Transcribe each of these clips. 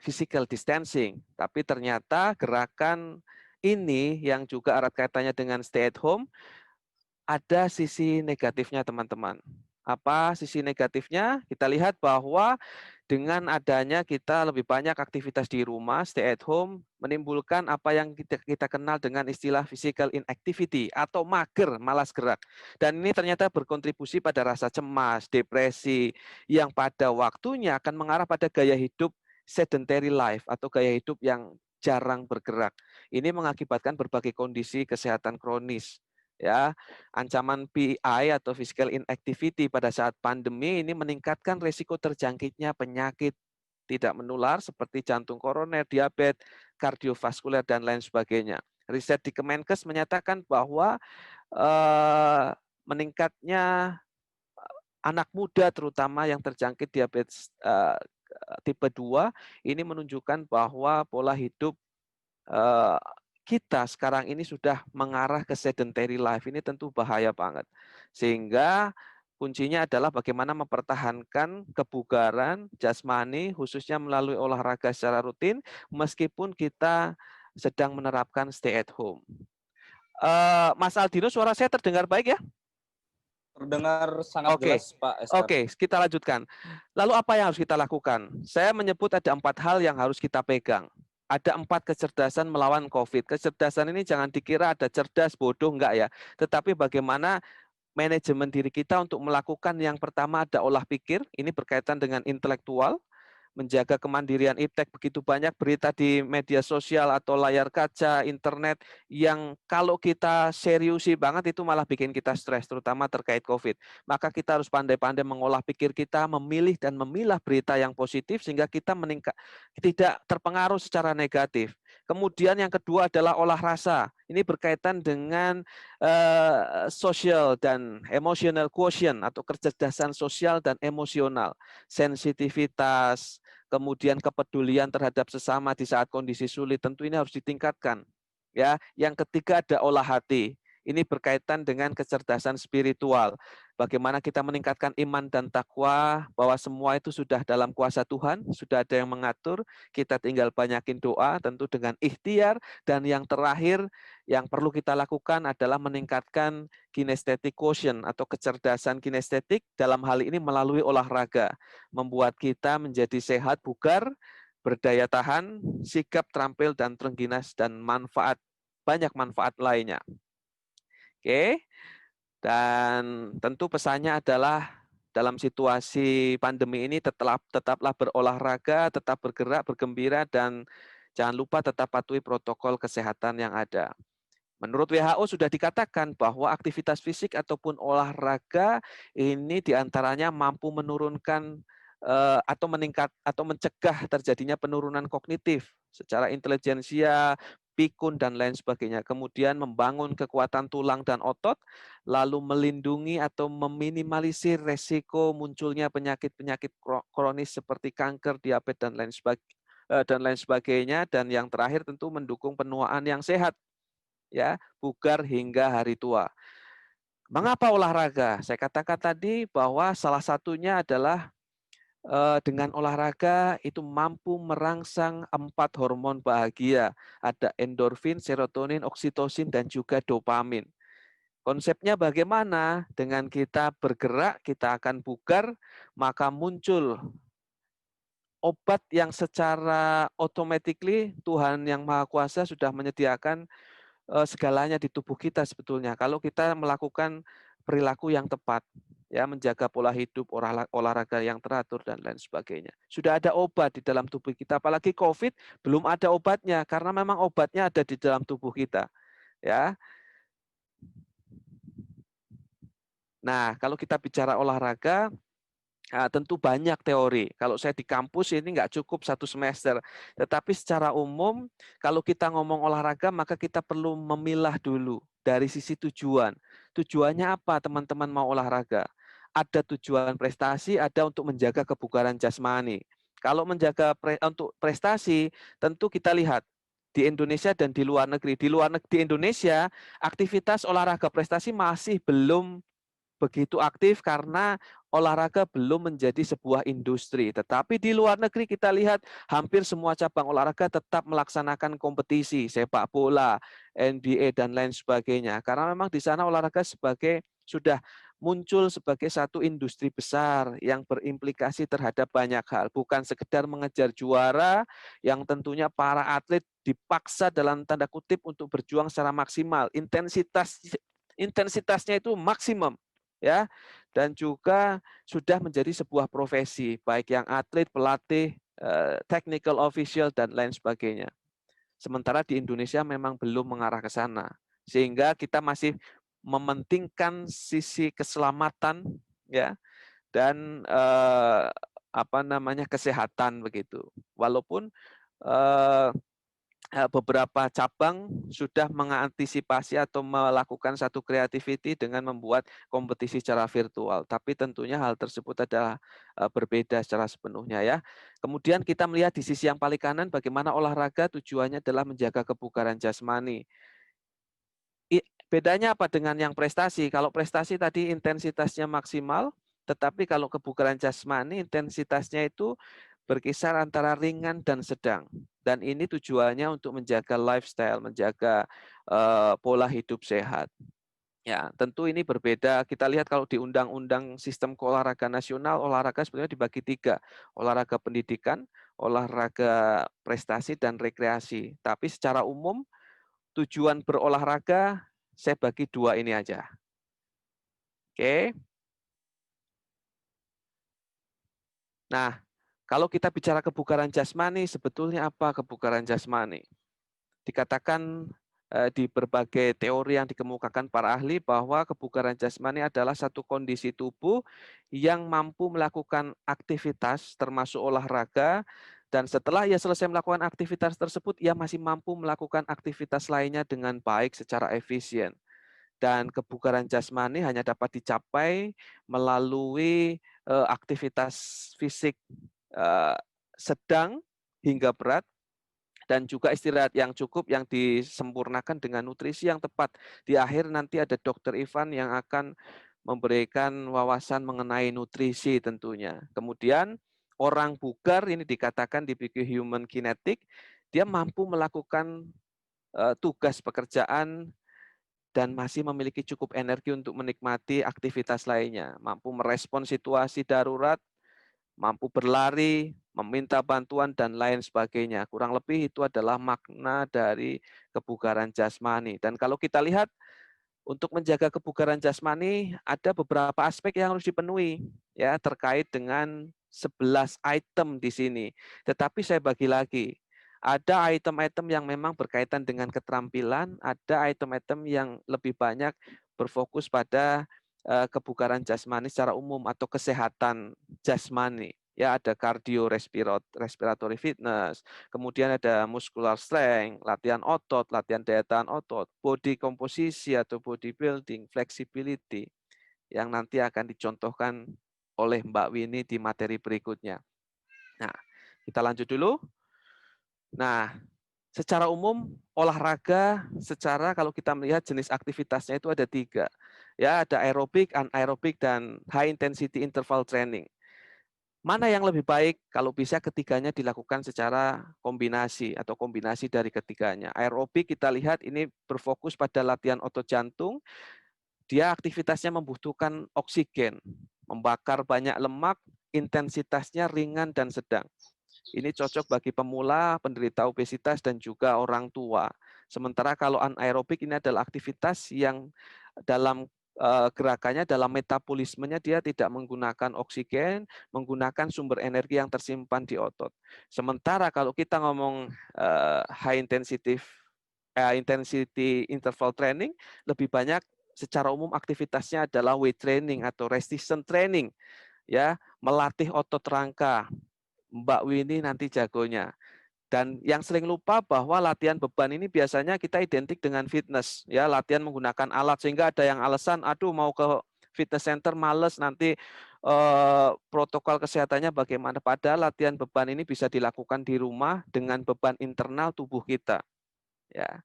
physical distancing. Tapi ternyata gerakan ini yang juga erat kaitannya dengan stay at home, ada sisi negatifnya teman-teman. Apa sisi negatifnya? Kita lihat bahwa dengan adanya kita lebih banyak aktivitas di rumah, stay at home, menimbulkan apa yang kita kenal dengan istilah physical inactivity atau mager, malas gerak. Dan ini ternyata berkontribusi pada rasa cemas, depresi, yang pada waktunya akan mengarah pada gaya hidup sedentary life atau gaya hidup yang jarang bergerak. Ini mengakibatkan berbagai kondisi kesehatan kronis. Ya, ancaman PI atau physical inactivity pada saat pandemi ini meningkatkan risiko terjangkitnya penyakit tidak menular seperti jantung koroner, diabetes, kardiovaskuler, dan lain sebagainya. Riset di Kemenkes menyatakan bahwa meningkatnya anak muda terutama yang terjangkit diabetes tipe 2 ini menunjukkan bahwa pola hidup kita sekarang ini sudah mengarah ke sedentary life. Ini tentu bahaya banget. Sehingga kuncinya adalah bagaimana mempertahankan kebugaran jasmani, khususnya melalui olahraga secara rutin, meskipun kita sedang menerapkan stay at home. Mas Aldino, suara saya terdengar baik ya? Terdengar sangat jelas, Pak Eskar. Oke, kita lanjutkan. Lalu apa yang harus kita lakukan? Saya menyebut ada 4 hal yang harus kita pegang. Ada 4 kecerdasan melawan COVID. Kecerdasan ini jangan dikira ada cerdas, bodoh, enggak ya. Tetapi bagaimana manajemen diri kita untuk melakukan yang pertama ada olah pikir. Ini berkaitan dengan intelektual. Menjaga kemandirian iptek, begitu banyak berita di media sosial atau layar kaca, internet, yang kalau kita seriusi banget itu malah bikin kita stres, terutama terkait COVID. Maka kita harus pandai-pandai mengolah pikir kita, memilih dan memilah berita yang positif, sehingga kita tidak terpengaruh secara negatif. Kemudian yang kedua adalah olah rasa. Ini berkaitan dengan social dan emotional quotient atau kecerdasan sosial dan emosional. Sensitivitas, kemudian kepedulian terhadap sesama di saat kondisi sulit, tentu ini harus ditingkatkan. Ya, yang ketiga ada olah hati. Ini berkaitan dengan kecerdasan spiritual. Bagaimana kita meningkatkan iman dan takwa, bahwa semua itu sudah dalam kuasa Tuhan, sudah ada yang mengatur, kita tinggal banyakin doa, tentu dengan ikhtiar, dan yang terakhir yang perlu kita lakukan adalah meningkatkan kinesthetic quotient atau kecerdasan kinestetik, dalam hal ini melalui olahraga, membuat kita menjadi sehat, bugar, berdaya tahan, sigap, terampil, dan terengginas, dan banyak manfaat lainnya. Oke, dan tentu pesannya adalah dalam situasi pandemi ini tetaplah berolahraga, tetap bergerak, bergembira, dan jangan lupa tetap patuhi protokol kesehatan yang ada. Menurut WHO sudah dikatakan bahwa aktivitas fisik ataupun olahraga ini diantaranya mampu menurunkan atau mencegah terjadinya penurunan kognitif secara intelijensia, pikun, dan lain sebagainya. Kemudian membangun kekuatan tulang dan otot, lalu melindungi atau meminimalisir resiko munculnya penyakit-penyakit kronis seperti kanker, diabetes, dan lain sebagainya. Dan yang terakhir tentu mendukung penuaan yang sehat, ya, bugar hingga hari tua. Mengapa olahraga? Saya katakan tadi bahwa salah satunya adalah dengan olahraga itu mampu merangsang 4 hormon bahagia. Ada endorfin, serotonin, oksitosin, dan juga dopamin. Konsepnya bagaimana? Dengan kita bergerak, kita akan bugar, maka muncul obat yang secara automatically Tuhan Yang Maha Kuasa sudah menyediakan segalanya di tubuh kita sebetulnya. Kalau kita melakukan perilaku yang tepat, ya, menjaga pola hidup, olahraga yang teratur, dan lain sebagainya. Sudah ada obat di dalam tubuh kita, apalagi COVID belum ada obatnya, karena memang obatnya ada di dalam tubuh kita. Ya. Nah, kalau kita bicara olahraga, tentu banyak teori. Kalau saya di kampus ini nggak cukup 1 semester. Tetapi secara umum, kalau kita ngomong olahraga, maka kita perlu memilah dulu dari sisi tujuan. Tujuannya apa teman-teman mau olahraga? Ada tujuan prestasi, ada untuk menjaga kebugaran jasmani. Kalau untuk prestasi, tentu kita lihat di Indonesia dan di luar negeri. Di Indonesia, aktivitas olahraga prestasi masih belum begitu aktif karena olahraga belum menjadi sebuah industri. Tetapi di luar negeri kita lihat hampir semua cabang olahraga tetap melaksanakan kompetisi, sepak bola, NBA, dan lain sebagainya. Karena memang di sana olahraga sudah muncul sebagai satu industri besar yang berimplikasi terhadap banyak hal. Bukan sekedar mengejar juara yang tentunya para atlet dipaksa dalam tanda kutip untuk berjuang secara maksimal. Intensitasnya itu maksimum, ya, dan juga sudah menjadi sebuah profesi, baik yang atlet, pelatih, technical official, dan lain sebagainya. Sementara di Indonesia memang belum mengarah ke sana, sehingga kita masih mementingkan sisi keselamatan, ya, dan kesehatan begitu. Walaupun eh, beberapa cabang sudah mengantisipasi atau melakukan satu creativity dengan membuat kompetisi secara virtual. Tapi tentunya hal tersebut adalah berbeda secara sepenuhnya, ya. Kemudian kita melihat di sisi yang paling kanan bagaimana olahraga tujuannya adalah menjaga kebugaran jasmani. Bedanya apa dengan yang prestasi? Kalau prestasi tadi intensitasnya maksimal, tetapi kalau kebugaran jasmani intensitasnya itu berkisar antara ringan dan sedang. Dan ini tujuannya untuk menjaga lifestyle, menjaga pola hidup sehat. Ya, tentu ini berbeda. Kita lihat kalau di Undang-Undang Sistem Keolahragaan Nasional, olahraga sebenarnya dibagi 3. Olahraga pendidikan, olahraga prestasi, dan rekreasi. Tapi secara umum, tujuan berolahraga saya bagi 2 ini aja. Oke. Nah, kalau kita bicara kebugaran jasmani, sebetulnya apa kebugaran jasmani? Dikatakan di berbagai teori yang dikemukakan para ahli bahwa kebugaran jasmani adalah satu kondisi tubuh yang mampu melakukan aktivitas termasuk olahraga, dan setelah ia selesai melakukan aktivitas tersebut, ia masih mampu melakukan aktivitas lainnya dengan baik secara efisien. Dan kebugaran jasmani hanya dapat dicapai melalui aktivitas fisik sedang hingga berat, dan juga istirahat yang cukup yang disempurnakan dengan nutrisi yang tepat. Di akhir nanti ada Dr. Ivan yang akan memberikan wawasan mengenai nutrisi tentunya. Kemudian orang bugar ini dikatakan di buku Human Kinetic, dia mampu melakukan tugas pekerjaan dan masih memiliki cukup energi untuk menikmati aktivitas lainnya, mampu merespon situasi darurat, mampu berlari, meminta bantuan, dan lain sebagainya. Kurang lebih itu adalah makna dari kebugaran jasmani. Dan kalau kita lihat, untuk menjaga kebugaran jasmani, ada beberapa aspek yang harus dipenuhi, ya, terkait dengan 11 item di sini. Tetapi saya bagi lagi, ada item-item yang memang berkaitan dengan keterampilan, ada item-item yang lebih banyak berfokus pada kebugaran jasmani secara umum atau kesehatan jasmani. Ya, ada cardio respiratory fitness, kemudian ada muscular strength, latihan otot, latihan daya tahan otot, body composition atau bodybuilding, flexibility, yang nanti akan dicontohkan oleh Mbak Winnie di materi berikutnya. Nah, kita lanjut dulu. Nah, secara umum olahraga secara kalau kita melihat jenis aktivitasnya itu ada 3. Ya, ada aerobik, anaerobik, dan high intensity interval training. Mana yang lebih baik kalau bisa ketiganya dilakukan secara kombinasi atau kombinasi dari ketiganya. Aerobik kita lihat ini berfokus pada latihan otot jantung. Dia aktivitasnya membutuhkan oksigen, membakar banyak lemak, intensitasnya ringan dan sedang. Ini cocok bagi pemula, penderita obesitas, dan juga orang tua. Sementara kalau anaerobik ini adalah aktivitas yang dalam gerakannya, dalam metabolismenya dia tidak menggunakan oksigen, menggunakan sumber energi yang tersimpan di otot. Sementara kalau kita ngomong high intensity interval training, lebih banyak secara umum aktivitasnya adalah weight training atau resistance training, ya, melatih otot rangka. Mbak Winnie nanti jagonya. Dan yang sering lupa bahwa latihan beban ini biasanya kita identik dengan fitness, ya, latihan menggunakan alat, sehingga ada yang alasan, aduh mau ke fitness center males, nanti protokol kesehatannya bagaimana. Padahal latihan beban ini bisa dilakukan di rumah dengan beban internal tubuh kita, ya.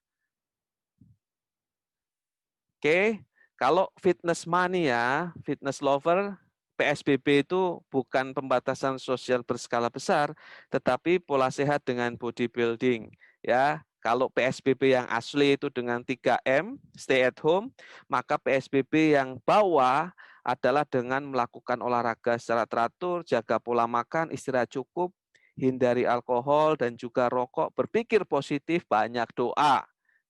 Oke, Kalau fitness mania, fitness lover, PSBB itu bukan pembatasan sosial berskala besar, tetapi pola sehat dengan bodybuilding. Ya, kalau PSBB yang asli itu dengan 3M, stay at home, maka PSBB yang bawah adalah dengan melakukan olahraga secara teratur, jaga pola makan, istirahat cukup, hindari alkohol dan juga rokok, berpikir positif, banyak doa.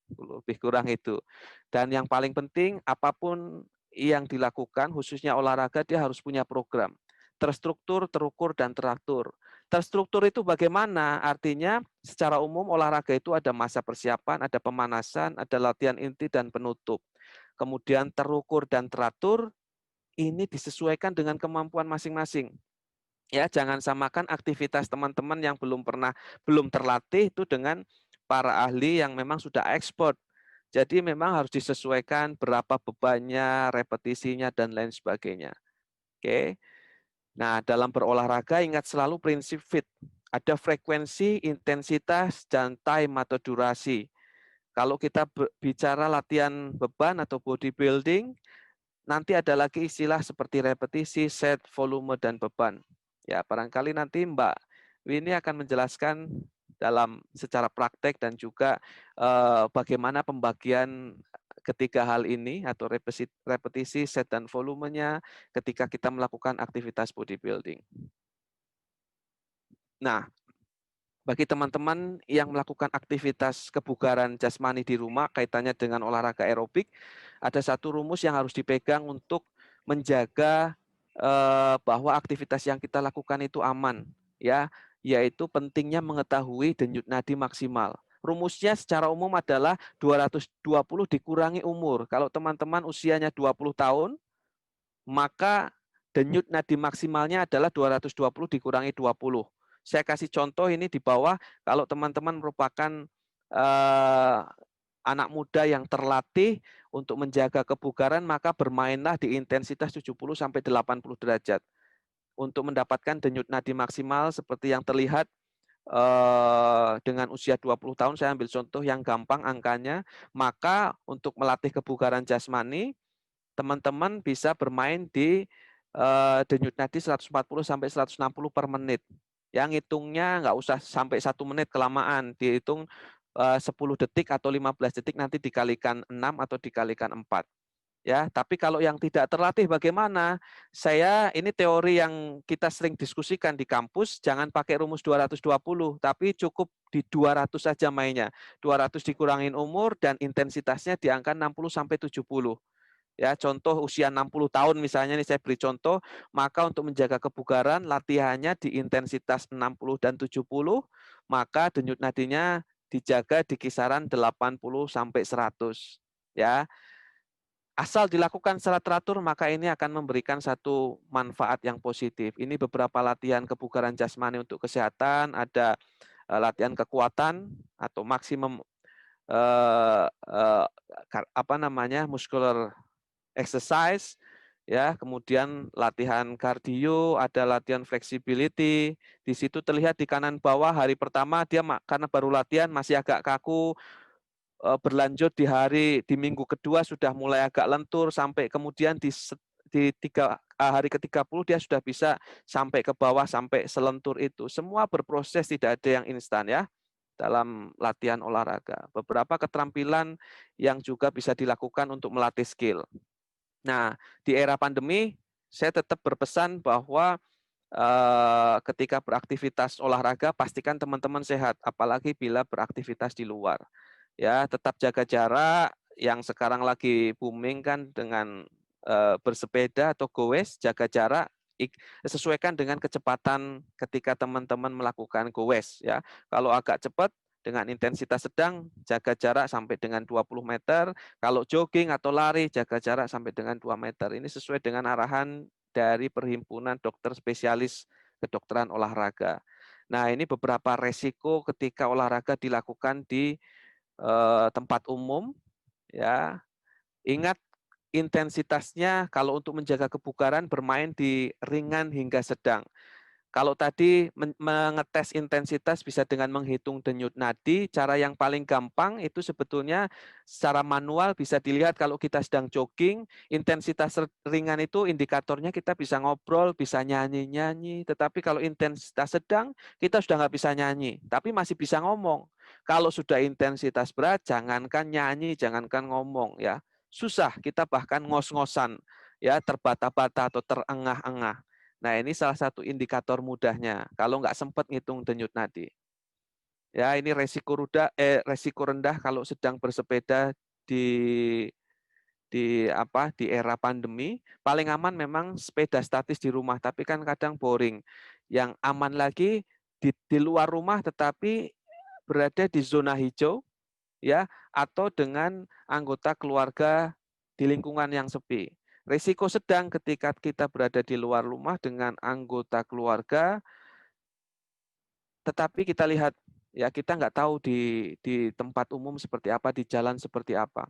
Lebih kurang itu. Dan yang paling penting, apapun yang dilakukan, khususnya olahraga, dia harus punya program. Terstruktur, terukur, dan teratur. Terstruktur itu bagaimana? Artinya, secara umum olahraga itu ada masa persiapan, ada pemanasan, ada latihan inti, dan penutup. Kemudian terukur dan teratur, ini disesuaikan dengan kemampuan masing-masing. Ya, jangan samakan aktivitas teman-teman yang belum terlatih itu dengan para ahli yang memang sudah expert. Jadi memang harus disesuaikan berapa bebannya, repetisinya dan lain sebagainya. Oke. Nah, dalam berolahraga ingat selalu prinsip fit. Ada frekuensi, intensitas dan time atau durasi. Kalau kita bicara latihan beban atau bodybuilding, nanti ada lagi istilah seperti repetisi, set, volume, dan beban. Ya, barangkali nanti Mbak Winnie akan menjelaskan dalam secara praktek dan juga bagaimana pembagian ketiga hal ini atau repetisi, set, dan volumenya ketika kita melakukan aktivitas bodybuilding. Nah, bagi teman-teman yang melakukan aktivitas kebugaran jasmani di rumah kaitannya dengan olahraga aerobik, ada satu rumus yang harus dipegang untuk menjaga bahwa aktivitas yang kita lakukan itu aman, ya, yaitu pentingnya mengetahui denyut nadi maksimal. Rumusnya secara umum adalah 220 dikurangi umur. Kalau teman-teman usianya 20 tahun, maka denyut nadi maksimalnya adalah 220 dikurangi 20. Saya kasih contoh ini di bawah, kalau teman-teman merupakan anak muda yang terlatih untuk menjaga kebugaran, maka bermainlah di intensitas 70 sampai 80 derajat. Untuk mendapatkan denyut nadi maksimal seperti yang terlihat dengan usia 20 tahun, saya ambil contoh yang gampang angkanya, maka untuk melatih kebugaran jasmani, teman-teman bisa bermain di denyut nadi 140 sampai 160 per menit. Yang hitungnya nggak usah sampai 1 menit kelamaan, dihitung 10 detik atau 15 detik nanti dikalikan 6 atau dikalikan 4. Ya, tapi kalau yang tidak terlatih bagaimana? Ini teori yang kita sering diskusikan di kampus, jangan pakai rumus 220, tapi cukup di 200 saja mainnya. 200 dikurangin umur dan intensitasnya di angka 60 sampai 70. Ya, contoh usia 60 tahun misalnya, ini saya beri contoh, maka untuk menjaga kebugaran latihannya di intensitas 60 dan 70, maka denyut nadinya dijaga di kisaran 80 sampai 100. Ya, asal dilakukan secara teratur, maka ini akan memberikan satu manfaat yang positif. Ini beberapa latihan kebugaran jasmani untuk kesehatan, ada latihan kekuatan atau maksimum muscular exercise, ya, kemudian latihan kardio, ada latihan flexibility. Di situ terlihat di kanan bawah hari pertama dia karena baru latihan masih agak kaku, berlanjut di minggu kedua sudah mulai agak lentur sampai kemudian di hari ke-30 dia sudah bisa sampai ke bawah sampai selentur itu. Semua berproses, tidak ada yang instan ya dalam latihan olahraga. Beberapa keterampilan yang juga bisa dilakukan untuk melatih skill. Nah, di era pandemi saya tetap berpesan bahwa ketika beraktivitas olahraga pastikan teman-teman sehat, apalagi bila beraktivitas di luar. Ya, tetap jaga jarak, yang sekarang lagi booming kan dengan bersepeda atau goes, jaga jarak, sesuaikan dengan kecepatan ketika teman-teman melakukan goes ya. Kalau agak cepat dengan intensitas sedang, jaga jarak sampai dengan 20 meter. Kalau jogging atau lari, jaga jarak sampai dengan 2 meter. Ini sesuai dengan arahan dari Perhimpunan Dokter Spesialis Kedokteran Olahraga. Nah, ini beberapa resiko ketika olahraga dilakukan di tempat umum, ya. Ingat intensitasnya kalau untuk menjaga kebugaran bermain di ringan hingga sedang. Kalau tadi mengetes intensitas bisa dengan menghitung denyut nadi, cara yang paling gampang itu sebetulnya secara manual bisa dilihat kalau kita sedang jogging, intensitas ringan itu indikatornya kita bisa ngobrol, bisa nyanyi-nyanyi, tetapi kalau intensitas sedang, kita sudah nggak bisa nyanyi, tapi masih bisa ngomong. Kalau sudah intensitas berat, jangankan nyanyi, jangankan ngomong, ya susah, kita bahkan ngos-ngosan, ya terbata-bata atau terengah-engah. Nah, ini salah satu indikator mudahnya. Kalau nggak sempat ngitung denyut nadi. Ya, ini resiko rendah kalau sedang bersepeda di di era pandemi. Paling aman memang sepeda statis di rumah, tapi kan kadang boring. Yang aman lagi di luar rumah tetapi berada di zona hijau, ya, atau dengan anggota keluarga di lingkungan yang sepi. Risiko sedang ketika kita berada di luar rumah dengan anggota keluarga, tetapi kita lihat, ya kita nggak tahu di tempat umum seperti apa, di jalan seperti apa.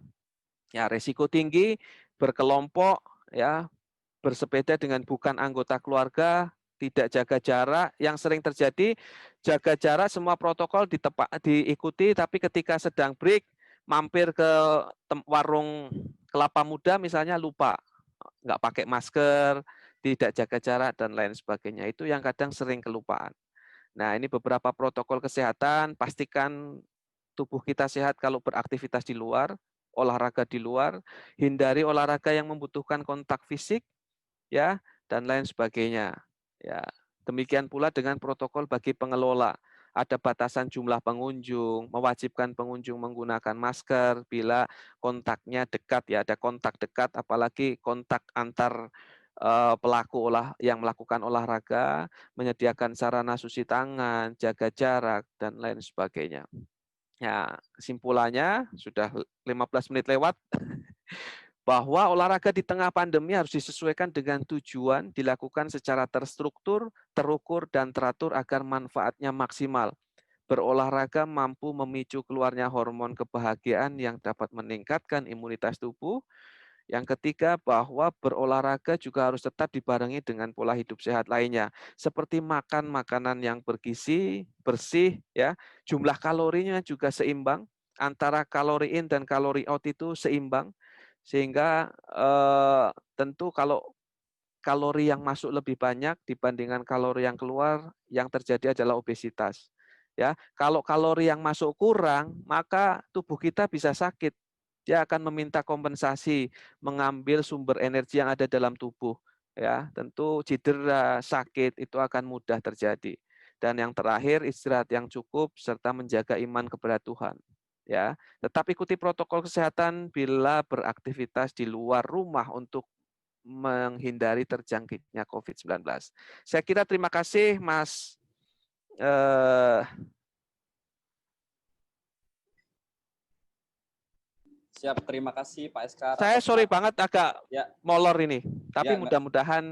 Ya, risiko tinggi, berkelompok, ya, bersepeda dengan bukan anggota keluarga, tidak jaga jarak. Yang sering terjadi, jaga jarak semua protokol diikuti, tapi ketika sedang break, mampir ke warung kelapa muda misalnya lupa, nggak pakai masker, tidak jaga jarak, dan lain sebagainya. Itu yang kadang sering kelupaan. Nah, ini beberapa protokol kesehatan, pastikan tubuh kita sehat kalau beraktivitas di luar, olahraga di luar, hindari olahraga yang membutuhkan kontak fisik, ya, dan lain sebagainya. Ya, demikian pula dengan protokol bagi pengelola. Ada batasan jumlah pengunjung, mewajibkan pengunjung menggunakan masker bila kontaknya dekat, ya, ada kontak dekat, apalagi kontak antar pelaku yang melakukan olahraga, menyediakan sarana cuci tangan, jaga jarak, dan lain sebagainya. Ya, kesimpulannya sudah 15 menit lewat, bahwa olahraga di tengah pandemi harus disesuaikan dengan tujuan, dilakukan secara terstruktur, terukur, dan teratur agar manfaatnya maksimal. Berolahraga mampu memicu keluarnya hormon kebahagiaan yang dapat meningkatkan imunitas tubuh. Yang ketiga, bahwa berolahraga juga harus tetap dibarengi dengan pola hidup sehat lainnya, seperti makan makanan yang bergizi, bersih, ya, jumlah kalorinya juga seimbang, antara kalori in dan kalori out itu seimbang, sehingga tentu kalau kalori yang masuk lebih banyak dibandingkan kalori yang keluar, yang terjadi adalah obesitas. Ya, kalau kalori yang masuk kurang, maka tubuh kita bisa sakit. Dia akan meminta kompensasi, mengambil sumber energi yang ada dalam tubuh. Ya, tentu cedera, sakit itu akan mudah terjadi. Dan yang terakhir, istirahat yang cukup serta menjaga iman kepada Tuhan. Ya, tetap ikuti protokol kesehatan bila beraktivitas di luar rumah untuk menghindari terjangkitnya COVID-19. Saya kira terima kasih Mas. Siap, terima kasih Pak Eskar Saya atas sorry banget agak ya, molor ini, tapi ya enggak. mudah-mudahan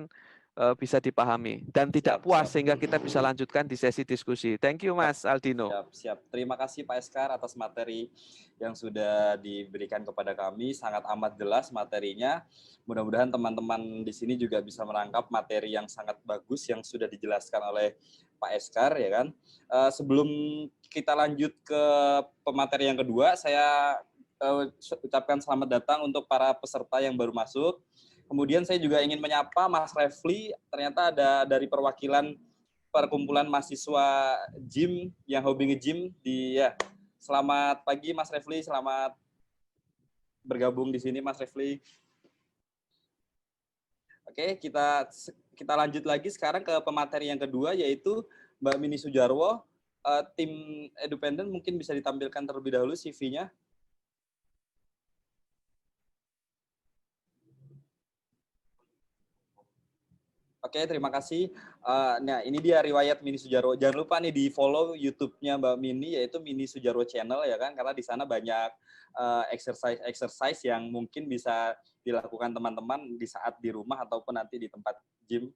bisa dipahami dan tidak Siap, puas siap. sehingga kita bisa lanjutkan di sesi diskusi. Thank you Siap, Mas Aldino. siap, siap. Terima kasih Pak Eskar atas materi yang sudah diberikan kepada kami. Sangat amat jelas materinya. Mudah-mudahan teman-teman di sini juga bisa merangkap materi yang sangat bagus yang sudah dijelaskan oleh Pak Eskar, ya kan. Sebelum kita lanjut ke pemateri yang kedua, saya ucapkan selamat datang untuk para peserta yang baru masuk. Kemudian saya juga ingin menyapa Mas Refli, ternyata ada dari perwakilan perkumpulan mahasiswa gym yang hobi nge-gym di ya. Selamat pagi Mas Refli, selamat bergabung di sini Mas Refli. Oke, kita lanjut lagi sekarang ke pemateri yang kedua yaitu Mbak Mini Sujarwo. Tim Independen mungkin bisa ditampilkan terlebih dahulu CV-nya. Oke, terima kasih. Nah, ini dia riwayat Mini Sujarwo. Jangan lupa nih di-follow YouTube-nya Mbak Mini, yaitu Mini Sujarwo Channel, ya kan? Karena di sana banyak exercise yang mungkin bisa dilakukan teman-teman di saat di rumah ataupun nanti di tempat gym.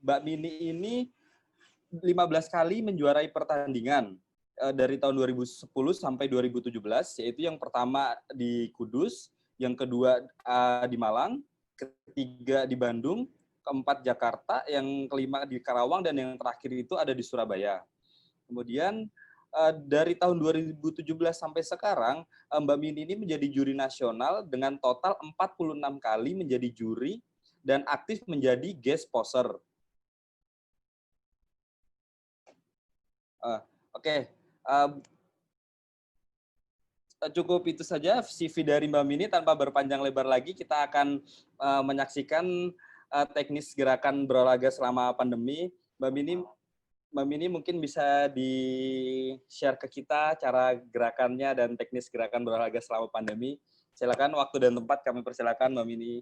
Mbak Mini ini 15 kali menjuarai pertandingan dari tahun 2010 sampai 2017, yaitu yang pertama di Kudus, yang kedua di Malang, ketiga di Bandung, keempat Jakarta, yang kelima di Karawang, dan yang terakhir itu ada di Surabaya. Kemudian dari tahun 2017 sampai sekarang, Mbak Mini ini menjadi juri nasional dengan total 46 kali menjadi juri dan aktif menjadi guest poser. Oke. Cukup itu saja CV dari Mbak Mini. Tanpa berpanjang lebar lagi, kita akan menyaksikan teknis gerakan berolahraga selama pandemi. Mbak Mini mungkin bisa di-share ke kita cara gerakannya dan teknis gerakan berolahraga selama pandemi. Silakan, waktu dan tempat kami persilakan, Mbak Mini.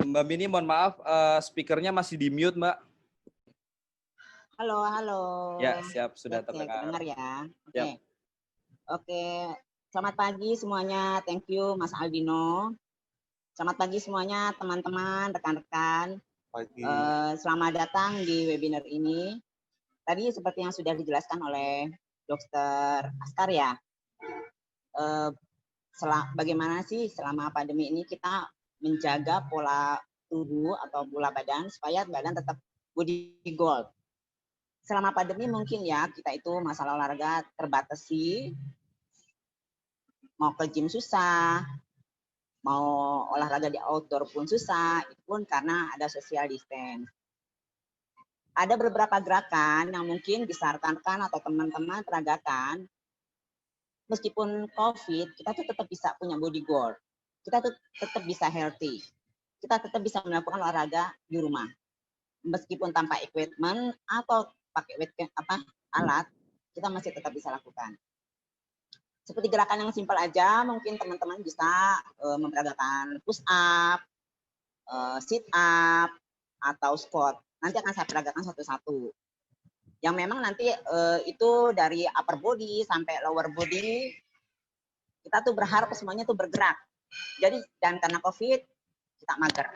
Mbak Mini, mohon maaf, speakernya masih di-mute, Mbak. Halo, halo. Ya, siap, sudah Oke, terdengar. kedengar ya. Oke. Siap. Oke, selamat pagi semuanya. Thank you Mas Aldino. Selamat pagi semuanya teman-teman, rekan-rekan. Selamat datang di webinar ini. Tadi seperti yang sudah dijelaskan oleh Dr. Askar ya. Bagaimana sih selama pandemi ini kita menjaga pola tubuh atau pola badan supaya badan tetap body goal. Selama pandemi mungkin ya kita itu masalah olahraga terbatasi, mau ke gym susah, mau olahraga di outdoor pun susah, itu pun karena ada social distance. Ada beberapa gerakan yang mungkin disarankan atau teman-teman peragakan, meskipun COVID, kita tuh tetap bisa punya body goal, kita tuh tetap bisa healthy, kita tetap bisa melakukan olahraga di rumah, meskipun tanpa equipment atau pakai alat, kita masih tetap bisa lakukan. Seperti gerakan yang simpel aja, mungkin teman-teman bisa memperagakan push up, sit up, atau squat. Nanti akan saya peragakan satu-satu. Yang memang nanti itu dari upper body sampai lower body, kita tuh berharap semuanya tuh bergerak. Jadi, dan karena COVID, kita mager.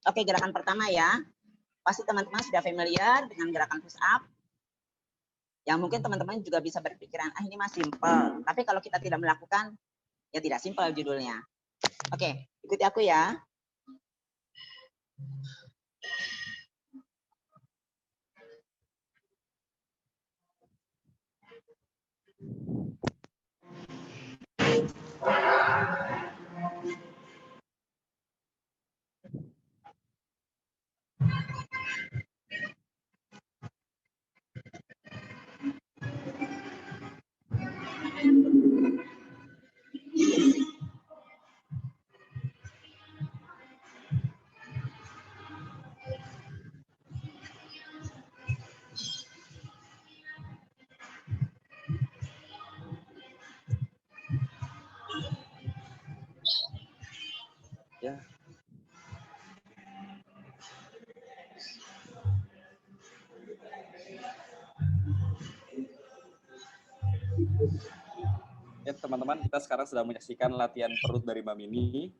Oke, gerakan pertama ya. Pasti teman-teman sudah familiar dengan gerakan push up. Yang mungkin teman-teman juga bisa berpikiran, ini mah simple. Tapi kalau kita tidak melakukan, ya tidak simple judulnya. Oke, ikuti aku ya. Ya. Ya, teman-teman, kita sekarang sedang menyaksikan latihan perut dari Mbak Mini.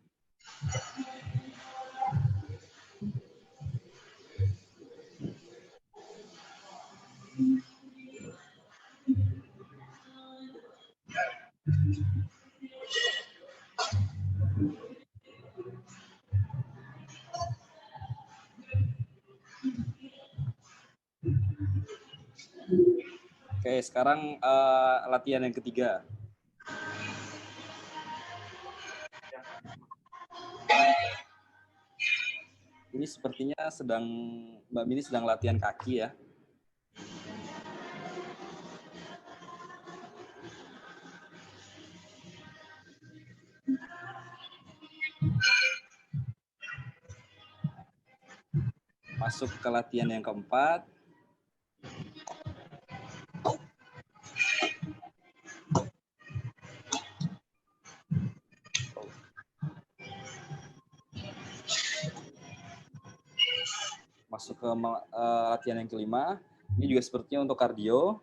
Oke, sekarang latihan yang ketiga. Ini sepertinya Mbak Mini sedang latihan kaki ya. Masuk ke latihan yang keempat. Masuk ke latihan yang kelima. Ini juga sepertinya untuk kardio.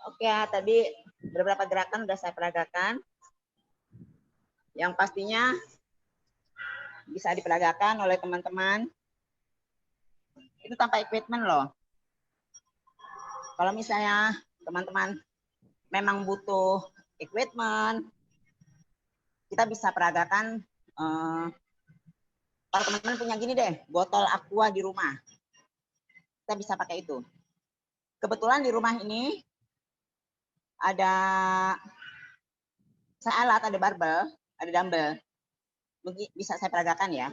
Oke, tadi beberapa gerakan sudah saya peragakan. yang pastinya bisa diperagakan oleh teman-teman. Itu tanpa equipment loh. Kalau misalnya teman-teman memang butuh equipment, kita bisa peragakan. Kalau teman-teman punya gini deh, botol aqua di rumah, kita bisa pakai itu. Kebetulan di rumah ini ada alat, ada barbel, ada dumbbell. Bisa saya peragakan ya.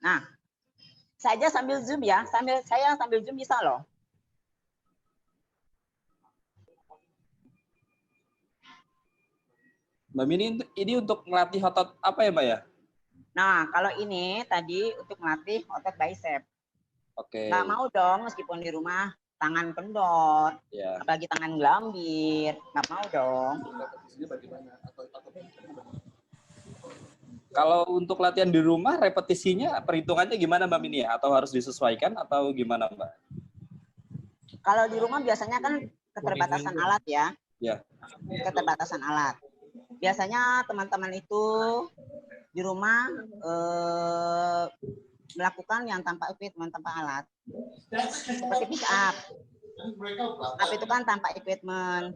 Nah, saya sambil zoom ya, sambil zoom bisa loh. Mbak Mini, ini untuk melatih otot apa ya, Mbak ya? Nah, kalau ini tadi untuk melatih otot bicep. Oke. Nggak mau dong meskipun di rumah tangan kendor, Ya. apalagi tangan gelambir, nggak mau dong. Kalau untuk latihan di rumah, repetisinya perhitungannya gimana Mbak Mini ya? Atau harus disesuaikan atau gimana Mbak? Kalau di rumah biasanya kan keterbatasan alat ya. Ya. Keterbatasan alat. Biasanya teman-teman itu di rumah melakukan yang tanpa equipment, tanpa alat. Seperti push up. Push up itu kan tanpa equipment.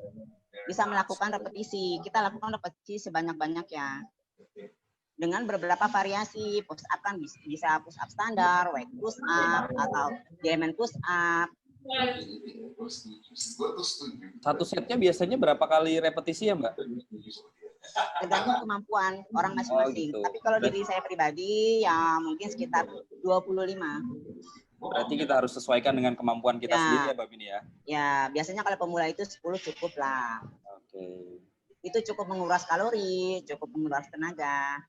Bisa melakukan repetisi. Kita lakukan repetisi sebanyak-banyaknya. Dengan beberapa variasi. Push up kan bisa push up standar, weight push up, atau diamond push up. Satu setnya biasanya berapa kali repetisi ya Mbak? Tergantung kemampuan orang masing-masing. gitu. Tapi kalau diri saya pribadi ya mungkin sekitar 25. Berarti kita harus sesuaikan dengan kemampuan kita sendiri ya Mbak Mini ya? Ya, biasanya kalau pemula itu 10 cukup lah. Oke. Itu cukup menguras kalori, cukup menguras tenaga.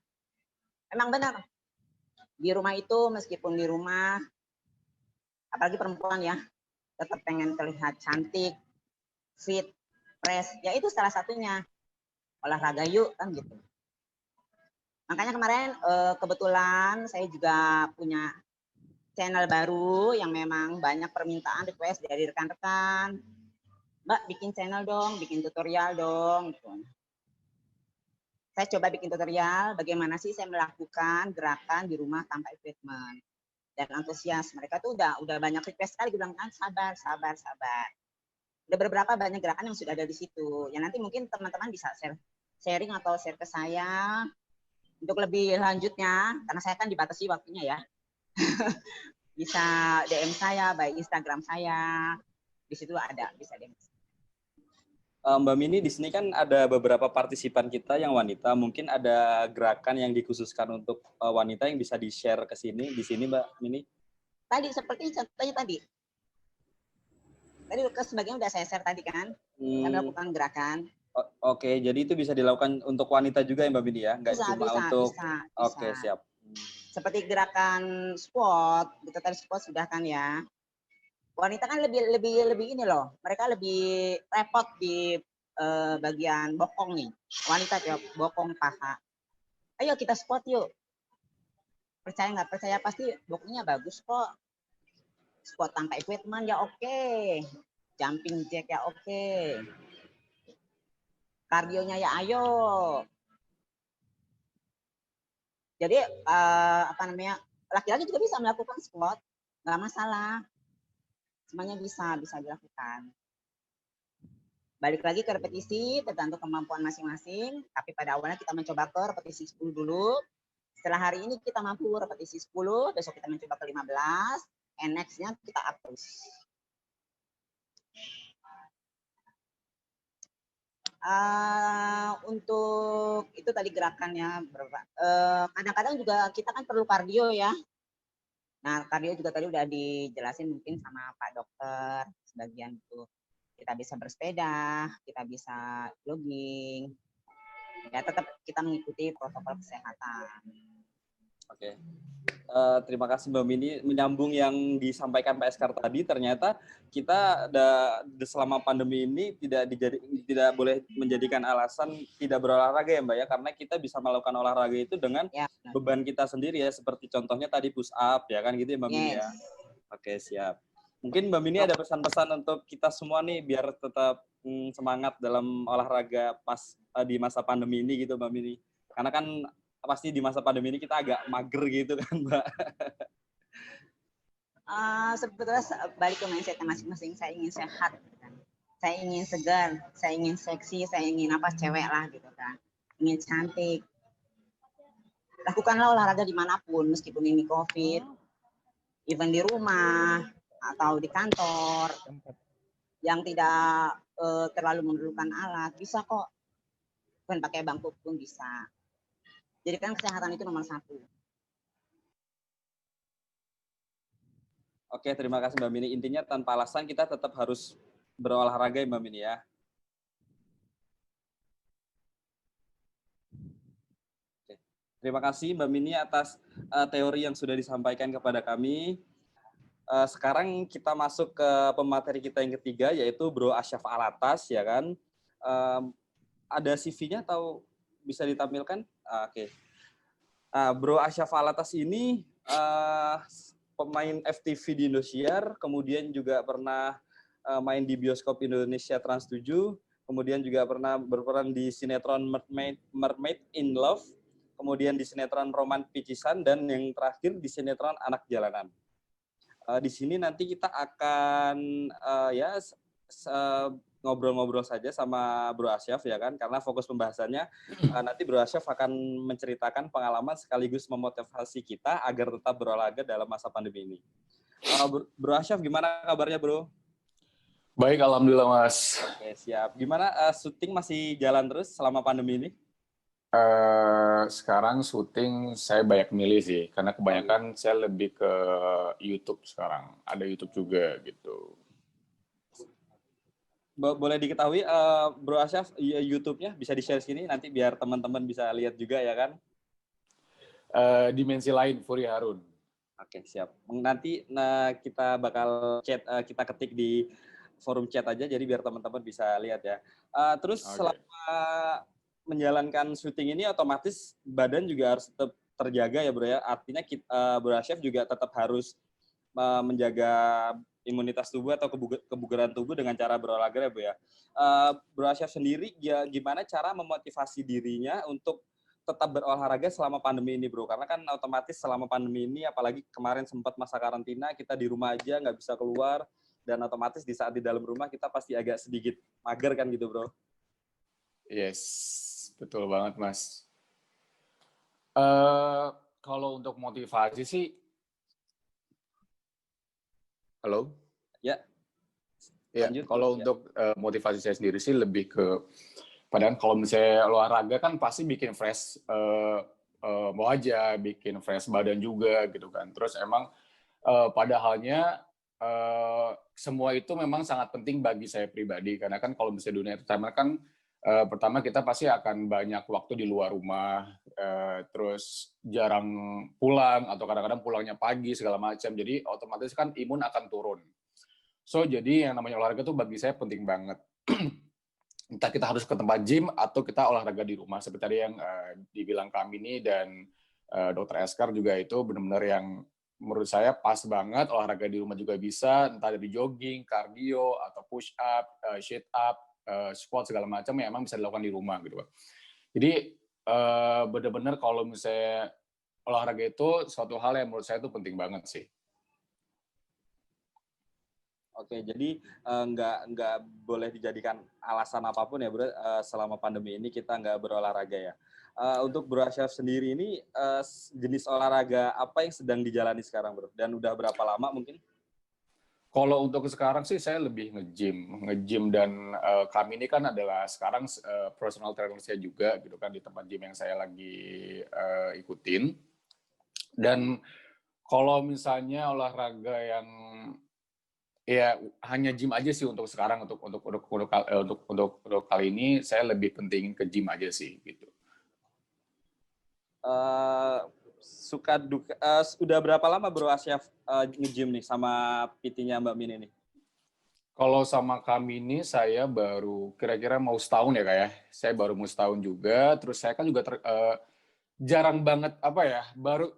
Emang benar. Di rumah itu meskipun di rumah, apalagi perempuan ya, tetap pengen terlihat cantik, fit, fresh. Ya itu salah satunya. Olahraga yuk kan gitu. Makanya kemarin kebetulan saya juga punya channel baru yang memang banyak permintaan request dari rekan-rekan. Mbak bikin channel dong, bikin tutorial dong. Gitu. Saya coba bikin tutorial bagaimana sih saya melakukan gerakan di rumah tanpa equipment. Dan antusias mereka tuh udah banyak request sekali bilang kan sabar. Udah beberapa banyak gerakan yang sudah ada di situ. Ya nanti mungkin teman-teman bisa sharing atau share ke saya untuk lebih lanjutnya karena saya kan dibatasi waktunya ya. Bisa DM saya, by Instagram saya. Di situ ada, bisa DM. Mbak Mini, di sini kan ada beberapa partisipan kita yang wanita. Mungkin ada gerakan yang dikhususkan untuk wanita yang bisa di-share ke sini, di sini Mbak Mini? Tadi seperti contohnya tadi. Tadi sebagian udah saya share tadi kan. Saya melakukan gerakan. Oke, jadi itu bisa dilakukan untuk wanita juga ya Mbak Mini ya? Nggak cuma untuk... Bisa. Oke, siap. Seperti gerakan squat, gitu tadi squat sudah kan ya. Wanita kan lebih ini loh, mereka lebih repot di bagian bokong nih. Wanita ya bokong paha. Ayo kita squat yuk. Percaya nggak percaya pasti bokongnya bagus kok. Squat tanpa equipment ya oke. Jumping jack ya oke. Kardionya ya ayo. Jadi apa namanya, laki-laki juga bisa melakukan squat, nggak masalah. Semuanya bisa dilakukan. Balik lagi ke repetisi, tergantung kemampuan masing-masing. Tapi pada awalnya kita mencoba ke repetisi 10 dulu. Setelah hari ini kita mampu repetisi 10, besok kita mencoba ke 15, and next-nya kita up terus. Untuk itu tadi gerakannya kadang-kadang juga kita kan perlu kardio ya. Nah, kardio juga tadi udah dijelasin mungkin sama Pak Dokter sebagian itu. Kita bisa bersepeda, kita bisa jogging. Ya tetap kita mengikuti protokol kesehatan. Oke. Terima kasih Mbak Mini, menyambung yang disampaikan Pak Eskar tadi. Ternyata kita selama pandemi ini tidak boleh menjadikan alasan tidak berolahraga ya Mbak ya, karena kita bisa melakukan olahraga itu dengan beban kita sendiri ya, seperti contohnya tadi push up ya kan gitu ya Mbak Mini ya. Yes. Oke, siap. Mungkin Mbak Mini ada pesan-pesan untuk kita semua nih biar tetap semangat dalam olahraga pas di masa pandemi ini gitu Mbak Mini. Karena kan pasti di masa pandemi ini kita agak mager gitu kan Mbak. Sebetulnya balik ke mindset masing-masing. Saya ingin sehat, gitu kan. Saya ingin segar, saya ingin seksi, saya ingin apa cewek lah gitu kan. Ingin cantik. Lakukanlah olahraga dimanapun, meskipun ini COVID, even di rumah atau di kantor, yang tidak terlalu memerlukan alat, bisa kok. Bukan pakai bangku pun bisa. Jadi kan kesehatan itu nomor 1. Oke, terima kasih Mbak Mini. Intinya tanpa alasan kita tetap harus berolahraga ya Mbak Mini ya. Oke. Terima kasih Mbak Mini atas teori yang sudah disampaikan kepada kami. Sekarang kita masuk ke pemateri kita yang ketiga, yaitu Bro Asyaf Alatas ya kan. Ada CV-nya atau bisa ditampilkan? Oke. Bro Asyaf Alatas ini pemain FTV di Indosiar, kemudian juga pernah main di bioskop Indonesia Trans 7, kemudian juga pernah berperan di sinetron Mermaid in Love, kemudian di sinetron Roman Picisan, dan yang terakhir di sinetron Anak Jalanan. Di sini nanti kita akan ngobrol-ngobrol saja sama Bro Asyaf ya kan, karena fokus pembahasannya nanti Bro Asyaf akan menceritakan pengalaman sekaligus memotivasi kita agar tetap berolahraga dalam masa pandemi ini. Bro Asyaf, gimana kabarnya Bro? Baik, alhamdulillah Mas. Oke, siap. Gimana syuting masih jalan terus selama pandemi ini? Sekarang syuting saya banyak milih sih, karena kebanyakan saya lebih ke YouTube sekarang. Ada YouTube juga gitu. Boleh diketahui Bro Asyaf YouTube-nya bisa di-share sini nanti biar teman-teman bisa lihat juga ya kan? Dimensi lain, Furi Harun. Oke, siap. Nanti kita bakal chat, kita ketik di forum chat aja, jadi biar teman-teman bisa lihat ya. Terus selama menjalankan syuting ini otomatis badan juga harus tetap terjaga ya Bro ya. Artinya Bro Asyaf juga tetap harus menjaga imunitas tubuh atau kebugaran tubuh dengan cara berolahraga ya Bro ya. Bro Asyaf sendiri ya gimana cara memotivasi dirinya untuk tetap berolahraga selama pandemi ini Bro? Karena kan otomatis selama pandemi ini, apalagi kemarin sempat masa karantina, kita di rumah aja nggak bisa keluar, dan otomatis di saat di dalam rumah kita pasti agak sedikit mager kan gitu Bro? Yes, betul banget Mas. Kalau untuk motivasi sih, halo? Ya. Ya, kalau untuk motivasi saya sendiri sih lebih ke, padahal kalau misalnya olahraga kan pasti bikin fresh wajah, bikin fresh badan juga gitu kan. Terus emang pada halnya semua itu memang sangat penting bagi saya pribadi, karena kan kalau misalnya dunia entertainment kan pertama kita pasti akan banyak waktu di luar rumah, terus jarang pulang atau kadang-kadang pulangnya pagi segala macam, jadi otomatis kan imun akan turun. So jadi yang namanya olahraga tuh bagi saya penting banget. Entah kita harus ke tempat gym atau kita olahraga di rumah, seperti tadi yang dibilang kami ini dan Dr. Eskar juga, itu benar-benar yang menurut saya pas banget. Olahraga di rumah juga bisa, entah dari jogging, cardio, atau push up, sit up, squat segala macam yang emang bisa dilakukan di rumah gitu. Jadi benar-benar kalau misalnya olahraga itu suatu hal yang menurut saya itu penting banget sih. Oke, jadi nggak boleh dijadikan alasan apapun ya Bro, selama pandemi ini kita nggak berolahraga ya. Untuk Bro Asyaf sendiri ini jenis olahraga apa yang sedang dijalani sekarang Bro? Dan udah berapa lama mungkin? Kalau untuk sekarang sih saya lebih nge-gym dan kami ini kan adalah sekarang personal trainer saya juga gitu kan di tempat gym yang saya lagi ikutin. Dan kalau misalnya olahraga yang ya hanya gym aja sih untuk sekarang, untuk kali ini saya lebih pentingin ke gym aja sih gitu. Udah berapa lama Bro Asyaf nge-gym nih sama PT-nya Mbak Mini nih? Kalau sama kami ini saya baru kira-kira mau setahun ya Kak ya. Saya baru mau setahun juga, terus saya kan juga jarang banget apa ya, baru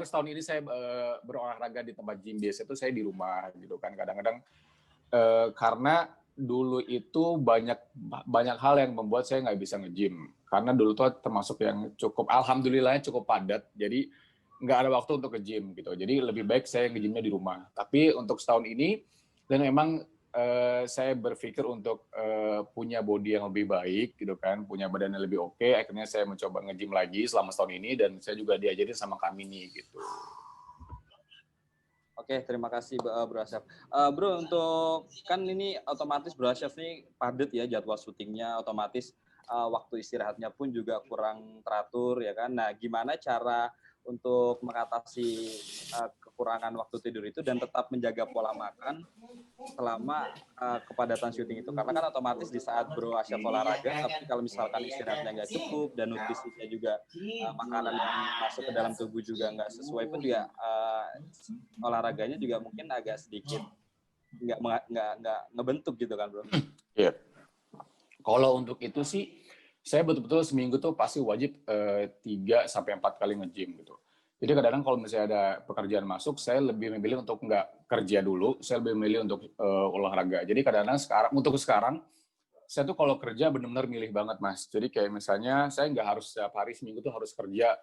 setahun ini saya berolahraga di tempat gym. Biasa itu saya di rumah gitu kan. Kadang-kadang karena dulu itu banyak hal yang membuat saya nggak bisa nge-gym. Karena dulu tuh termasuk yang alhamdulillahnya cukup padat. Jadi nggak ada waktu untuk nge-gym gitu. Jadi lebih baik saya nge-gymnya di rumah. Tapi untuk setahun ini, dan memang saya berpikir untuk punya body yang lebih baik gitu kan, punya badan yang lebih oke. Akhirnya saya mencoba nge-gym lagi selama setahun ini, dan saya juga diajarin sama Kak Mini gitu. Oke, terima kasih Bro Asyaf. Bro, untuk kan ini otomatis Bro Asyaf ini padat ya jadwal syutingnya, otomatis waktu istirahatnya pun juga kurang teratur ya kan. Nah, gimana cara untuk mengatasi kekurangan waktu tidur itu dan tetap menjaga pola makan selama kepadatan syuting itu? Karena kan otomatis di saat Bro Asyaf olahraga, tapi kalau misalkan istirahatnya nggak cukup dan nutrisinya juga makanan yang masuk ke dalam tubuh juga nggak sesuai pun juga olahraganya juga mungkin agak sedikit nggak ngebentuk gitu kan Bro? Iya. Kalau untuk itu sih, saya betul-betul seminggu tuh pasti wajib 3-4 kali nge-gym gitu. Jadi kadang-kadang kalau misalnya ada pekerjaan masuk, saya lebih memilih untuk nggak kerja dulu, saya lebih memilih untuk olahraga. Jadi kadang-kadang sekarang, saya tuh kalau kerja benar-benar milih banget, Mas. Jadi kayak misalnya, saya nggak harus setiap hari seminggu tuh harus kerja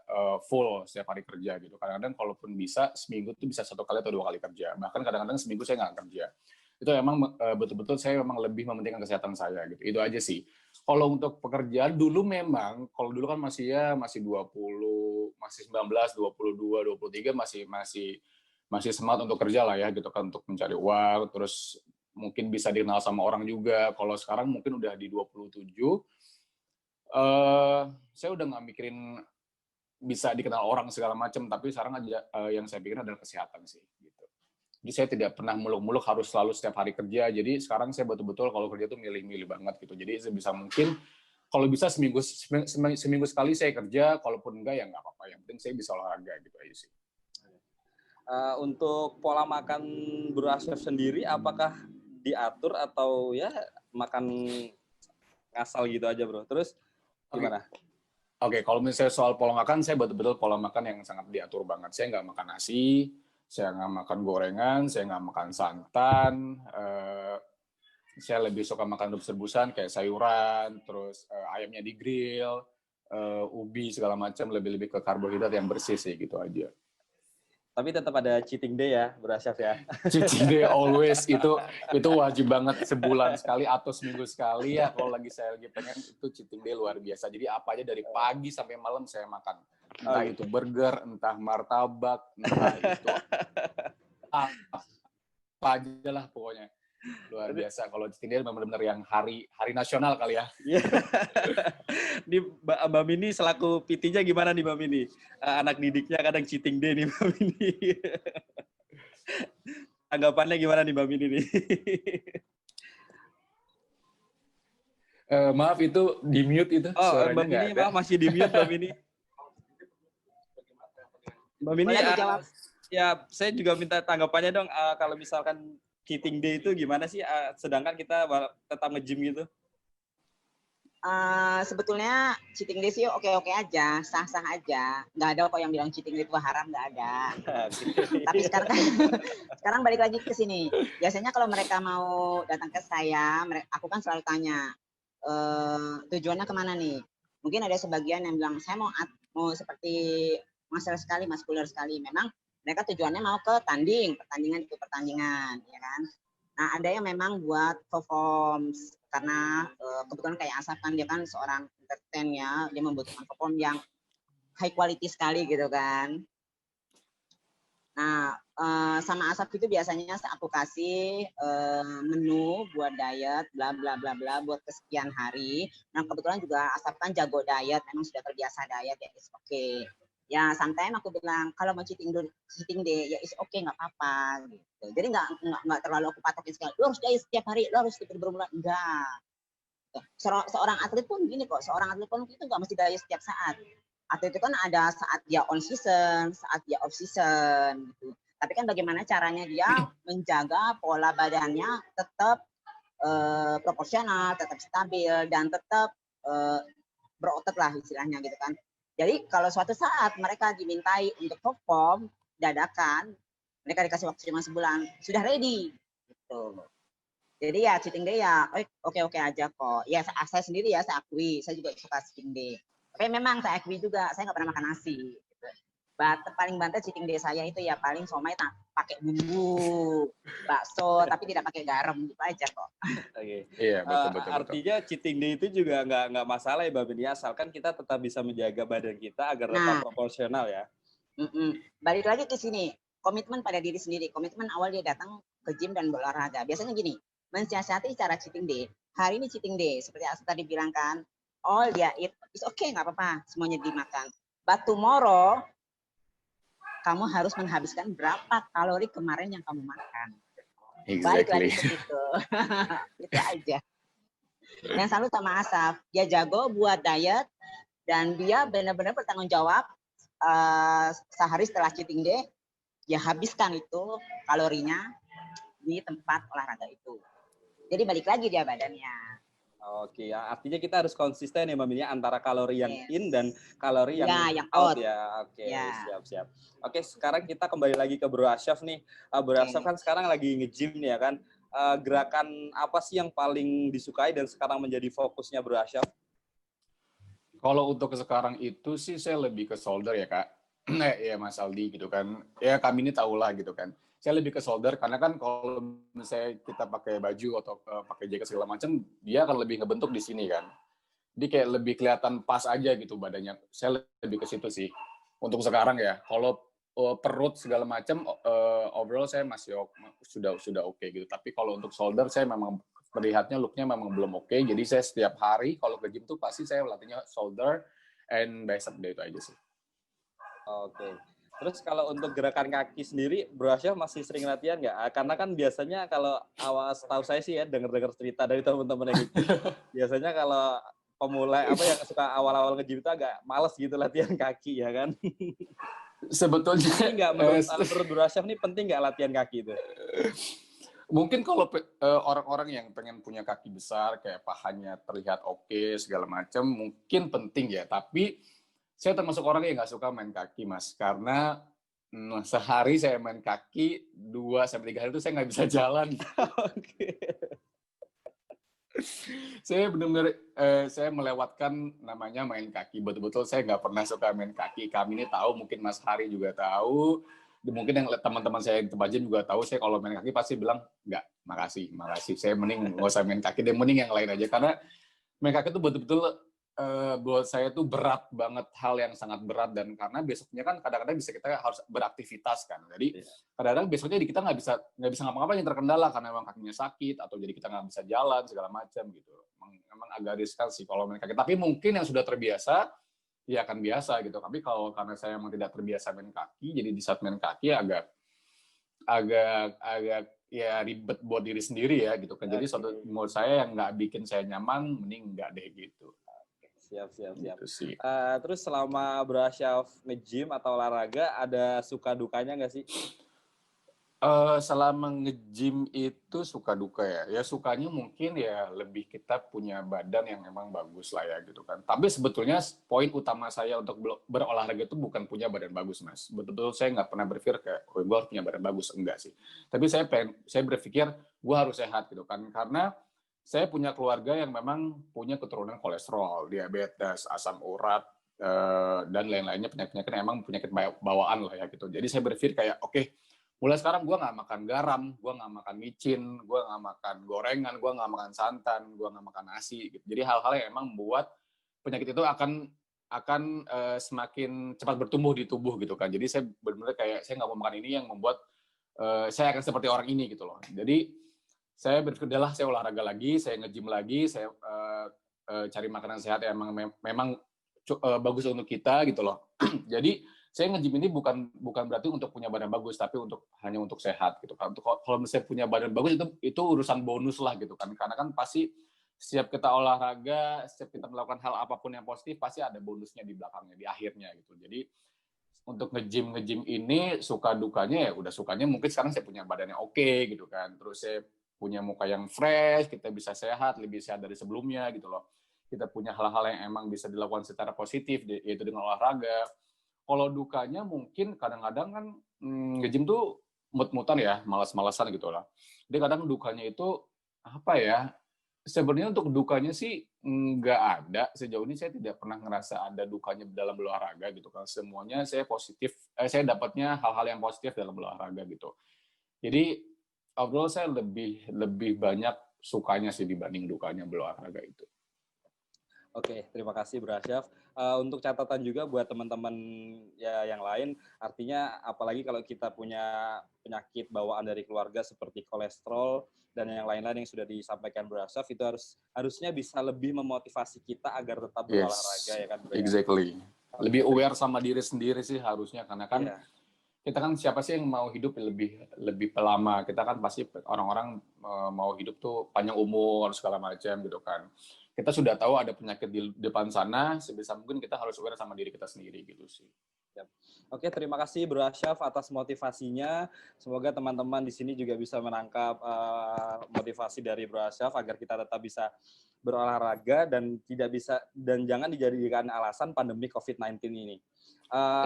full setiap hari kerja gitu. Kadang-kadang kalaupun bisa, seminggu tuh bisa 1 kali atau 2 kali kerja. Bahkan kadang-kadang seminggu saya nggak kerja. Itu emang betul-betul saya memang lebih mementingkan kesehatan saya gitu. Itu aja sih. Kalau untuk pekerjaan dulu memang, kalau dulu kan masih 20, masih 19, 22, 23 masih semangat untuk kerja lah ya gitu kan, untuk mencari uang, terus mungkin bisa dikenal sama orang juga. Kalau sekarang mungkin udah di 27, saya udah nggak mikirin bisa dikenal orang segala macam, tapi sekarang aja yang saya pikirin adalah kesehatan sih gitu. Jadi saya tidak pernah muluk-muluk harus selalu setiap hari kerja. Jadi sekarang saya betul-betul kalau kerja tuh milih-milih banget gitu. Jadi sebisa mungkin kalau bisa seminggu sekali saya kerja, kalaupun enggak ya nggak apa-apa. Yang penting saya bisa olahraga gitu aja sih. Untuk pola makan Bro Asyaf sendiri, apakah diatur atau ya makan ngasal gitu aja Bro? Terus gimana? Oke, kalau misalnya soal pola makan, saya betul-betul pola makan yang sangat diatur banget. Saya nggak makan nasi, saya nggak makan gorengan, saya nggak makan santan, saya lebih suka makan rebus-rebusan kayak sayuran, terus ayamnya di grill, ubi segala macam, lebih ke karbohidrat yang bersih sih gitu aja. Tapi tetap ada cheating day ya, Bro Asyaf ya. Cheating day always, itu wajib banget sebulan sekali atau seminggu sekali ya. Kalau saya lagi pengen, itu cheating day luar biasa. Jadi apa aja dari pagi sampai malam saya makan. Entah itu burger, entah martabak, entah itu apa aja lah pokoknya. Luar biasa. Kalau cheating day benar-benar yang hari nasional kali ya. Ini Mbak Mini selaku PT-nya gimana nih Mbak Mini? Anak didiknya kadang cheating day nih Mbak Mini. Anggapannya gimana nih Mbak Mini nih? Maaf itu di mute itu. Oh Mbak Mini maaf masih di mute Mbak Mini. Mbak Mini ya saya juga minta tanggapannya dong, kalau misalkan cheating day itu gimana sih? Sedangkan kita tetap nge-gym gitu. Sebetulnya cheating day sih oke-oke aja, sah-sah aja. Nggak ada kok yang bilang cheating day itu haram, nggak ada. Tapi sekarang balik lagi ke sini. Biasanya kalau mereka mau datang ke saya, aku kan selalu tanya, tujuannya kemana nih? Mungkin ada sebagian yang bilang, saya mau seperti muskuler sekali. Memang mereka tujuannya mau ke pertandingan, ya kan? Nah, ada yang memang buat perform, karena kebetulan kayak Asaf kan, dia kan seorang entertain ya, dia membutuhkan perform yang high quality sekali gitu kan. Nah, sama Asaf itu biasanya aku kasih menu buat diet, bla bla bla bla, buat kesekian hari. Nah, kebetulan juga Asaf kan jago diet, memang sudah terbiasa diet, ya is okay. Ya, sometimes aku bilang kalau mau cheating day ya is okay, nggak apa-apa gitu. Jadi nggak terlalu aku patokin sekali. Lo harus diet setiap hari, lo harus berbulan, enggak. Seorang atlet pun gini kok, seorang atlet pun itu nggak mesti diet setiap saat. Atlet itu kan ada saat dia on season, saat dia off season gitu. Tapi kan bagaimana caranya dia menjaga pola badannya tetap proporsional, tetap stabil, dan tetap berotot lah istilahnya gitu kan. Jadi kalau suatu saat mereka dimintai untuk perform dadakan, mereka dikasih waktu cuma sebulan, sudah ready gitu. Jadi ya cheating day ya oke-oke aja kok. Ya saya sendiri ya saya akui, saya juga suka cheating day. Tapi memang saya akui juga saya nggak pernah makan nasi. Gitu. Paling banter cheating day saya itu ya paling somai pakai bumbu, bakso tapi tidak pakai garam gitu aja kok. Oke. Iya, betul. Artinya cheating day itu juga nggak masalah ya Mbak Beni, asalkan kita tetap bisa menjaga badan kita agar tetap proporsional ya. Balik lagi ke sini, komitmen pada diri sendiri. Komitmen awal dia datang ke gym dan berolahraga. Biasanya gini, mensiasati cara cheating day. Hari ini cheating day, seperti yang tadi bilang kan, all dia eat, it's okay, nggak apa-apa, semuanya dimakan. But tomorrow, kamu harus menghabiskan berapa kalori kemarin yang kamu makan. Balik lagi ke situ. Itu aja. Dan selalu sama Asaf, dia jago buat diet, dan dia benar-benar bertanggung jawab sehari setelah cheating day, dia habiskan itu kalorinya di tempat olahraga itu. Jadi balik lagi dia badannya. Oke, ya, artinya kita harus konsisten ya Mbak Beni antara kalori yang in dan kalori yang out ya. Oke, siap. Oke, sekarang kita kembali lagi ke Bro Asyaf nih. Bro Asyaf kan sekarang lagi nge-gym nih ya kan. Gerakan apa sih yang paling disukai dan sekarang menjadi fokusnya Bro Asyaf? Kalau untuk sekarang itu sih saya lebih ke shoulder ya Kak. Ya Mas Aldi gitu kan. Ya kami ini tahulah gitu kan. Saya lebih ke shoulder karena kan kalau misalnya kita pakai baju atau pakai jaket segala macam, dia akan lebih ngebentuk di sini kan. Jadi kayak lebih kelihatan pas aja gitu badannya. Saya lebih ke situ sih. Untuk sekarang ya. Kalau perut segala macam overall saya masih sudah oke gitu. Tapi kalau untuk shoulder saya memang terlihatnya looknya memang belum oke. Jadi saya setiap hari kalau ke gym tuh pasti saya latihnya shoulder and bicep itu aja sih. Oke. Terus kalau untuk gerakan kaki sendiri, Bro Asyaf masih sering latihan nggak? Karena kan biasanya kalau setahu saya sih ya, dengar cerita dari teman-teman yang gitu, biasanya kalau pemula yang suka awal-awal nge-gym itu agak males gitu latihan kaki ya kan? Sebetulnya nggak menurut Bro Asyaf nih penting nggak latihan kaki itu? Mungkin kalau orang-orang yang pengen punya kaki besar, kayak pahanya terlihat oke segala macam, mungkin penting ya. Tapi saya termasuk orang yang nggak suka main kaki, Mas. Karena sehari saya main kaki, 2-3 hari itu saya nggak bisa jalan. Saya benar-benar saya melewatkan namanya main kaki. Betul-betul saya nggak pernah suka main kaki. Kami ini tahu, mungkin Mas Hari juga tahu. Mungkin yang teman-teman saya yang tempat gym juga tahu, saya kalau main kaki pasti bilang, nggak, makasih. Saya mending nggak usah main kaki, deh mending yang lain aja. Karena main kaki itu betul-betul buat saya tuh berat banget, hal yang sangat berat. Dan karena besoknya kan kadang-kadang kita harus beraktivitas kan. Jadi kadang-kadang besoknya kita nggak bisa ngapa-ngapain, yang terkendala karena memang kakinya sakit, atau jadi kita nggak bisa jalan, segala macam gitu. Memang agak riskan sih kalau main kaki. Tapi mungkin yang sudah terbiasa, ya akan biasa gitu. Tapi kalau karena saya memang tidak terbiasa main kaki, jadi di saat main kaki agak ya ribet buat diri sendiri ya gitu kan. Jadi menurut saya yang nggak bikin saya nyaman, mending nggak deh gitu. Siap. Gitu sih. Terus selama Bro Asyaf nge-gym atau olahraga, ada suka dukanya nggak sih? Selama nge-gym itu suka duka ya. Ya sukanya mungkin ya lebih kita punya badan yang emang bagus lah ya gitu kan. Tapi sebetulnya poin utama saya untuk berolahraga itu bukan punya badan bagus, Mas. Betul-betul saya nggak pernah berpikir kayak, gue harus punya badan bagus. Enggak sih. Tapi saya berpikir gue harus sehat gitu kan. Karena saya punya keluarga yang memang punya keturunan kolesterol, diabetes, asam urat, dan lain-lainnya, penyakit-penyakit yang emang penyakit bawaan lah ya gitu. Jadi saya berpikir kayak, oke, mulai sekarang gue nggak makan garam, gue nggak makan micin, gue nggak makan gorengan, gue nggak makan santan, gue nggak makan nasi. Gitu. Jadi hal-hal yang emang membuat penyakit itu akan semakin cepat bertumbuh di tubuh gitu kan. Jadi saya benar-benar kayak saya nggak mau makan ini yang membuat saya akan seperti orang ini gitu loh. Jadi saya berpikir, udahlah saya olahraga lagi, saya nge-gym lagi, saya cari makanan sehat yang memang bagus untuk kita gitu loh. Jadi saya nge-gym ini bukan berarti untuk punya badan bagus, tapi hanya untuk sehat gitu kan. Kalau misalnya punya badan bagus itu urusan bonus lah gitu kan. Karena kan pasti setiap kita olahraga, setiap kita melakukan hal apapun yang positif pasti ada bonusnya di belakangnya, di akhirnya gitu. Jadi untuk nge-gym ini suka dukanya ya udah sukanya mungkin sekarang saya punya badan yang oke gitu kan. Terus saya punya muka yang fresh, kita bisa sehat, lebih sehat dari sebelumnya gitu loh. kita punya hal-hal yang emang bisa dilakukan secara positif, yaitu dengan olahraga. Kalau dukanya mungkin kadang-kadang kan nge-gym tuh mut-mutan ya, malas-malasan gitu lah. Jadi kadang dukanya itu apa ya? Sebenarnya untuk dukanya sih nggak ada. Sejauh ini saya tidak pernah ngerasa ada dukanya dalam berolahraga gitu kan. Semuanya saya positif, saya dapatnya hal-hal yang positif dalam berolahraga gitu. Jadi overall saya lebih banyak sukanya sih dibanding dukanya berolahraga itu. Oke, terima kasih Bro Asyaf. Untuk catatan juga buat teman-teman ya yang lain, artinya apalagi kalau kita punya penyakit bawaan dari keluarga seperti kolesterol dan yang lain-lain yang sudah disampaikan Bro Asyaf, itu harusnya bisa lebih memotivasi kita agar tetap berolahraga ya kan Bro? Exactly. Lebih aware sama diri sendiri sih harusnya, karena kan kita kan siapa sih yang mau hidup lebih lama? Kita kan pasti orang-orang mau hidup tuh panjang umur segala macam gitu kan. Kita sudah tahu ada penyakit di depan sana, sebisa mungkin kita harus aware sama diri kita sendiri gitu sih. Oke, terima kasih Bro Asyaf atas motivasinya. Semoga teman-teman di sini juga bisa menangkap motivasi dari Bro Asyaf agar kita tetap bisa berolahraga dan jangan dijadikan alasan pandemi COVID-19 ini.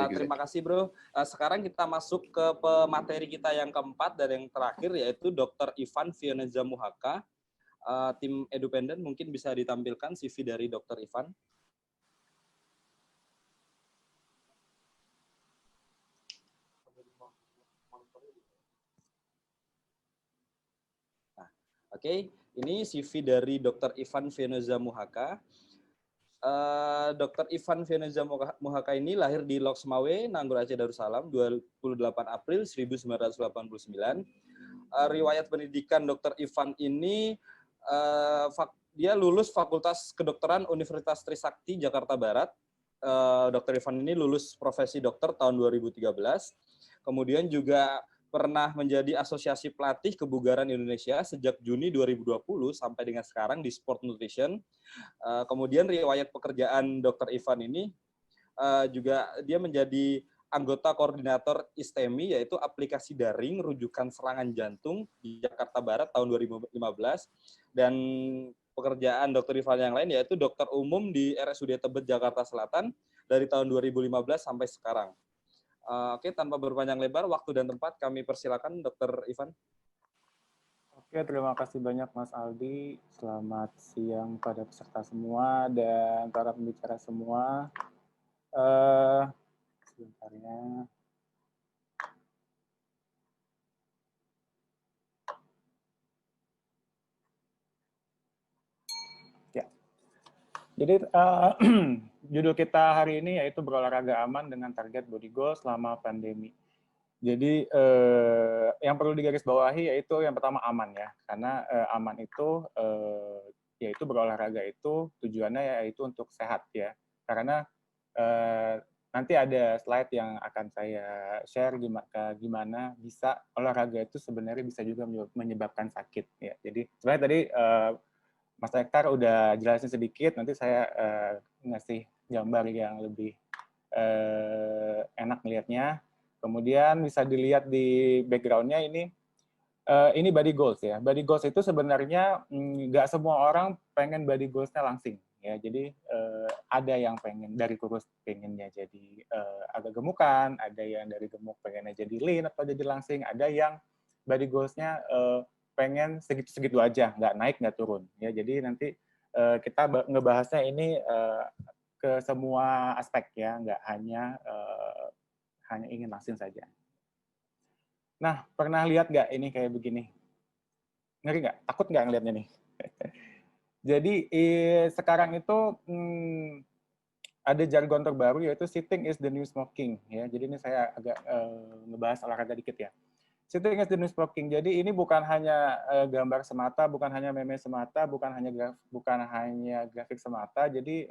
Terima kasih Bro. Sekarang kita masuk ke pemateri kita yang keempat dan yang terakhir, yaitu Dr. Ivan Fioneza Muhaka. Tim Edupendent mungkin bisa ditampilkan CV dari Dr. Ivan. Nah, oke, ini CV dari Dr. Ivan Fioneza Muhaka. Dr. Ivan Fioneza Muhaka ini lahir di Loksmawe, Nanggur Aceh Darussalam, 28 April 1989. Riwayat pendidikan Dr. Ivan ini dia lulus Fakultas Kedokteran Universitas Trisakti Jakarta Barat. Dr. Ivan ini lulus profesi dokter tahun 2013. Kemudian juga pernah menjadi asosiasi pelatih kebugaran Indonesia sejak Juni 2020 sampai dengan sekarang di Sport Nutrition. Kemudian riwayat pekerjaan Dr. Ivan ini juga dia menjadi anggota koordinator ISTEMI, yaitu aplikasi daring rujukan serangan jantung di Jakarta Barat tahun 2015, dan pekerjaan Dr. Ivan yang lain yaitu dokter umum di RSUD Tebet Jakarta Selatan dari tahun 2015 sampai sekarang. Oke, tanpa berpanjang lebar, waktu dan tempat kami persilakan Dr. Ivan. Oke, terima kasih banyak Mas Aldi. Selamat siang pada peserta semua dan para pembicara semua. Sebentarnya. Ya. Jadi judul kita hari ini yaitu berolahraga aman dengan target body goal selama pandemi. Jadi yang perlu digarisbawahi yaitu yang pertama aman ya, karena aman itu yaitu berolahraga itu tujuannya yaitu untuk sehat ya. Karena nanti ada slide yang akan saya share gimana bisa olahraga itu sebenarnya bisa juga menyebabkan sakit ya. Jadi sebenarnya tadi Mas Ektar udah jelasin sedikit, nanti saya ngasih gambar yang lebih enak melihatnya. Kemudian bisa dilihat di background-nya ini body goals ya. Body goals itu sebenarnya nggak semua orang pengen body goals-nya langsing ya. Jadi ada yang pengen dari kurus pengennya jadi agak gemukan, ada yang dari gemuk pengennya jadi lean atau jadi langsing, ada yang body goals-nya pengen segitu-segitu aja, nggak naik nggak turun ya. Jadi nanti kita ngebahasnya ini ke semua aspek ya, nggak hanya ingin langsing saja. Nah, pernah lihat nggak ini kayak begini? Ngeri nggak? Takut nggak ngelihatnya nih? Jadi sekarang itu ada jargon terbaru yaitu sitting is the new smoking ya. Jadi ini saya agak ngebahas olahraga dikit ya. Sitting is the new smoking. Jadi ini bukan hanya gambar semata, bukan hanya meme semata, bukan hanya grafik semata. Jadi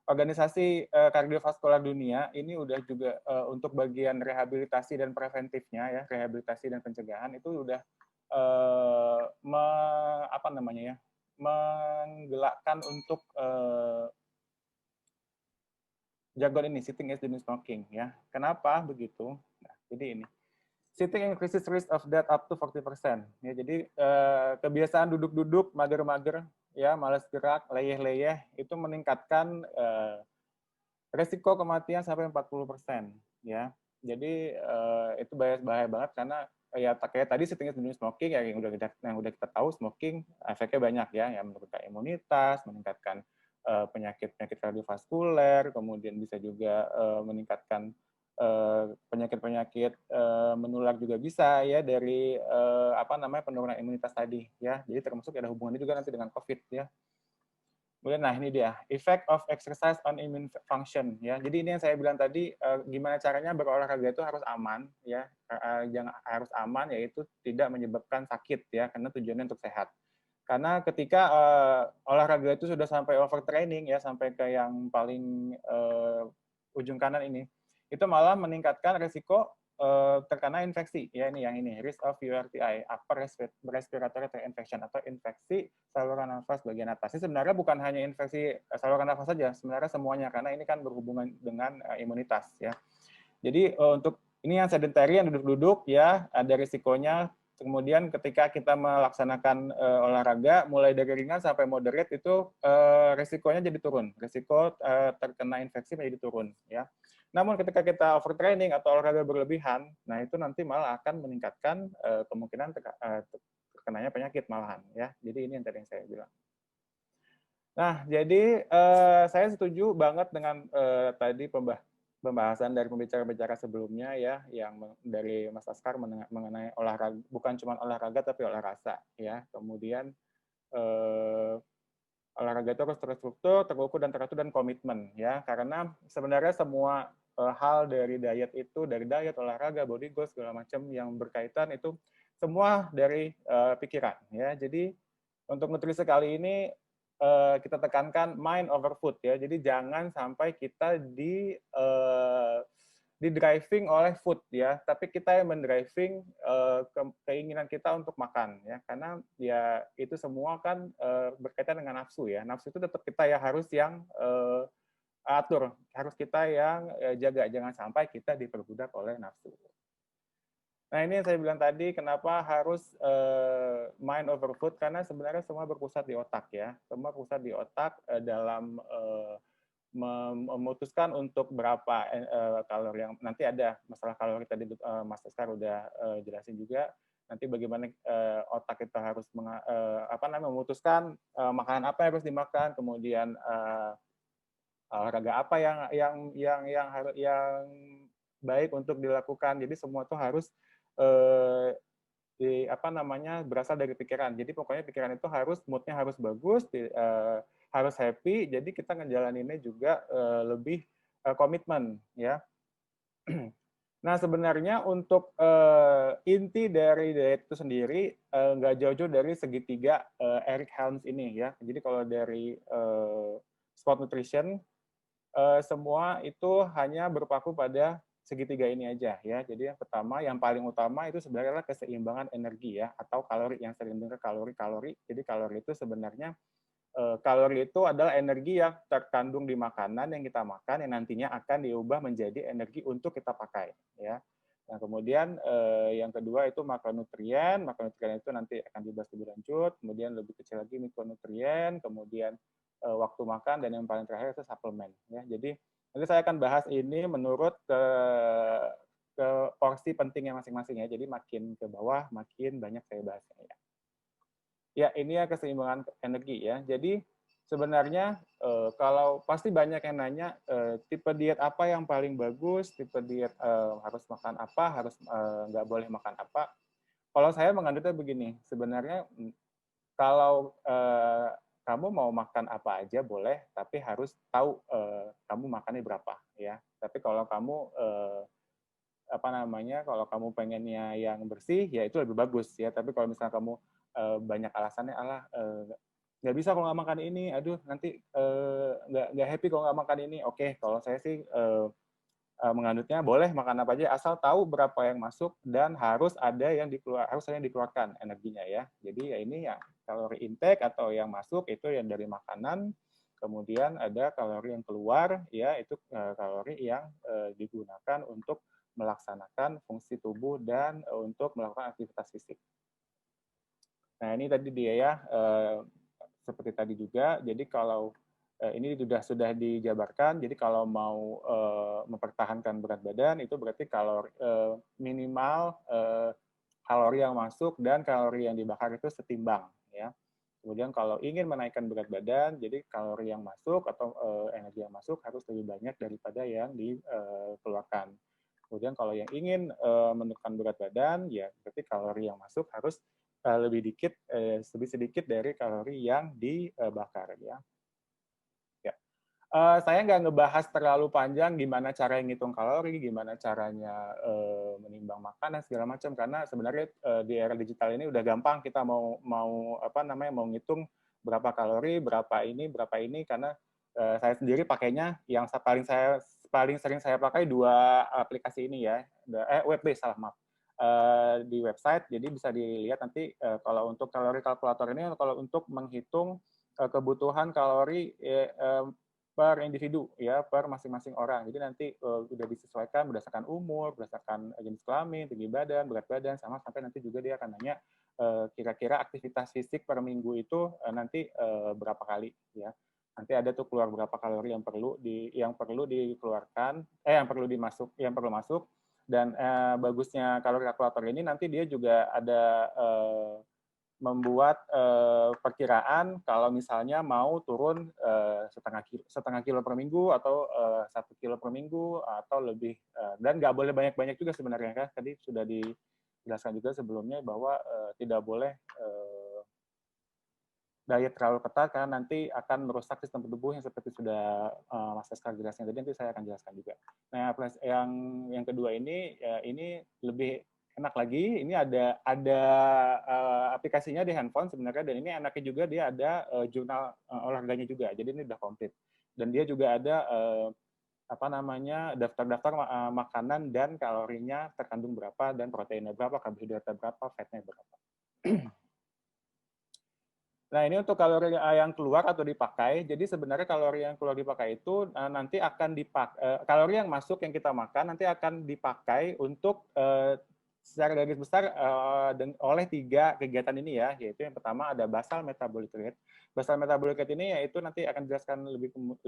Organisasi Kardiovaskular Dunia ini udah juga untuk bagian rehabilitasi dan preventifnya ya, rehabilitasi dan pencegahan itu udah menggelakkan untuk jargon ini, sitting is the new smoking ya. Kenapa begitu? Nah, jadi ini sitting increases risk of death up to 40%. Ya, jadi kebiasaan duduk-duduk, mager-mager, ya, malas gerak, leyeh-leyeh, itu meningkatkan resiko kematian sampai 40%. Ya, jadi itu bahaya banget karena ya kayak tadi sitting is smoking ya yang udah kita tahu smoking efeknya banyak ya, yang menurunkan imunitas, meningkatkan penyakit-penyakit kardiovaskuler, kemudian bisa juga meningkatkan penyakit-penyakit menular juga bisa ya dari penurunan imunitas tadi ya. Jadi termasuk ada hubungannya juga nanti dengan COVID ya. Kemudian nah ini dia effect of exercise on immune function ya. Jadi ini yang saya bilang tadi gimana caranya berolahraga itu harus aman ya. Jangan harus aman yaitu tidak menyebabkan sakit ya karena tujuannya untuk sehat. Karena ketika olahraga itu sudah sampai overtraining ya sampai ke yang paling ujung kanan ini itu malah meningkatkan risiko terkena infeksi ya yang ini risk of URTI upper respiratory tract infection atau infeksi saluran nafas bagian atas. Ini sebenarnya bukan hanya infeksi saluran nafas saja, sebenarnya semuanya karena ini kan berhubungan dengan imunitas ya. Jadi untuk ini yang sedentary yang duduk-duduk ya ada risikonya. Kemudian ketika kita melaksanakan olahraga mulai dari ringan sampai moderate itu risikonya jadi turun, risiko terkena infeksi menjadi turun ya. Namun ketika kita overtraining atau olahraga berlebihan, nah itu nanti malah akan meningkatkan kemungkinan terkenanya penyakit malahan ya. Jadi ini yang tadi yang saya bilang. Nah, jadi saya setuju banget dengan tadi pembahasan dari pembicara-pembicara sebelumnya ya, yang dari Mas Askar mengenai olahraga, bukan cuma olahraga tapi olahraga ya. Kemudian olahraga itu harus terstruktur, terukur dan teratur dan komitmen ya. Karena sebenarnya semua hal dari diet itu, dari diet, olahraga, body goals segala macam yang berkaitan itu semua dari pikiran ya. Jadi untuk nutrisi kali ini kita tekankan mind over food ya. Jadi jangan sampai kita di driving oleh food ya, tapi kita yang mendriving keinginan kita untuk makan ya, karena ya itu semua kan berkaitan dengan nafsu ya. Nafsu itu tetap kita ya harus yang atur, harus kita yang jaga, jangan sampai kita diperbudak oleh nafsu. Nah ini yang saya bilang tadi, kenapa harus mind over food, karena sebenarnya semua berpusat di otak ya, semua berpusat di otak dalam memutuskan untuk berapa kalori yang nanti ada masalah kalori tadi Mas Askar udah jelasin juga, nanti bagaimana otak kita harus memutuskan makanan apa yang harus dimakan, kemudian olahraga apa yang baik untuk dilakukan. Jadi semua itu harus berasal dari pikiran. Jadi pokoknya pikiran itu harus moodnya harus bagus, harus happy. Jadi kita ngejalaninnya juga lebih komitmen ya. Nah sebenarnya untuk inti dari diet itu sendiri nggak jauh-jauh dari segitiga Eric Helms ini ya. Jadi kalau dari sport nutrition semua itu hanya berpaku pada segitiga ini aja ya. Jadi yang pertama, yang paling utama itu sebenarnya adalah keseimbangan energi ya, atau kalori, yang sering dengar kalori-kalori. Jadi kalori itu sebenarnya kalori itu adalah energi yang terkandung di makanan yang kita makan yang nantinya akan diubah menjadi energi untuk kita pakai ya. Nah, kemudian yang kedua itu makronutrien. Makronutrien itu nanti akan dibahas lebih lanjut. Kemudian lebih kecil lagi mikronutrien, kemudian waktu makan, dan yang paling terakhir itu suplemen ya. Jadi nanti saya akan bahas ini menurut ke porsi pentingnya masing-masing ya. Jadi makin ke bawah makin banyak saya bahasnya ya. Ya, ini ya keseimbangan energi ya. Jadi sebenarnya kalau pasti banyak yang nanya tipe diet apa yang paling bagus, tipe diet harus makan apa, harus nggak boleh makan apa. Kalau saya menganutnya begini, sebenarnya kalau kamu mau makan apa aja boleh, tapi harus tahu kamu makannya berapa ya. Tapi kalau kamu kalau kamu pengennya yang bersih ya itu lebih bagus ya. Tapi kalau misalnya kamu banyak alasannya, nggak bisa kalau nggak makan ini, aduh nanti nggak happy kalau nggak makan ini. Oke, kalau saya sih menganutnya boleh makan apa aja asal tahu berapa yang masuk dan harus ada yang dikeluarkan energinya ya. Jadi ya ini ya kalori intake atau yang masuk itu yang dari makanan, kemudian ada kalori yang keluar ya itu kalori yang digunakan untuk melaksanakan fungsi tubuh dan untuk melakukan aktivitas fisik. Nah, ini tadi dia ya, seperti tadi juga. Jadi kalau ini sudah dijabarkan. Jadi kalau mau mempertahankan berat badan itu berarti minimal kalori yang masuk dan kalori yang dibakar itu setimbang, ya. Kemudian kalau ingin menaikkan berat badan, jadi kalori yang masuk atau energi yang masuk harus lebih banyak daripada yang dikeluarkan. Kemudian kalau yang ingin menurunkan berat badan, ya berarti kalori yang masuk harus lebih sedikit dari kalori yang dibakar, ya. Saya nggak ngebahas terlalu panjang gimana cara ngitung kalori, gimana caranya menimbang makanan segala macam, karena sebenarnya di era digital ini udah gampang kita mau ngitung berapa kalori, berapa ini, karena saya sendiri pakainya yang paling sering saya pakai 2 aplikasi ini ya, di website, jadi bisa dilihat nanti kalau untuk kalori kalkulator ini kalau untuk menghitung kebutuhan kalori per individu ya, per masing-masing orang. Jadi nanti udah disesuaikan berdasarkan umur, berdasarkan jenis kelamin, tinggi badan, berat badan, sama sampai nanti juga dia akan nanya kira-kira aktivitas fisik per minggu itu nanti berapa kali ya. Nanti ada tuh keluar berapa kalori yang perlu dikeluarkan, yang perlu masuk. Dan bagusnya kalori kalkulator ini nanti dia juga ada membuat perkiraan kalau misalnya mau turun setengah kilo per minggu atau 1 kilo per minggu atau lebih, dan nggak boleh banyak-banyak juga sebenarnya kan, tadi sudah dijelaskan juga sebelumnya bahwa tidak boleh diet terlalu ketat karena nanti akan merusak sistem tubuh yang seperti sudah Mas Eskar jelaskan tadi, nanti saya akan jelaskan juga. Nah, yang kedua ini lebih enak lagi, ini ada aplikasinya di handphone sebenarnya, dan ini enaknya juga dia ada jurnal olahraganya juga, jadi ini udah komplit. Dan dia juga ada daftar-daftar makanan dan kalorinya terkandung berapa, dan proteinnya berapa, karbohidratnya berapa, fatnya berapa. Nah, ini untuk kalori yang keluar atau dipakai. Jadi sebenarnya kalori yang keluar dipakai itu nanti akan kalori yang masuk yang kita makan nanti akan dipakai untuk secara garis besar oleh 3 kegiatan ini ya, yaitu yang pertama ada basal metabolic rate. Basal metabolic rate ini yaitu nanti akan dijelaskan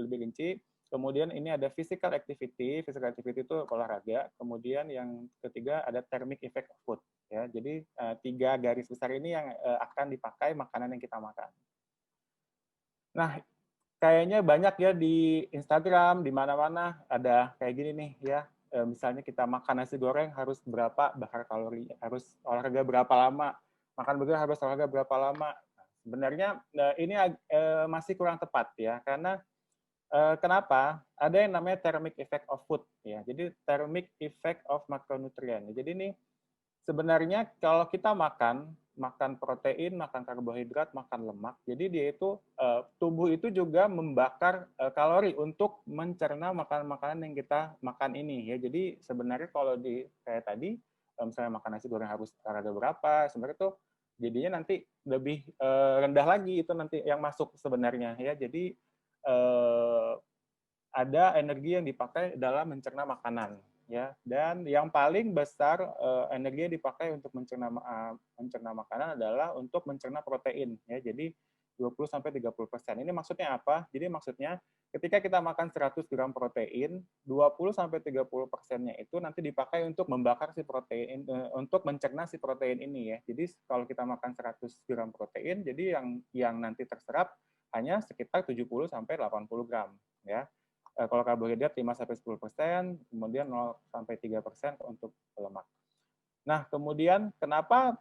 lebih rinci. Kemudian ini ada physical activity itu olahraga. Kemudian yang ketiga ada thermic effect of food. Ya, jadi 3 garis besar ini yang akan dipakai makanan yang kita makan. Nah, kayaknya banyak ya di Instagram, di mana-mana ada kayak gini nih ya. Misalnya kita makan nasi goreng harus berapa bakar kalori, harus olahraga berapa lama, makan burger harus olahraga berapa lama. Nah, sebenarnya ini masih kurang tepat ya, karena kenapa? Ada yang namanya thermic effect of food ya. Jadi thermic effect of macronutrient. Jadi ini sebenarnya kalau kita makan protein, makan karbohidrat, makan lemak, jadi dia itu tubuh itu juga membakar kalori untuk mencerna makanan-makanan yang kita makan ini ya. Jadi sebenarnya kalau kayak tadi misalnya makan nasi goreng harus olahraga berapa, sebenarnya tuh jadinya nanti lebih rendah lagi itu nanti yang masuk sebenarnya ya. Jadi ada energi yang dipakai dalam mencerna makanan ya, dan yang paling besar energi yang dipakai untuk mencerna makanan adalah untuk mencerna protein ya. Jadi 20-30%. Ini maksudnya apa? Jadi maksudnya ketika kita makan 100 gram protein, 20-30%-nya itu nanti dipakai untuk membakar si protein, untuk mencerna si protein ini ya. Jadi kalau kita makan 100 gram protein, jadi yang nanti terserap hanya sekitar 70-80 gram ya. Kalau karbohidrat 5-10%, kemudian 0-3% untuk lemak. Nah, kemudian kenapa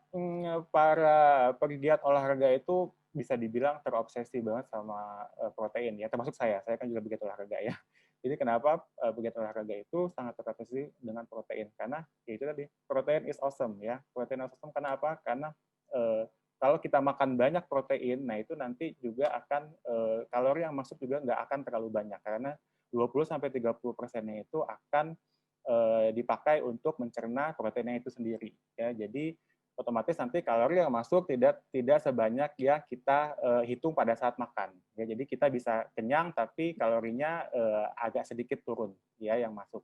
para pegiat olahraga itu bisa dibilang terobsesi banget sama protein ya, termasuk saya kan juga pegiat olahraga ya. Jadi kenapa pegiat olahraga itu sangat terobsesi dengan protein? Karena ya itu tadi, protein is awesome ya. Protein is awesome karena apa? Karena kalau kita makan banyak protein, nah itu nanti juga akan kalori yang masuk juga nggak akan terlalu banyak, karena 20-30%-nya itu akan dipakai untuk mencerna proteinnya itu sendiri ya. Jadi otomatis nanti kalori yang masuk tidak sebanyak yang kita hitung pada saat makan ya. Jadi kita bisa kenyang tapi kalorinya agak sedikit turun ya yang masuk.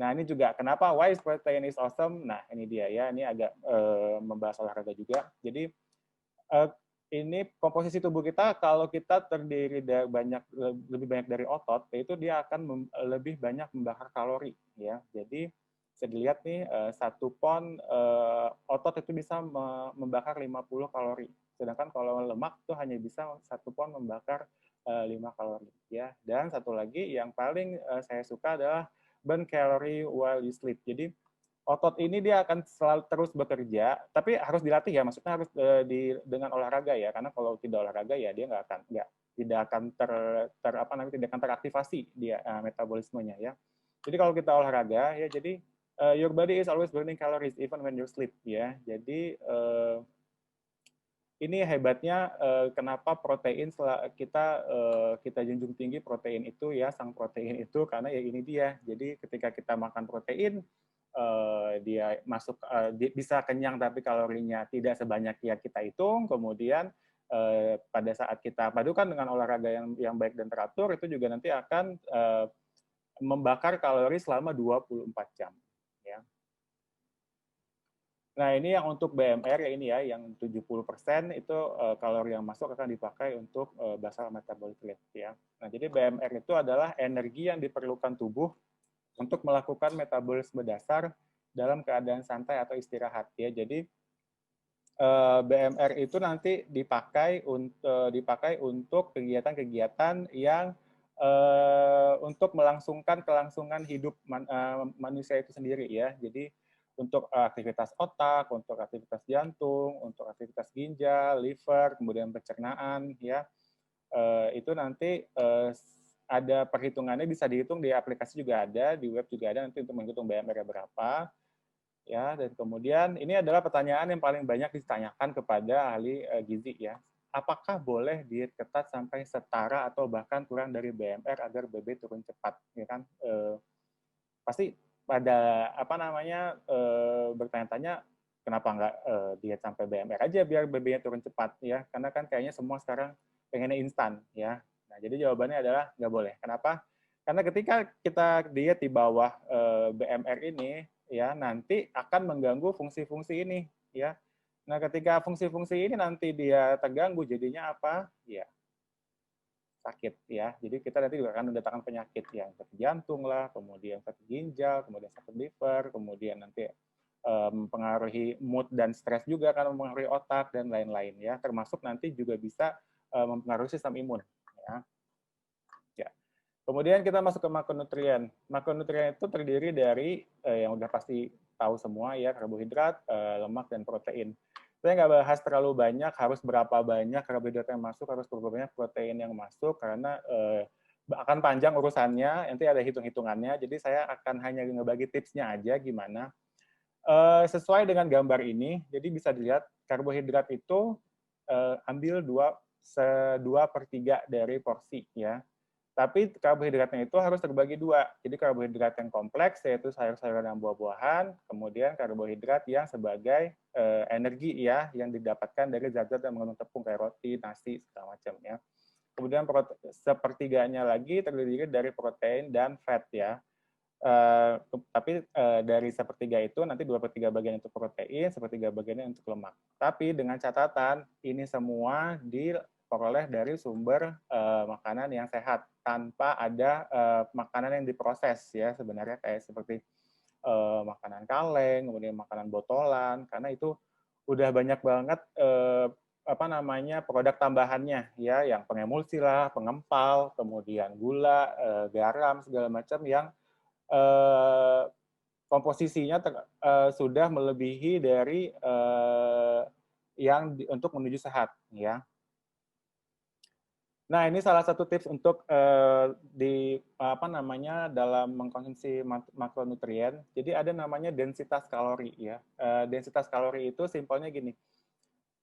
Nah, ini juga kenapa why is protein is awesome? Nah, ini dia ya, ini agak membahas olahraga juga. Jadi ini komposisi tubuh kita kalau kita terdiri dari lebih banyak dari otot, itu dia akan lebih banyak membakar kalori ya. Jadi bisa dilihat nih 1 pon otot itu bisa membakar 50 kalori. Sedangkan kalau lemak itu hanya bisa 1 pon membakar 5 kalori ya. Dan satu lagi yang paling saya suka adalah burn calorie while you sleep. Jadi otot ini dia akan selalu terus bekerja, tapi harus dilatih ya, maksudnya harus dengan olahraga ya, karena kalau tidak olahraga ya dia tidak akan tidak akan teraktivasi dia metabolismenya ya. Jadi kalau kita olahraga ya, jadi your body is always burning calories even when you sleep ya. Jadi ini hebatnya kenapa protein kita junjung tinggi protein itu ya, sang protein itu, karena ya ini dia. Jadi ketika kita makan protein dia masuk bisa kenyang tapi kalorinya tidak sebanyak yang kita hitung. Kemudian pada saat kita padukan dengan olahraga yang baik dan teratur, itu juga nanti akan membakar kalori selama 24 jam ya. Nah, ini yang untuk BMR ya, ini ya, yang 70% itu kalori yang masuk akan dipakai untuk basal metabolic rate ya. Nah, jadi BMR itu adalah energi yang diperlukan tubuh untuk melakukan metabolisme dasar dalam keadaan santai atau istirahat ya. Jadi BMR itu nanti dipakai untuk kegiatan-kegiatan yang untuk melangsungkan kelangsungan hidup manusia itu sendiri ya. Jadi untuk aktivitas otak, untuk aktivitas jantung, untuk aktivitas ginjal, liver, kemudian pencernaan ya. Itu nanti ada perhitungannya, bisa dihitung di aplikasi juga ada, di web juga ada nanti untuk menghitung BMR berapa. Ya, dan kemudian ini adalah pertanyaan yang paling banyak ditanyakan kepada ahli gizi ya. Apakah boleh diet ketat sampai setara atau bahkan kurang dari BMR agar BB turun cepat, ya kan? Pasti pada bertanya-tanya kenapa nggak diet sampai BMR aja biar BB-nya turun cepat ya? Karena kan kayaknya semua sekarang pengennya instan ya. Nah, jadi jawabannya adalah nggak boleh. Kenapa? Karena ketika kita diet di bawah BMR ini, ya nanti akan mengganggu fungsi-fungsi ini, ya. Nah, ketika fungsi-fungsi ini nanti dia terganggu, jadinya apa? Ya, sakit ya. Jadi kita nanti juga akan mendatangkan penyakit yang sakit jantung lah, kemudian sakit ginjal, kemudian sakit liver, kemudian nanti mempengaruhi mood dan stres juga akan mempengaruhi otak dan lain-lain ya. Termasuk nanti juga bisa mempengaruhi sistem imun. Ya. Kemudian kita masuk ke makronutrien. Makronutrien itu terdiri dari yang udah pasti tahu semua ya, karbohidrat, lemak, dan protein. Saya nggak bahas terlalu banyak, harus berapa banyak karbohidrat yang masuk, harus berapa banyak protein yang masuk, karena akan panjang urusannya, nanti ada hitung-hitungannya, jadi saya akan hanya ngebagi tipsnya aja gimana. Sesuai dengan gambar ini, jadi bisa dilihat karbohidrat itu ambil 2/3 dari porsi ya. Tapi karbohidratnya itu harus terbagi 2. Jadi karbohidrat yang kompleks, yaitu sayur-sayuran dan buah-buahan, kemudian karbohidrat yang sebagai energi ya, yang didapatkan dari zat-zat yang mengandung tepung, kayak roti, nasi, segala macam ya. Kemudian sepertiganya lagi terdiri dari protein dan fat ya. Tapi dari sepertiga itu nanti 2/3 bagian untuk protein, sepertiga bagiannya untuk lemak. Tapi dengan catatan ini semua diperoleh dari sumber makanan yang sehat tanpa ada makanan yang diproses ya, sebenarnya kayak seperti makanan kaleng, kemudian makanan botolan, karena itu udah banyak banget produk tambahannya ya, yang pengemulsi lah, pengempal, kemudian gula, garam, segala macam yang komposisinya sudah melebihi dari untuk menuju sehat ya. Nah, ini salah satu tips untuk dalam mengkonsumsi makronutrien. Jadi ada namanya densitas kalori ya. Densitas kalori itu simpelnya gini.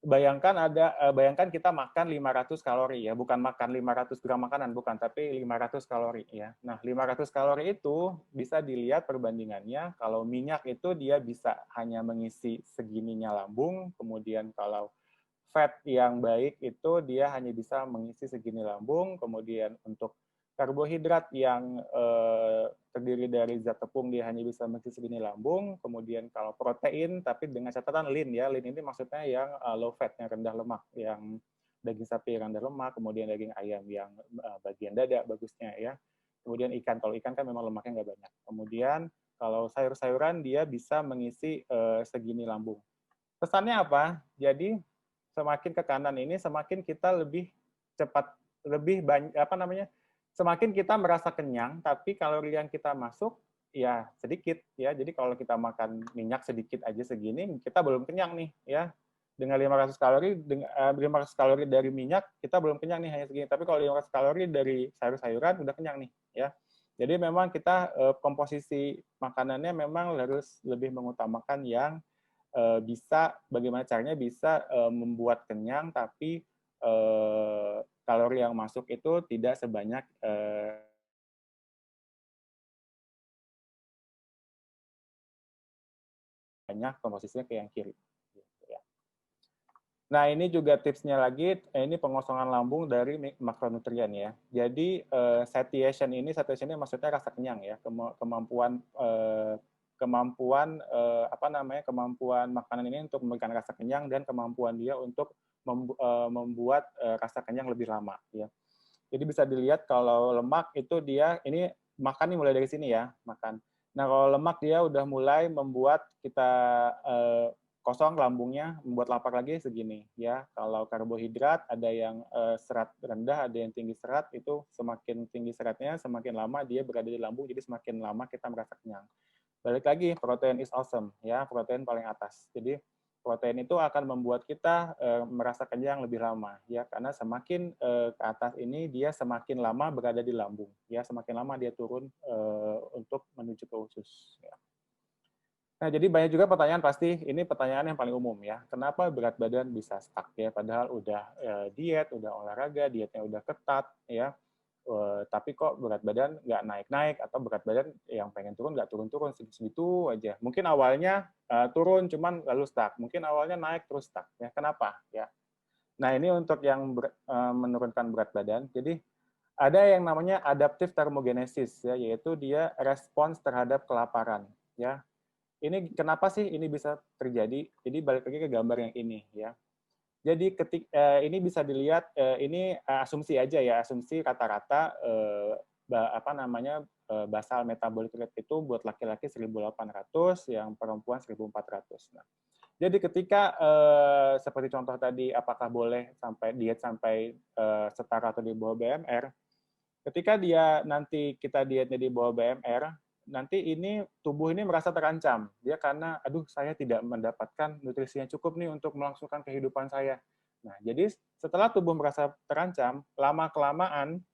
Bayangkan kita makan 500 kalori ya, bukan makan 500 gram makanan, bukan, tapi 500 kalori ya. Nah, 500 kalori itu bisa dilihat perbandingannya, kalau minyak itu dia bisa hanya mengisi segininya lambung, kemudian kalau fat yang baik itu dia hanya bisa mengisi segini lambung, kemudian untuk Karbohidrat yang terdiri dari zat tepung dia hanya bisa mengisi segini lambung. Kemudian kalau protein, tapi dengan catatan lean ya. Lean ini maksudnya yang low fat, yang rendah lemak, yang daging sapi rendah lemak, kemudian daging ayam yang bagian dada bagusnya ya. Kemudian ikan, kalau ikan kan memang lemaknya nggak banyak. Kemudian kalau sayur-sayuran dia bisa mengisi segini lambung. Pesannya apa? Jadi semakin ke kanan ini semakin kita lebih cepat, lebih banyak semakin kita merasa kenyang, tapi kalori yang kita masuk ya sedikit ya. Jadi kalau kita makan minyak sedikit aja segini, kita belum kenyang nih ya. Dengan 500 kalori 500 kalori dari minyak kita belum kenyang nih hanya segini. Tapi kalau 500 kalori dari sayur-sayuran udah kenyang nih ya. Jadi memang kita komposisi makanannya memang harus lebih mengutamakan yang bisa bagaimana caranya bisa membuat kenyang tapi kalori yang masuk itu tidak sebanyak banyak komposisinya ke yang kiri. Nah, ini juga tipsnya lagi, ini pengosongan lambung dari makronutrien ya. Jadi satiation ini maksudnya rasa kenyang ya, kemampuan makanan ini untuk memberikan rasa kenyang dan kemampuan dia untuk membuat rasa kenyang lebih lama ya. Jadi bisa dilihat kalau lemak itu dia ini makan nih mulai dari sini ya, makan. Nah, kalau lemak dia udah mulai membuat kita kosong lambungnya, membuat lapar lagi segini ya. Kalau karbohidrat ada yang serat rendah, ada yang tinggi serat, itu semakin tinggi seratnya semakin lama dia berada di lambung, jadi semakin lama kita merasa kenyang. Balik lagi, protein is awesome ya, protein paling atas. Jadi protein itu akan membuat kita merasa kenyang lebih lama ya, karena semakin ke atas ini dia semakin lama berada di lambung ya, semakin lama dia turun untuk menuju ke usus ya. Nah, jadi banyak juga pertanyaan, pasti ini pertanyaan yang paling umum ya. Kenapa berat badan bisa stuck ya? Padahal udah diet, udah olahraga, dietnya udah ketat ya. Tapi kok berat badan nggak naik-naik, atau berat badan yang pengen turun nggak turun-turun, segitu aja. Mungkin awalnya turun cuman lalu stuck. Mungkin awalnya naik terus stuck. Ya, kenapa? Ya. Nah, ini untuk yang menurunkan berat badan. Jadi ada yang namanya adaptive thermogenesis ya, yaitu dia respons terhadap kelaparan ya. Ini kenapa sih ini bisa terjadi? Jadi balik lagi ke gambar yang ini ya. Jadi ini bisa dilihat ini asumsi aja ya, asumsi rata-rata basal metabolic rate itu buat laki-laki 1.800, yang perempuan 1.400. Nah, jadi ketika seperti contoh tadi, apakah boleh sampai diet sampai setara atau di bawah BMR? Ketika dia nanti kita dietnya di bawah BMR, nanti ini tubuh ini merasa terancam. Dia karena, aduh saya tidak mendapatkan nutrisi yang cukup nih untuk melangsungkan kehidupan saya. Nah, jadi setelah tubuh merasa terancam, lama-kelamaan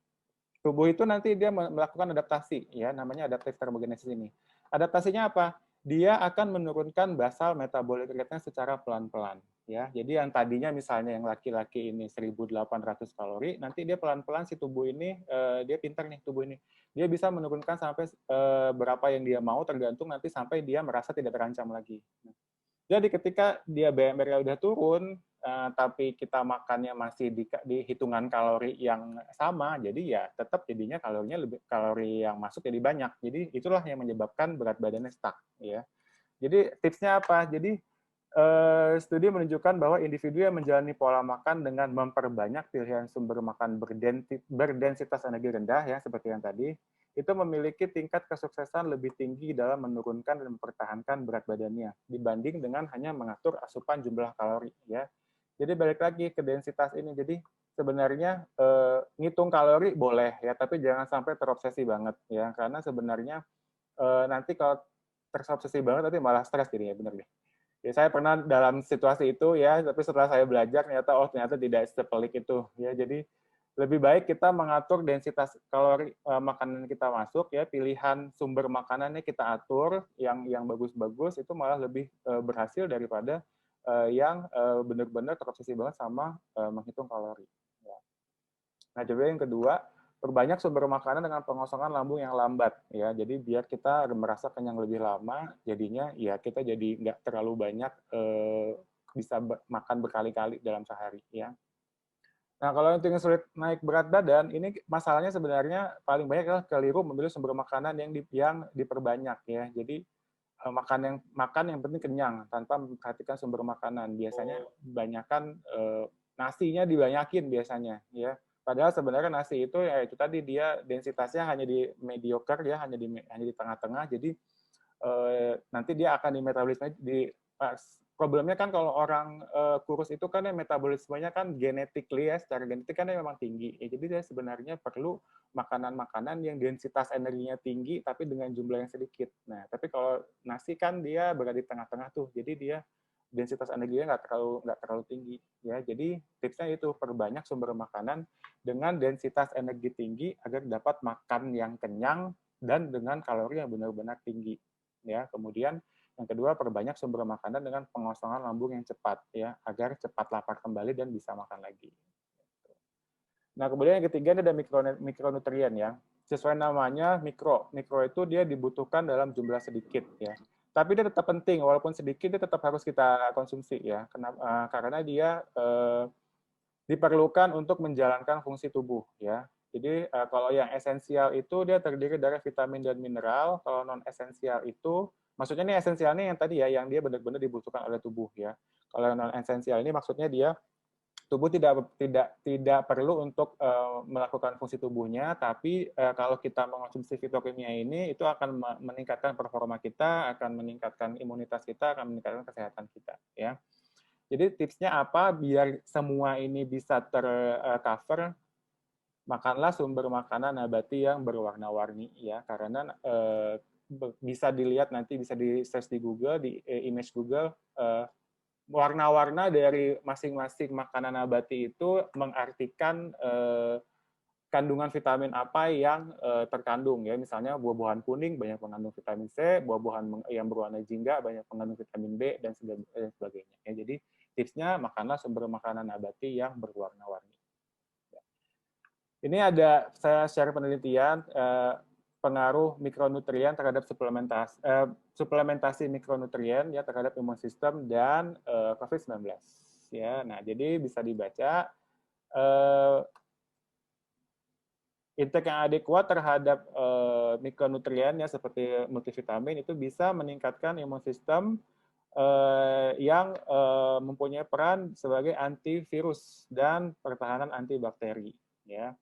tubuh itu nanti dia melakukan adaptasi, ya namanya adaptive thermogenesis ini. Adaptasinya apa? Dia akan menurunkan basal metabolic rate-nya secara pelan-pelan. Ya, jadi yang tadinya misalnya yang laki-laki ini 1.800 kalori, nanti dia pelan-pelan si tubuh ini, dia pintar nih tubuh ini, dia bisa menurunkan sampai berapa yang dia mau, tergantung nanti sampai dia merasa tidak terancam lagi. Jadi ketika dia BMR-nya udah turun, tapi kita makannya masih di hitungan kalori yang sama, jadi ya tetap jadinya kalori yang masuk jadi banyak. Jadi itulah yang menyebabkan berat badannya stuck. Ya. Jadi tipsnya apa? Jadi studi menunjukkan bahwa individu yang menjalani pola makan dengan memperbanyak pilihan sumber makan berdensitas energi rendah, ya seperti yang tadi, itu memiliki tingkat kesuksesan lebih tinggi dalam menurunkan dan mempertahankan berat badannya dibanding dengan hanya mengatur asupan jumlah kalori. Ya, jadi balik lagi ke densitas ini. Jadi sebenarnya ngitung kalori boleh ya, tapi jangan sampai terobsesi banget ya, karena sebenarnya nanti kalau terobsesi banget nanti malah stres jadinya, bener deh. Ya, saya pernah dalam situasi itu ya, tapi setelah saya belajar ternyata tidak sepelik itu ya. Jadi lebih baik kita mengatur densitas kalori makanan kita masuk ya, pilihan sumber makanannya kita atur yang bagus-bagus, itu malah lebih berhasil daripada yang benar-benar terobsesi banget sama menghitung kalori. Ya. Nah, coba yang kedua, perbanyak sumber makanan dengan pengosongan lambung yang lambat ya, jadi biar kita merasa kenyang lebih lama, jadinya ya kita jadi nggak terlalu banyak bisa makan berkali-kali dalam sehari ya. Nah, kalau yang sulit naik berat badan, ini masalahnya sebenarnya paling banyak adalah keliru memilih sumber makanan yang diperbanyak ya. Jadi makan yang penting kenyang tanpa memperhatikan sumber makanan. Biasanya banyakkan nasinya dibanyakin biasanya ya. Padahal sebenarnya nasi itu ya itu tadi dia densitasnya hanya di mediocre ya, hanya di tengah-tengah. Jadi nanti dia akan di metabolisme problemnya kan kalau orang kurus itu kan metabolismenya kan genetically ya, secara genetik kan dia memang tinggi. Ya, jadi dia sebenarnya perlu makanan-makanan yang densitas energinya tinggi tapi dengan jumlah yang sedikit. Nah, tapi kalau nasi kan dia berada di tengah-tengah tuh. Jadi dia densitas energinya nggak terlalu tinggi ya. Jadi tipsnya itu perbanyak sumber makanan dengan densitas energi tinggi agar dapat makan yang kenyang dan dengan kalori yang benar-benar tinggi ya. Kemudian yang kedua, perbanyak sumber makanan dengan pengosongan lambung yang cepat ya, agar cepat lapar kembali dan bisa makan lagi. Nah, kemudian yang ketiga ada mikronutrien ya. Sesuai namanya mikro. Mikro itu dia dibutuhkan dalam jumlah sedikit ya. Tapi dia tetap penting, walaupun sedikit dia tetap harus kita konsumsi ya. Karena dia diperlukan untuk menjalankan fungsi tubuh ya. Jadi kalau yang esensial itu dia terdiri dari vitamin dan mineral. Kalau non esensial itu maksudnya ini esensialnya yang tadi ya, yang dia benar-benar dibutuhkan oleh tubuh ya. Kalau non esensial ini maksudnya dia tubuh tidak perlu untuk melakukan fungsi tubuhnya, tapi kalau kita mengonsumsi fitokimia ini itu akan meningkatkan performa kita, akan meningkatkan imunitas kita, akan meningkatkan kesehatan kita ya. Jadi tipsnya apa biar semua ini bisa tercover? Makanlah sumber makanan nabati yang berwarna-warni ya, karena bisa dilihat nanti bisa di search di Google, di image Google, warna-warna dari masing-masing makanan nabati itu mengartikan kandungan vitamin apa yang terkandung ya. Misalnya buah-buahan kuning banyak mengandung vitamin C, buah-buahan yang berwarna jingga banyak mengandung vitamin B dan sebagainya. Ya, jadi tipsnya makanlah sumber makanan nabati yang berwarna-warni. Ini ada saya share penelitian pengaruh mikronutrien terhadap suplementasi mikronutrien ya terhadap imun sistem dan COVID-19 ya. Nah, jadi bisa dibaca intake yang adekuat terhadap mikronutrien ya seperti multivitamin itu bisa meningkatkan imun sistem yang mempunyai peran sebagai antivirus dan pertahanan antibakteri ya.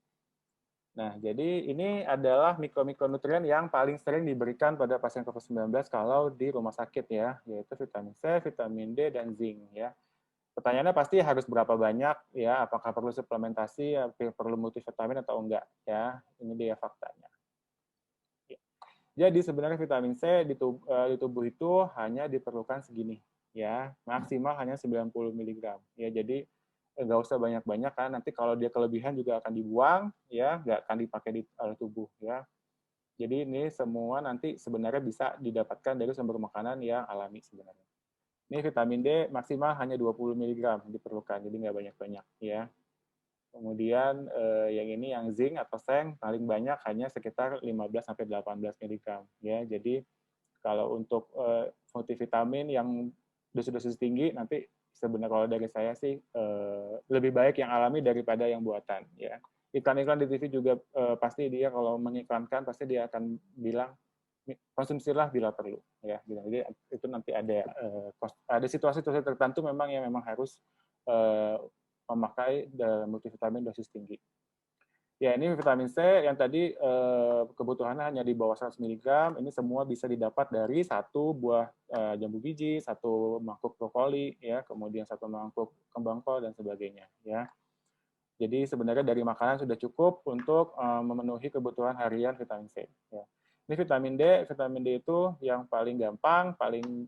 Nah, jadi ini adalah mikronutrien yang paling sering diberikan pada pasien COVID-19 kalau di rumah sakit ya, yaitu vitamin C, vitamin D, dan zinc ya. Pertanyaannya pasti harus berapa banyak ya, apakah perlu suplementasi, perlu multivitamin atau enggak ya. Ini dia faktanya. Jadi sebenarnya vitamin C di tubuh itu hanya diperlukan segini ya, maksimal hanya 90 mg ya. Jadi nggak usah banyak-banyak kan nanti kalau dia kelebihan juga akan dibuang ya, nggak akan dipakai di tubuh ya. Jadi ini semua nanti sebenarnya bisa didapatkan dari sumber makanan yang alami sebenarnya. Ini vitamin D maksimal hanya 20 mg diperlukan, jadi nggak banyak-banyak ya. Kemudian yang ini yang zinc atau seng paling banyak hanya sekitar 15-18 mg ya. Jadi kalau untuk multivitamin yang dosis-dosis tinggi nanti sebenarnya kalau dari saya sih lebih baik yang alami daripada yang buatan ya. Iklan-iklan di TV juga pasti dia kalau mengiklankan pasti dia akan bilang konsumsilah bila perlu ya. Jadi itu nanti ada situasi-situasi tertentu memang yang memang harus memakai multivitamin dosis tinggi. Ya, ini vitamin C yang tadi kebutuhannya hanya di bawah 100 mg. Ini semua bisa didapat dari satu buah jambu biji, satu mangkuk brokoli, ya, kemudian satu mangkuk kembang kol dan sebagainya. Ya, jadi sebenarnya dari makanan sudah cukup untuk memenuhi kebutuhan harian vitamin C. Ya. Ini vitamin D itu yang paling gampang, paling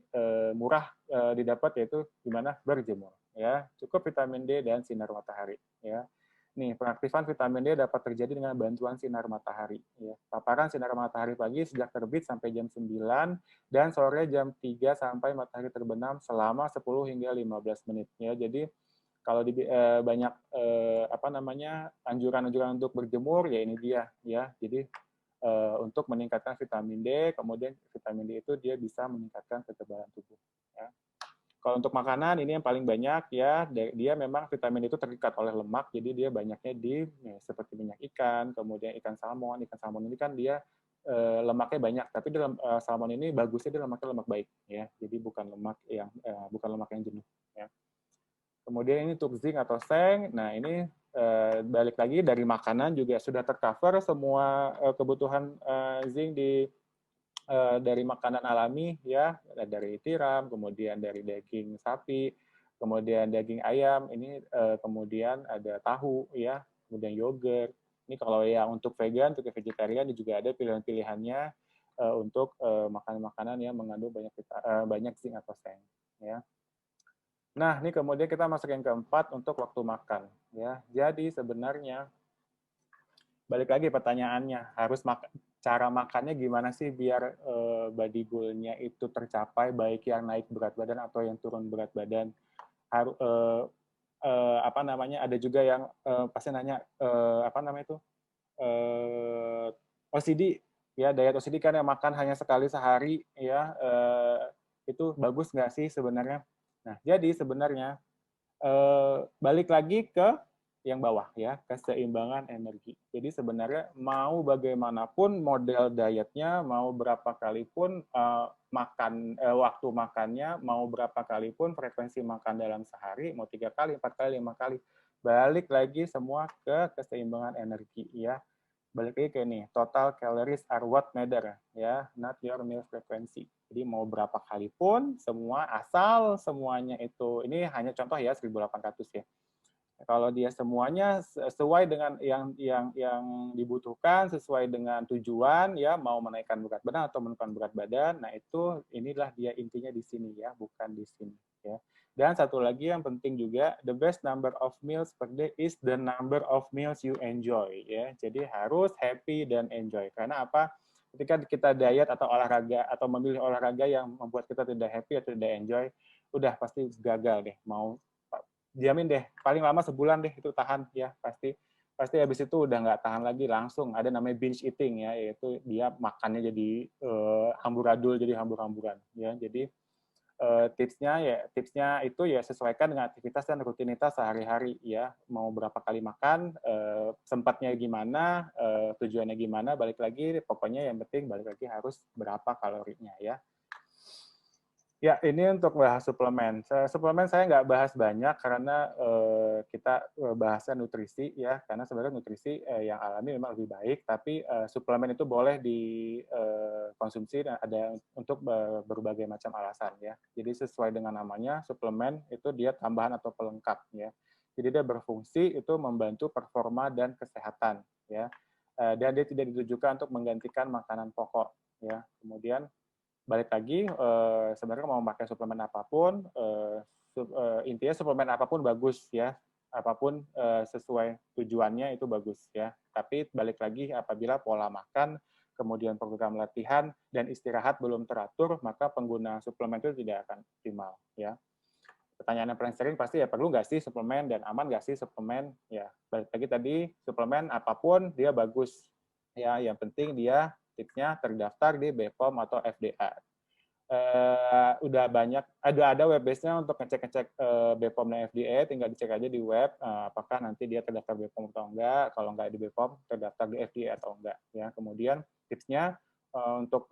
murah didapat yaitu gimana berjemur. Ya, cukup vitamin D dan sinar matahari. Ya. Nih, pengaktifan vitamin D dapat terjadi dengan bantuan sinar matahari. Ya. Paparan sinar matahari pagi sejak terbit sampai jam 9 dan sore jam 3 sampai matahari terbenam selama 10 hingga 15 menit. Ya. Jadi kalau banyak anjuran-anjuran untuk berjemur ya ini dia ya. Jadi untuk meningkatkan vitamin D, kemudian vitamin D itu dia bisa meningkatkan kekebalan tubuh. Ya. Kalau untuk makanan ini yang paling banyak ya, dia memang vitamin itu terikat oleh lemak, jadi dia banyaknya di seperti minyak ikan, kemudian ikan salmon. Ikan salmon ini kan dia lemaknya banyak, tapi dalam salmon ini bagusnya dia lemaknya lemak baik ya, jadi bukan lemak yang jenuh. Ya. Kemudian ini untuk zinc atau seng, nah ini balik lagi dari makanan juga sudah tercover semua kebutuhan zinc dari makanan alami ya, dari tiram, kemudian dari daging sapi, kemudian daging ayam, ini kemudian ada tahu ya, kemudian yogurt. Ini kalau yang untuk vegan, untuk vegetarian juga ada pilihan-pilihannya untuk makanan-makanan yang mengandung banyak zinc atau seng ya. Nah, ini kemudian kita masuk yang keempat untuk waktu makan ya. Jadi sebenarnya balik lagi pertanyaannya, cara makannya gimana sih biar body goal-nya itu tercapai, baik yang naik berat badan atau yang turun berat badan. Ada juga yang pasti nanya OCD ya, diet OCD kan yang makan hanya sekali sehari ya, itu bagus nggak sih sebenarnya? Nah, jadi sebenarnya balik lagi ke yang bawah ya, keseimbangan energi. Jadi sebenarnya mau bagaimanapun model dietnya, mau berapa kali pun waktu makannya, mau berapa kali pun frekuensi makan dalam sehari, mau 3 kali, 4 kali, 5 kali, balik lagi semua ke keseimbangan energi ya. Balik lagi ke ini, total calories are what matter ya, not your meal frequency. Jadi mau berapa kali pun semua, asal semuanya itu, ini hanya contoh ya 1800 ya. Kalau dia semuanya sesuai dengan yang dibutuhkan, sesuai dengan tujuan ya, mau menaikkan berat badan atau menurunkan berat badan, nah inilah dia intinya di sini ya, bukan di sini ya. Dan satu lagi yang penting juga, the best number of meals per day is the number of meals you enjoy ya. Jadi harus happy dan enjoy. Karena apa? Ketika kita diet atau olahraga atau memilih olahraga yang membuat kita tidak happy atau tidak enjoy, udah pasti gagal deh. Jamin deh, paling lama sebulan deh itu tahan ya, pasti habis itu udah nggak tahan lagi, langsung ada namanya binge eating ya, yaitu dia makannya jadi hamburadul, jadi hambur-hamburan ya. Jadi tipsnya itu ya sesuaikan dengan aktivitas dan rutinitas sehari-hari ya, mau berapa kali makan, sempatnya gimana, tujuannya gimana, balik lagi pokoknya yang penting balik lagi harus berapa kalorinya ya. Ya, ini untuk bahas suplemen. Suplemen saya nggak bahas banyak karena kita bahasnya nutrisi ya, karena sebenarnya nutrisi yang alami memang lebih baik, tapi suplemen itu boleh dikonsumsi dan ada untuk berbagai macam alasan ya. Jadi sesuai dengan namanya, suplemen itu dia tambahan atau pelengkap ya. Jadi dia berfungsi itu membantu performa dan kesehatan ya. Dan dia tidak ditujukan untuk menggantikan makanan pokok ya. Kemudian balik lagi, sebenarnya mau pakai suplemen apapun, intinya suplemen apapun bagus ya, apapun sesuai tujuannya itu bagus ya. Tapi balik lagi apabila pola makan, kemudian program latihan dan istirahat belum teratur, maka pengguna suplemen itu tidak akan optimal ya. Pertanyaan yang paling sering pasti ya, perlu nggak sih suplemen dan aman nggak sih suplemen? Ya balik lagi tadi, suplemen apapun dia bagus ya, yang penting dia tipsnya terdaftar di BPOM atau FDA. Udah banyak, ada web-base-nya untuk ngecek-ngecek BPOM dan FDA, tinggal dicek aja di web apakah nanti dia terdaftar BPOM atau enggak, kalau enggak di BPOM terdaftar di FDA atau enggak ya. Kemudian tipsnya untuk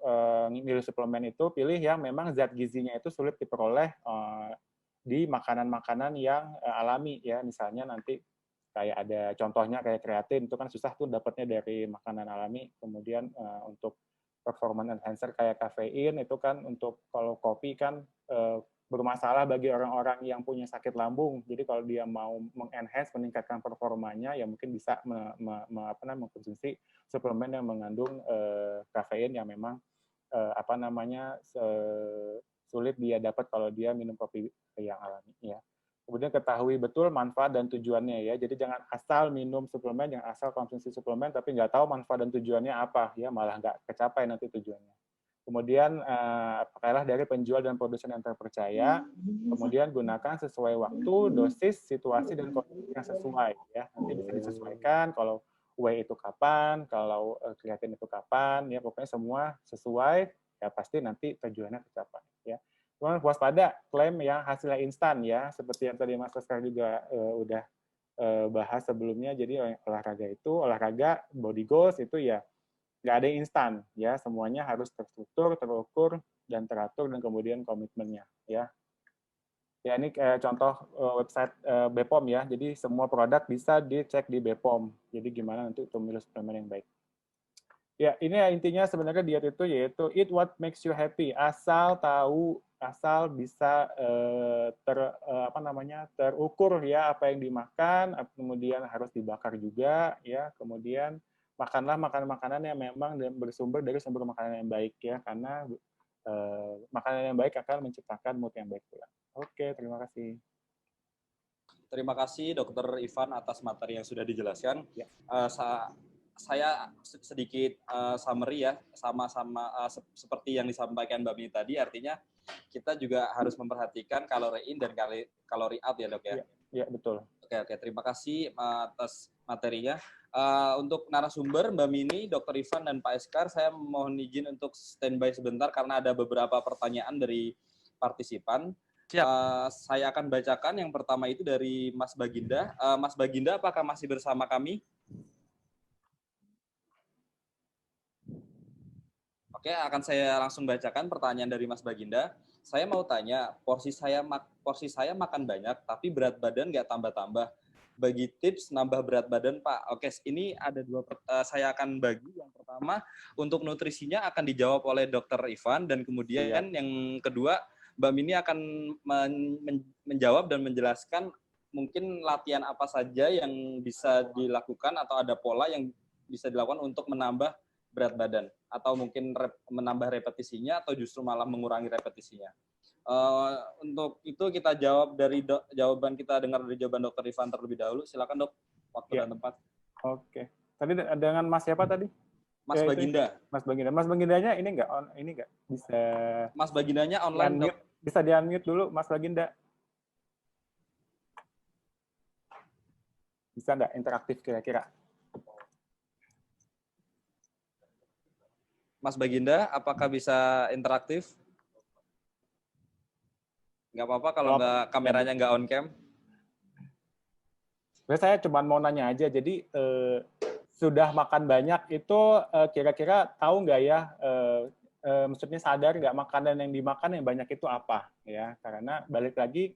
milih suplemen itu pilih yang memang zat gizinya itu sulit diperoleh di makanan-makanan yang alami ya, misalnya nanti kayak ada contohnya kayak kreatin itu kan susah tuh dapatnya dari makanan alami. Kemudian untuk performance enhancer kayak kafein itu kan, untuk kalau kopi kan bermasalah bagi orang-orang yang punya sakit lambung. Jadi kalau dia mau mengenhance, meningkatkan performanya ya mungkin bisa mengkonsumsi suplemen yang mengandung kafein yang memang sulit dia dapat kalau dia minum kopi yang alami ya. Kemudian ketahui betul manfaat dan tujuannya ya. Jadi jangan asal minum suplemen, jangan asal konsumsi suplemen tapi nggak tahu manfaat dan tujuannya apa ya, malah nggak kecapai nanti tujuannya. Kemudian pakailah dari penjual dan produsen yang terpercaya. Kemudian gunakan sesuai waktu, dosis, situasi dan kondisi yang sesuai ya. Nanti bisa disesuaikan kalau whey itu kapan, kalau kreatin itu kapan ya, pokoknya semua sesuai ya, pasti nanti tujuannya tercapai ya. waspada klaim yang hasilnya instan ya, seperti yang tadi Mas Oscar juga udah bahas sebelumnya. Jadi olahraga body goals itu ya nggak ada yang instan ya, semuanya harus terstruktur, terukur, dan teratur, dan kemudian komitmennya ya. Ya ini contoh website BPOM ya, jadi semua produk bisa dicek di BPOM. Jadi gimana nanti untuk memilih suplemen yang baik. Ya, ini intinya sebenarnya diet itu yaitu eat what makes you happy. Asal tahu, asal bisa terukur ya apa yang dimakan, kemudian harus dibakar juga ya, kemudian makanlah makanan-makanan yang memang bersumber dari sumber makanan yang baik ya, karena makanan yang baik akan menciptakan mood yang baik pula. Oke, terima kasih. Terima kasih Dr. Ivan atas materi yang sudah dijelaskan. Ya. Saya sedikit summary ya, sama-sama seperti yang disampaikan Mbak Mini tadi, artinya kita juga harus memperhatikan kalori in dan kalori out ya dok ya? Ya, betul. Oke, terima kasih atas materinya. Untuk narasumber Mbak Mini, Dr. Ivan, dan Pak Eskar, saya mohon izin untuk standby sebentar karena ada beberapa pertanyaan dari partisipan. Saya akan bacakan yang pertama itu dari Mas Baginda. Mas Baginda, apakah masih bersama kami? Oke, akan saya langsung bacakan pertanyaan dari Mas Baginda. Saya mau tanya, porsi saya makan banyak, tapi berat badan nggak tambah-tambah. Bagi tips nambah berat badan, Pak. Oke, ini ada saya akan bagi. Yang pertama, untuk nutrisinya akan dijawab oleh Dr. Ivan, dan kemudian yang kedua, Mbak Mini akan menjawab dan menjelaskan mungkin latihan apa saja yang bisa dilakukan atau ada pola yang bisa dilakukan untuk menambah berat badan, atau mungkin menambah repetisinya atau justru malah mengurangi repetisinya. Untuk itu kita jawab dari jawaban kita dengar dari jawaban Dr. Ivan terlebih dahulu. Silakan dok, waktu dan tempat. Oke. Tadi dengan Mas siapa tadi? Mas Baginda. Mas Baginda. Mas Bagindanya ini nggak bisa. Mas Bagindanya online dok. Bisa di-unmute dulu Mas Baginda. Bisa nggak interaktif kira-kira? Mas Baginda, apakah bisa interaktif? Nggak apa-apa kalau kameranya nggak on cam. Saya cuma mau nanya aja, jadi sudah makan banyak itu kira-kira tahu nggak ya, maksudnya sadar nggak makanan yang dimakan yang banyak itu apa ya? Karena balik lagi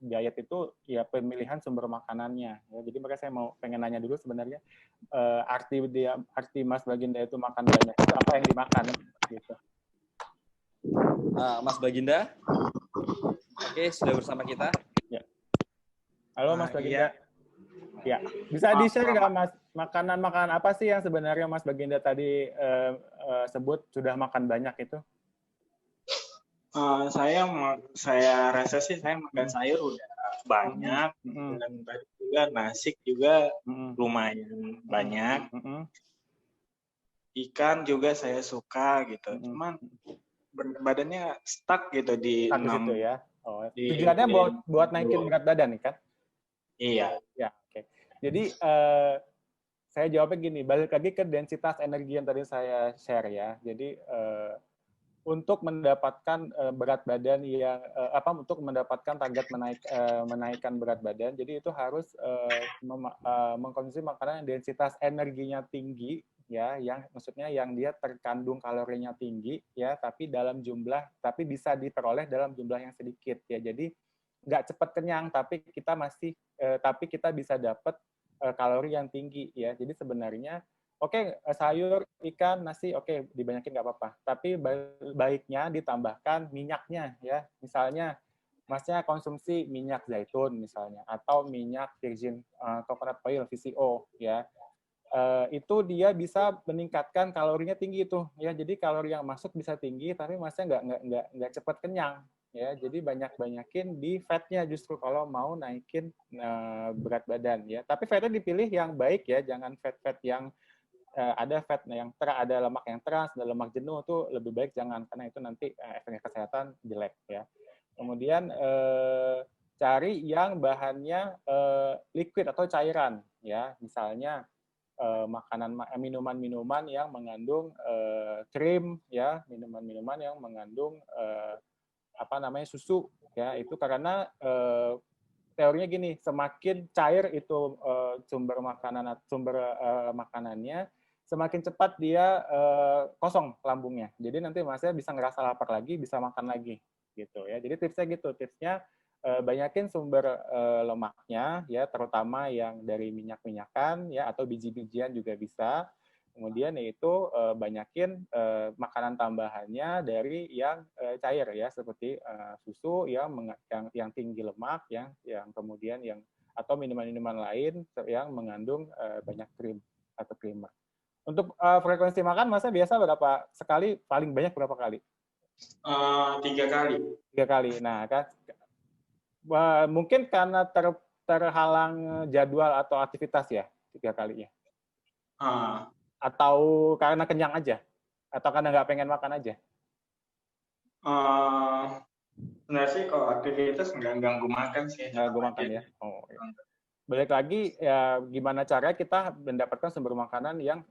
diet itu ya pemilihan sumber makanannya. Ya. Jadi makanya saya pengen nanya dulu sebenarnya arti Mas Baginda itu makan banyak itu apa yang dimakan gitu. Mas Baginda, oke, sudah bersama kita. Ya. Halo Mas Baginda. Ya, bisa di-share nggak Mas, makanan-makanan apa sih yang sebenarnya Mas Baginda tadi sebut sudah makan banyak itu? Saya rasa sih saya makan sayur udah banyak, dan tadi juga nasi juga lumayan banyak. Ikan juga saya suka gitu, cuman badannya stuck gitu di 6 gitu ya. Oh, tujuannya buat naikin berat badan nih kan? Iya. Ya, oke. Jadi saya jawabnya gini, balik lagi ke densitas energi yang tadi saya share ya. Jadi untuk mendapatkan berat badan yang untuk mendapatkan target menaikkan berat badan, jadi itu harus mengkonsumsi makanan yang densitas energinya tinggi ya, yang maksudnya yang dia terkandung kalorinya tinggi ya, tapi tapi bisa diperoleh dalam jumlah yang sedikit ya. Jadi nggak cepat kenyang, tapi kita bisa dapat kalori yang tinggi ya. Jadi sebenarnya sayur, ikan, nasi, dibanyakin nggak apa-apa. Tapi baiknya ditambahkan minyaknya ya. Misalnya, Masnya konsumsi minyak zaitun misalnya, atau minyak virgin coconut oil (VCO) ya. Itu dia bisa meningkatkan kalorinya tinggi itu ya. Jadi kalori yang masuk bisa tinggi, tapi Masnya nggak cepat kenyang ya. Jadi banyakin di fatnya justru kalau mau naikin berat badan ya. Tapi fatnya dipilih yang baik ya, jangan fat yang ada fat ada lemak yang trans, ada lemak jenuh, itu lebih baik jangan, karena itu nanti efeknya kesehatan jelek ya. Kemudian cari yang bahannya liquid atau cairan ya, misalnya minuman-minuman yang mengandung krim ya, minuman-minuman yang mengandung susu ya, itu karena teorinya gini, semakin cair itu sumber makanannya, semakin cepat dia kosong lambungnya. Jadi nanti masnya bisa ngerasa lapar lagi, bisa makan lagi gitu ya. Jadi tipsnya gitu, banyakin sumber lemaknya ya, terutama yang dari minyak-minyakan ya, atau biji-bijian juga bisa. Kemudian yaitu banyakin makanan tambahannya dari yang cair ya, seperti susu yang tinggi lemak, yang kemudian atau minuman-minuman lain yang mengandung banyak krim atau creamer. Untuk frekuensi makan, masa biasa berapa sekali? Paling banyak berapa kali? 3 kali. 3 kali. Nah, kan mungkin karena terhalang jadwal atau aktivitas ya 3 kalinya. Atau karena kenyang aja? Atau karena nggak pengen makan aja? Sebenarnya sih kalau aktivitas nggak ganggu makan sih. Nggak ganggu makan ya? Oh, ya. Balik lagi, ya gimana cara kita mendapatkan sumber makanan yang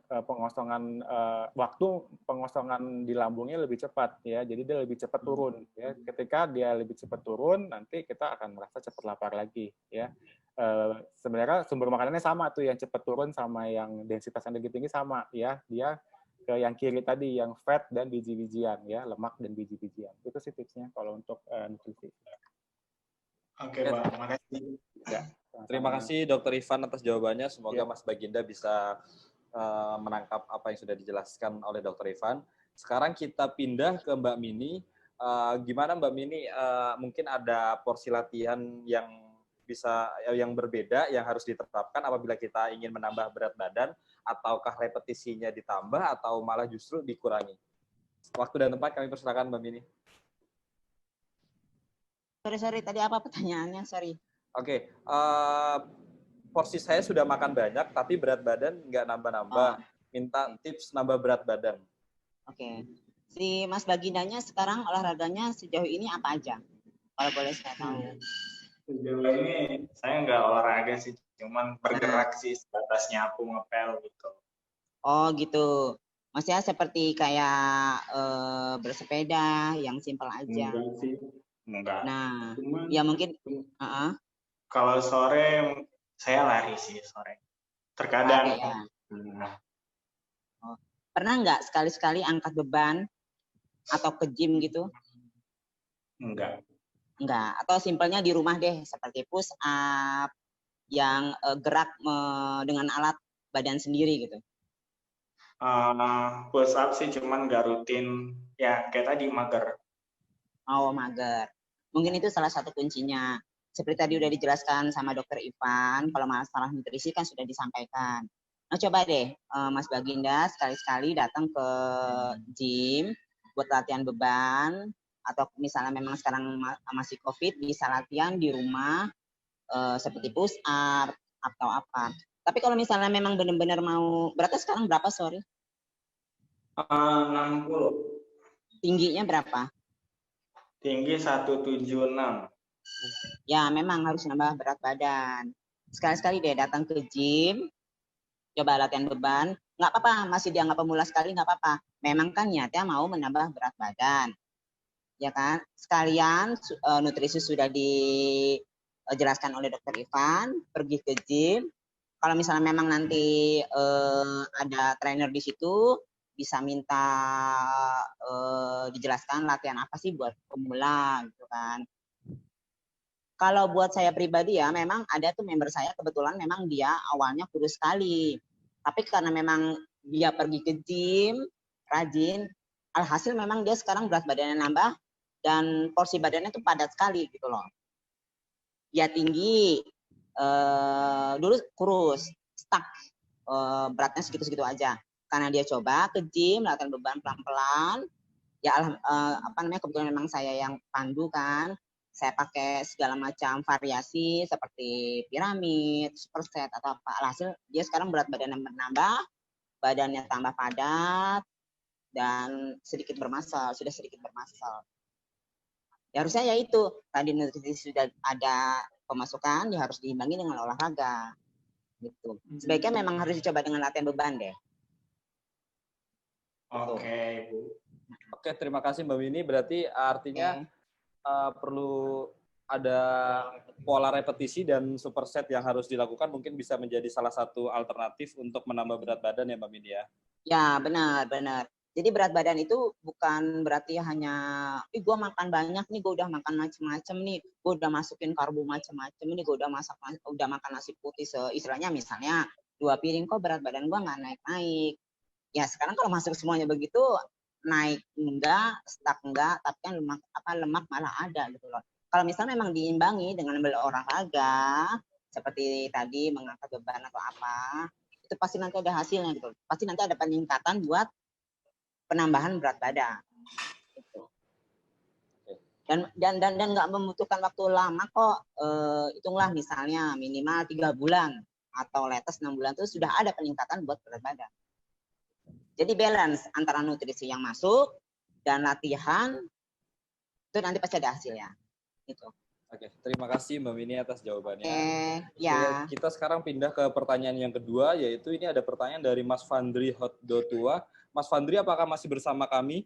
pengosongan di lambungnya lebih cepat ya. Jadi dia lebih cepat turun ya. Ketika dia lebih cepat turun, nanti kita akan merasa cepat lapar lagi ya. Sebenarnya sumber makanannya sama tuh, yang cepat turun sama yang densitas energi tinggi sama ya. Dia ke yang kiri tadi, yang fat dan biji-bijian ya, lemak dan biji-bijian. Itu sih tipsnya kalau untuk nutrisi. Oke, Bang. Makasih. Ya. Terima kasih Dr. Ivan atas jawabannya. Semoga Mas Baginda bisa menangkap apa yang sudah dijelaskan oleh Dr. Ivan. Sekarang kita pindah ke Mbak Mini. Gimana Mbak Mini? Mungkin ada porsi latihan yang berbeda yang harus diterapkan apabila kita ingin menambah berat badan, ataukah repetisinya ditambah atau malah justru dikurangi? Waktu dan tempat kami persilakan Mbak Mini. Sorry, tadi apa pertanyaannya? Sorry. Oke, porsi saya sudah makan banyak, tapi berat badan nggak nambah-nambah. Minta tips nambah berat badan. Oke. Si Mas Bagindanya sekarang olahraganya sejauh ini apa aja? Kalau boleh saya tahu. Sejauh ini saya nggak olahraga sih, cuman bergerak sih, sebatas nyapu, ngepel gitu. Oh gitu. Maksudnya seperti kayak bersepeda yang simpel aja. Enggak sih. Enggak. Nah, cuman, ya mungkin. Kalau sore saya lari sih sore. Terkadang. Ya. Pernah nggak sekali-sekali angkat beban atau ke gym gitu? Enggak. Atau simpelnya di rumah deh, seperti push up yang gerak dengan alat badan sendiri gitu. Push up sih cuman nggak rutin, ya kayak tadi mager. Oh, mager. Mungkin itu salah satu kuncinya. Seperti tadi udah dijelaskan sama Dr. Ivan, kalau masalah nutrisi kan sudah disampaikan. Nah, coba deh Mas Baginda sekali-sekali datang ke gym buat latihan beban, atau misalnya memang sekarang masih COVID, bisa latihan di rumah seperti push up atau apa. Tapi kalau misalnya memang benar-benar mau, beratnya sekarang berapa, sorry? 60. Tingginya berapa? Tinggi 176. Ya, memang harus nambah berat badan. Sekali-sekali deh datang ke gym, coba latihan beban. Nggak apa-apa, masih dianggap pemula sekali, nggak apa-apa. Memang kan niatnya mau menambah berat badan. Ya kan? Sekalian nutrisi sudah dijelaskan oleh Dr. Ivan, pergi ke gym. Kalau misalnya memang nanti ada trainer di situ, bisa minta dijelaskan latihan apa sih buat pemula gitu kan. Kalau buat saya pribadi ya, memang ada tuh member saya kebetulan memang dia awalnya kurus sekali. Tapi karena memang dia pergi ke gym, rajin, alhasil memang dia sekarang berat badannya nambah dan porsi badannya tuh padat sekali gitu loh. Dia tinggi, dulu kurus, stuck, beratnya segitu-segitu aja. Karena dia coba ke gym, latihan beban pelan-pelan, ya kebetulan memang saya yang pandu kan, saya pakai segala macam variasi seperti piramid, superset atau apa. Alhasil dia sekarang berat badannya menambah, badannya tambah padat, dan sedikit bermasal, sudah sedikit bermasal. Ya harusnya ya itu, tadi nutrisi sudah ada pemasukan, ya harus diimbangi dengan olahraga. Gitu. Sebaiknya memang harus dicoba dengan latihan beban deh. Oke, Bu. Oke, terima kasih Mbak Winnie. Berarti artinya perlu ada pola repetisi dan superset yang harus dilakukan, mungkin bisa menjadi salah satu alternatif untuk menambah berat badan ya Mbak Mini ya. Ya, benar. Jadi berat badan itu bukan berarti hanya, gue makan banyak nih, gue udah makan macem-macem nih, gue udah masukin karbo macem-macem nih, gue udah makan nasi putih istilahnya misalnya 2 piring, kok berat badan gue nggak naik-naik. Ya sekarang kalau masuk semuanya begitu, naik enggak, stuck enggak, tapi kan lemak malah ada gitu loh. Kalau misalnya memang diimbangi dengan berolahraga, seperti tadi mengangkat beban atau apa, itu pasti nanti ada hasilnya gitu. Pasti nanti ada peningkatan buat penambahan berat badan. Gitu. Dan nggak membutuhkan waktu lama kok. Hitunglah misalnya minimal 3 bulan atau latest 6 bulan itu sudah ada peningkatan buat berat badan. Jadi balance antara nutrisi yang masuk dan latihan itu nanti pasti ada hasilnya. Gitu. Oke, terima kasih Mbak Mini atas jawabannya. Ya. Kita sekarang pindah ke pertanyaan yang kedua, yaitu ini ada pertanyaan dari Mas Fandri Hotdotua. Mas Fandri, apakah masih bersama kami?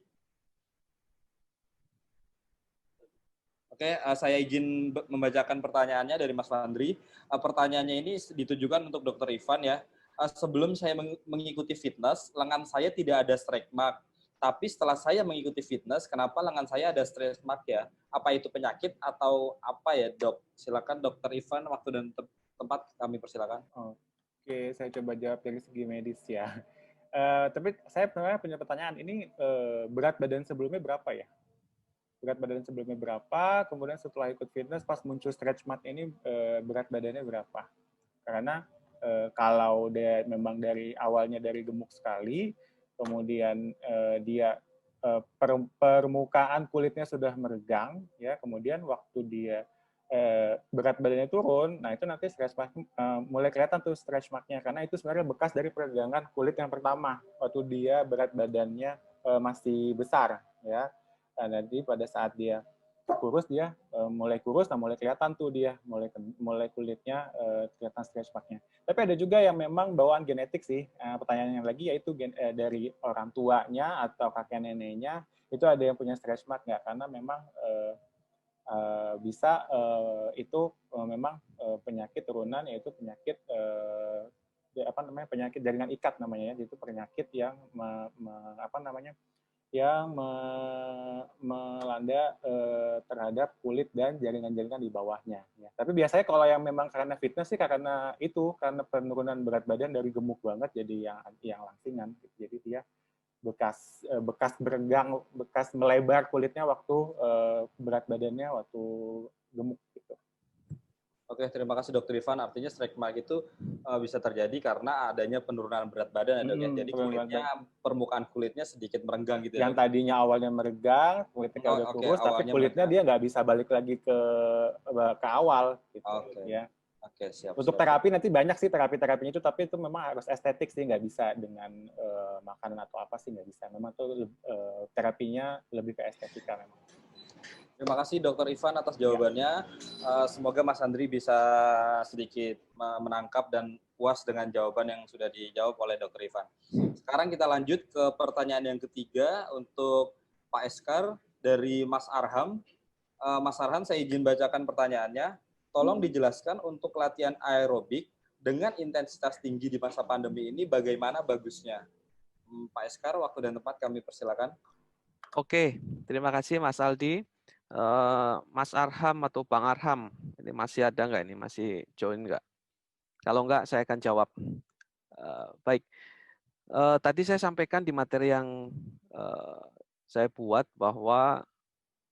Oke, saya izin membacakan pertanyaannya dari Mas Fandri. Pertanyaannya ini ditujukan untuk Dr. Ivan ya. Sebelum saya mengikuti fitness, lengan saya tidak ada stretch mark. Tapi setelah saya mengikuti fitness, kenapa lengan saya ada stretch mark ya? Apa itu penyakit atau apa ya, Dok? Silakan Dr. Ivan, waktu dan tempat kami persilakan. Oke, saya coba jawab dari segi medis ya. Tapi saya sebenarnya punya pertanyaan, ini berat badan sebelumnya berapa ya? Berat badan sebelumnya berapa, kemudian setelah ikut fitness pas muncul stretch mark ini berat badannya berapa? Karena kalau dia memang dari awalnya dari gemuk sekali, kemudian dia permukaan kulitnya sudah meregang, ya, kemudian waktu dia berat badannya turun, nah itu nanti stretch mark mulai kelihatan tuh stretch marknya, karena itu sebenarnya bekas dari peregangan kulit yang pertama waktu dia berat badannya masih besar, ya. Nah, nanti pada saat dia kurus, dia mulai kurus, nah mulai kelihatan tuh dia mulai kulitnya kelihatan stretch marknya. Tapi ada juga yang memang bawaan genetik sih. Pertanyaannya lagi yaitu dari orang tuanya atau kakek neneknya itu ada yang punya stretch mark nggak? Karena memang bisa itu memang penyakit turunan, yaitu penyakit penyakit jaringan ikat namanya ya. Itu penyakit yang yang melanda terhadap kulit dan jaringan-jaringan di bawahnya. Ya. Tapi biasanya kalau yang memang karena fitness sih karena penurunan berat badan dari gemuk banget jadi yang langsingan. Jadi dia bekas beregang, bekas melebar kulitnya waktu berat badannya waktu gemuk gitu. Oke, terima kasih Dr. Ivan. Artinya stretch mark itu bisa terjadi karena adanya penurunan berat badan, ya. Jadi permukaan kulitnya sedikit merenggang gitu ya. Yang tadinya awalnya meregang, kulitnya udah kurus, tapi kulitnya dia nggak bisa balik lagi ke awal gitu. Ya. Oke, siap. Untuk terapi nanti banyak sih terapinya itu, tapi itu memang harus estetik sih, nggak bisa dengan makanan atau apa sih, nggak bisa. Memang tuh terapinya lebih ke estetika memang. Terima kasih Dr. Ivan atas jawabannya. Semoga Mas Andri bisa sedikit menangkap dan puas dengan jawaban yang sudah dijawab oleh Dr. Ivan. Sekarang kita lanjut ke pertanyaan yang ketiga untuk Pak Eskar dari Mas Arham. Mas Arham, saya izin bacakan pertanyaannya. Tolong dijelaskan untuk latihan aerobik dengan intensitas tinggi di masa pandemi ini bagaimana bagusnya? Pak Eskar, waktu dan tempat kami persilakan. Oke, terima kasih Mas Aldi. Mas Arham atau Bang Arham, ini masih ada nggak ini? Masih join nggak? Kalau nggak, saya akan jawab. Baik, tadi saya sampaikan di materi yang saya buat bahwa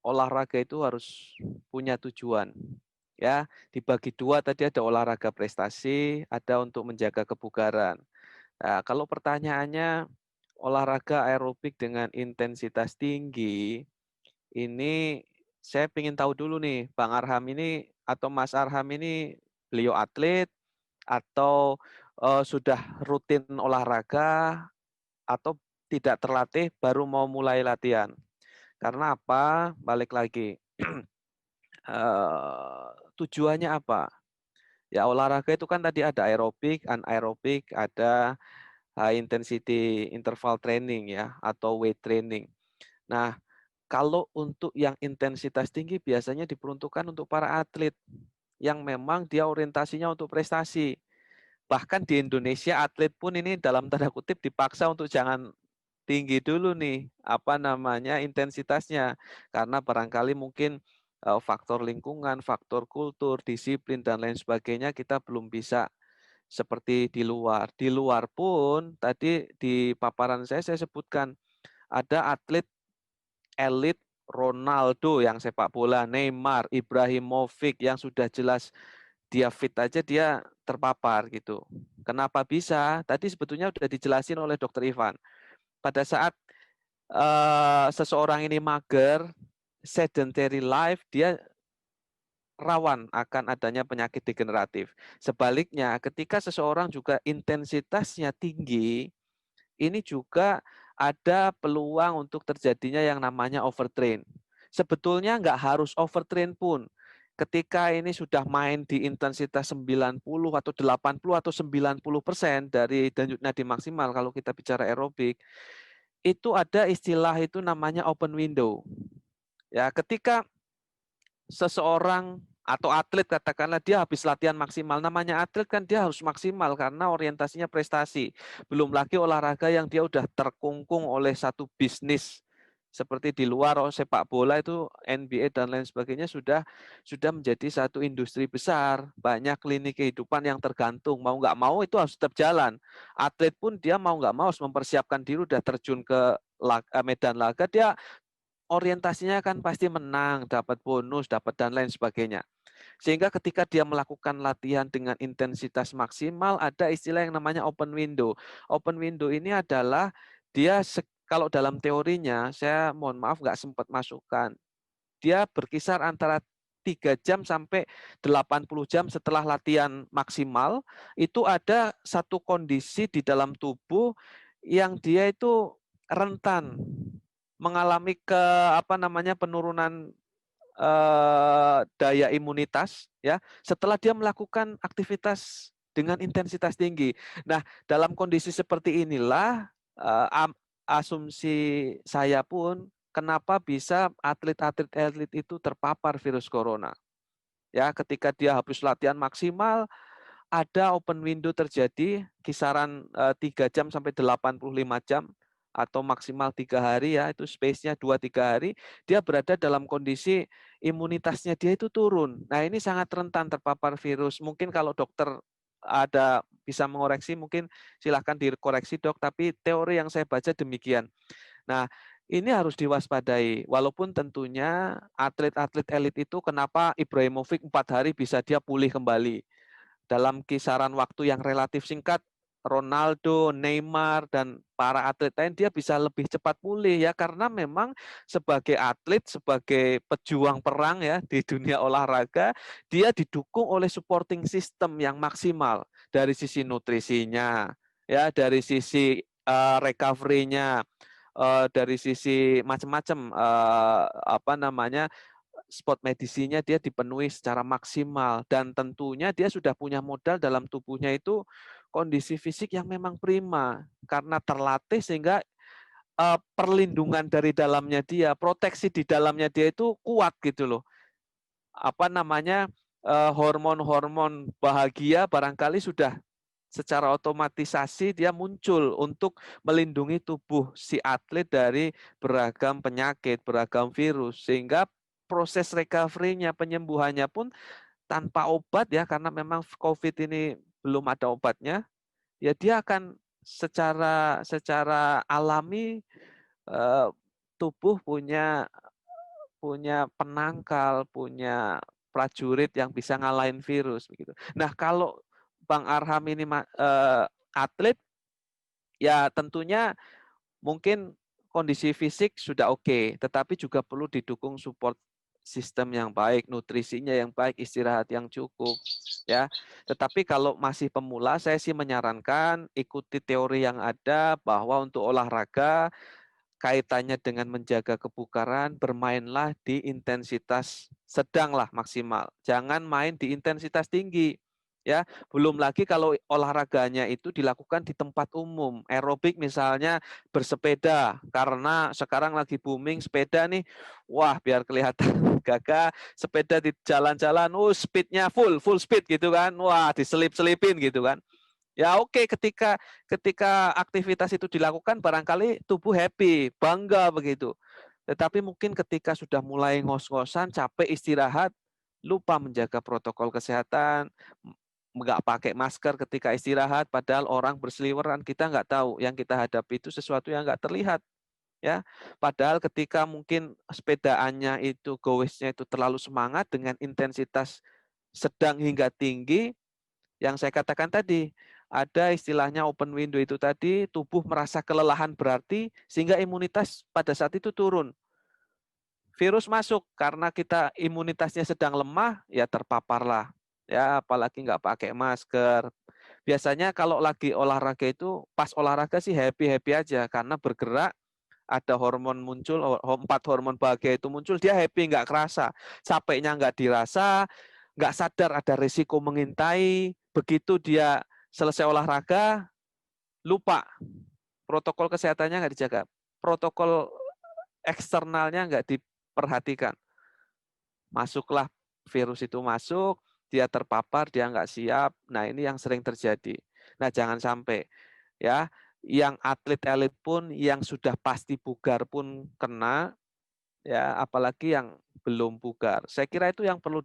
olahraga itu harus punya tujuan. Ya, dibagi dua tadi, ada olahraga prestasi, ada untuk menjaga kebugaran. Nah, kalau pertanyaannya olahraga aerobik dengan intensitas tinggi, ini saya ingin tahu dulu nih, Bang Arham ini atau Mas Arham ini beliau atlet atau sudah rutin olahraga atau tidak terlatih baru mau mulai latihan. Karena apa? Balik lagi. Tujuannya apa? Ya olahraga itu kan tadi ada aerobik, anaerobik, ada high intensity interval training ya atau weight training. Nah, Kalau untuk yang intensitas tinggi biasanya diperuntukkan untuk para atlet yang memang dia orientasinya untuk prestasi. Bahkan di Indonesia atlet pun ini dalam tanda kutip dipaksa untuk jangan tinggi dulu nih, apa namanya, intensitasnya. Karena barangkali mungkin faktor lingkungan, faktor kultur, disiplin, dan lain sebagainya kita belum bisa seperti di luar. Di luar pun tadi di paparan saya sebutkan ada atlet elit Ronaldo yang sepak bola, Neymar, Ibrahimovic yang sudah jelas dia fit aja dia terpapar gitu. Kenapa bisa? Tadi sebetulnya sudah dijelasin oleh Dokter Ivan. Pada saat seseorang ini mager, sedentary life, dia rawan akan adanya penyakit degeneratif. Sebaliknya, ketika seseorang juga intensitasnya tinggi, ini juga ada peluang untuk terjadinya yang namanya overtrain. Sebetulnya nggak harus overtrain pun. Ketika ini sudah main di intensitas 90 atau 80 atau 90% dari denyut nadi maksimal kalau kita bicara aerobik, itu ada istilah itu namanya open window. Ya, ketika seseorang atau atlet katakanlah dia habis latihan maksimal, namanya atlet kan dia harus maksimal karena orientasinya prestasi. Belum lagi olahraga yang dia udah terkungkung oleh satu bisnis seperti di luar sepak bola itu NBA dan lain sebagainya sudah menjadi satu industri besar, banyak lini kehidupan yang tergantung, mau nggak mau itu harus tetap jalan. Atlet pun dia mau nggak mau harus mempersiapkan diri, udah terjun ke medan laga, dia orientasinya kan pasti menang, dapat bonus, dapat dan lain sebagainya. Sehingga ketika dia melakukan latihan dengan intensitas maksimal, ada istilah yang namanya open window. Open window ini adalah dia kalau dalam teorinya, saya mohon maaf nggak sempat masukkan, dia berkisar antara 3 jam sampai 80 jam setelah latihan maksimal, itu ada satu kondisi di dalam tubuh yang dia itu rentan mengalami penurunan daya imunitas ya setelah dia melakukan aktivitas dengan intensitas tinggi. Nah, dalam kondisi seperti inilah asumsi saya pun kenapa bisa atlet-atlet elit itu terpapar virus corona. Ya, ketika dia habis latihan maksimal ada open window terjadi kisaran 3 jam sampai 85 jam atau maksimal 3 hari ya, itu space-nya 2-3 hari, dia berada dalam kondisi imunitasnya dia itu turun. Nah, ini sangat rentan terpapar virus. Mungkin kalau dokter ada bisa mengoreksi, mungkin silahkan dikoreksi dok, tapi teori yang saya baca demikian. Nah, ini harus diwaspadai. Walaupun tentunya atlet-atlet elit itu kenapa Ibrahimovic 4 hari bisa dia pulih kembali. Dalam kisaran waktu yang relatif singkat, Ronaldo, Neymar, dan para atlet lain dia bisa lebih cepat pulih ya karena memang sebagai atlet, sebagai pejuang perang ya di dunia olahraga, dia didukung oleh supporting system yang maksimal dari sisi nutrisinya, ya dari sisi recovery-nya, dari sisi macam-macam spot medisinya dia dipenuhi secara maksimal dan tentunya dia sudah punya modal dalam tubuhnya itu kondisi fisik yang memang prima karena terlatih sehingga perlindungan dari dalamnya dia, proteksi di dalamnya dia itu kuat gitu loh. Hormon-hormon bahagia barangkali sudah secara otomatisasi dia muncul untuk melindungi tubuh si atlet dari beragam penyakit, beragam virus sehingga proses recovery-nya, penyembuhannya pun tanpa obat ya karena memang COVID ini belum ada obatnya, ya dia akan secara alami tubuh punya penangkal, punya prajurit yang bisa ngalahin virus begitu. Nah, kalau Bang Arham ini atlet ya tentunya mungkin kondisi fisik sudah oke, tetapi juga perlu didukung support sistem yang baik, nutrisinya yang baik, istirahat yang cukup, ya. Tetapi kalau masih pemula, saya sih menyarankan ikuti teori yang ada bahwa untuk olahraga kaitannya dengan menjaga kebugaran, bermainlah di intensitas sedang lah maksimal. Jangan main di intensitas tinggi. Ya, belum lagi kalau olahraganya itu dilakukan di tempat umum, aerobik misalnya bersepeda, karena sekarang lagi booming sepeda nih, wah biar kelihatan gagah, sepeda di jalan-jalan, speednya full speed gitu kan, wah diselip-selipin gitu kan. Ya oke, ketika aktivitas itu dilakukan barangkali tubuh happy, bangga begitu. Tetapi mungkin ketika sudah mulai ngos-ngosan, capek istirahat, lupa menjaga protokol kesehatan, nggak pakai masker ketika istirahat, padahal orang berseliweran, kita nggak tahu yang kita hadapi itu sesuatu yang nggak terlihat. Ya, padahal ketika mungkin sepedaannya itu goesnya itu terlalu semangat dengan intensitas sedang hingga tinggi, yang saya katakan tadi, ada istilahnya open window itu tadi, tubuh merasa kelelahan berarti sehingga imunitas pada saat itu turun. Virus masuk karena kita imunitasnya sedang lemah, ya terpaparlah. Ya, apalagi nggak pakai masker. Biasanya kalau lagi olahraga itu, pas olahraga sih happy-happy aja karena bergerak, ada hormon muncul, 4 hormon bahagia itu muncul, dia happy, nggak kerasa. Capeknya nggak dirasa, nggak sadar ada risiko mengintai. Begitu dia selesai olahraga, lupa. Protokol kesehatannya nggak dijaga. Protokol eksternalnya nggak diperhatikan. Masuklah virus itu masuk, dia terpapar, dia nggak siap. Nah ini yang sering terjadi. Nah jangan sampai ya, yang atlet elit pun, yang sudah pasti bugar pun kena, ya apalagi yang belum bugar. Saya kira itu yang perlu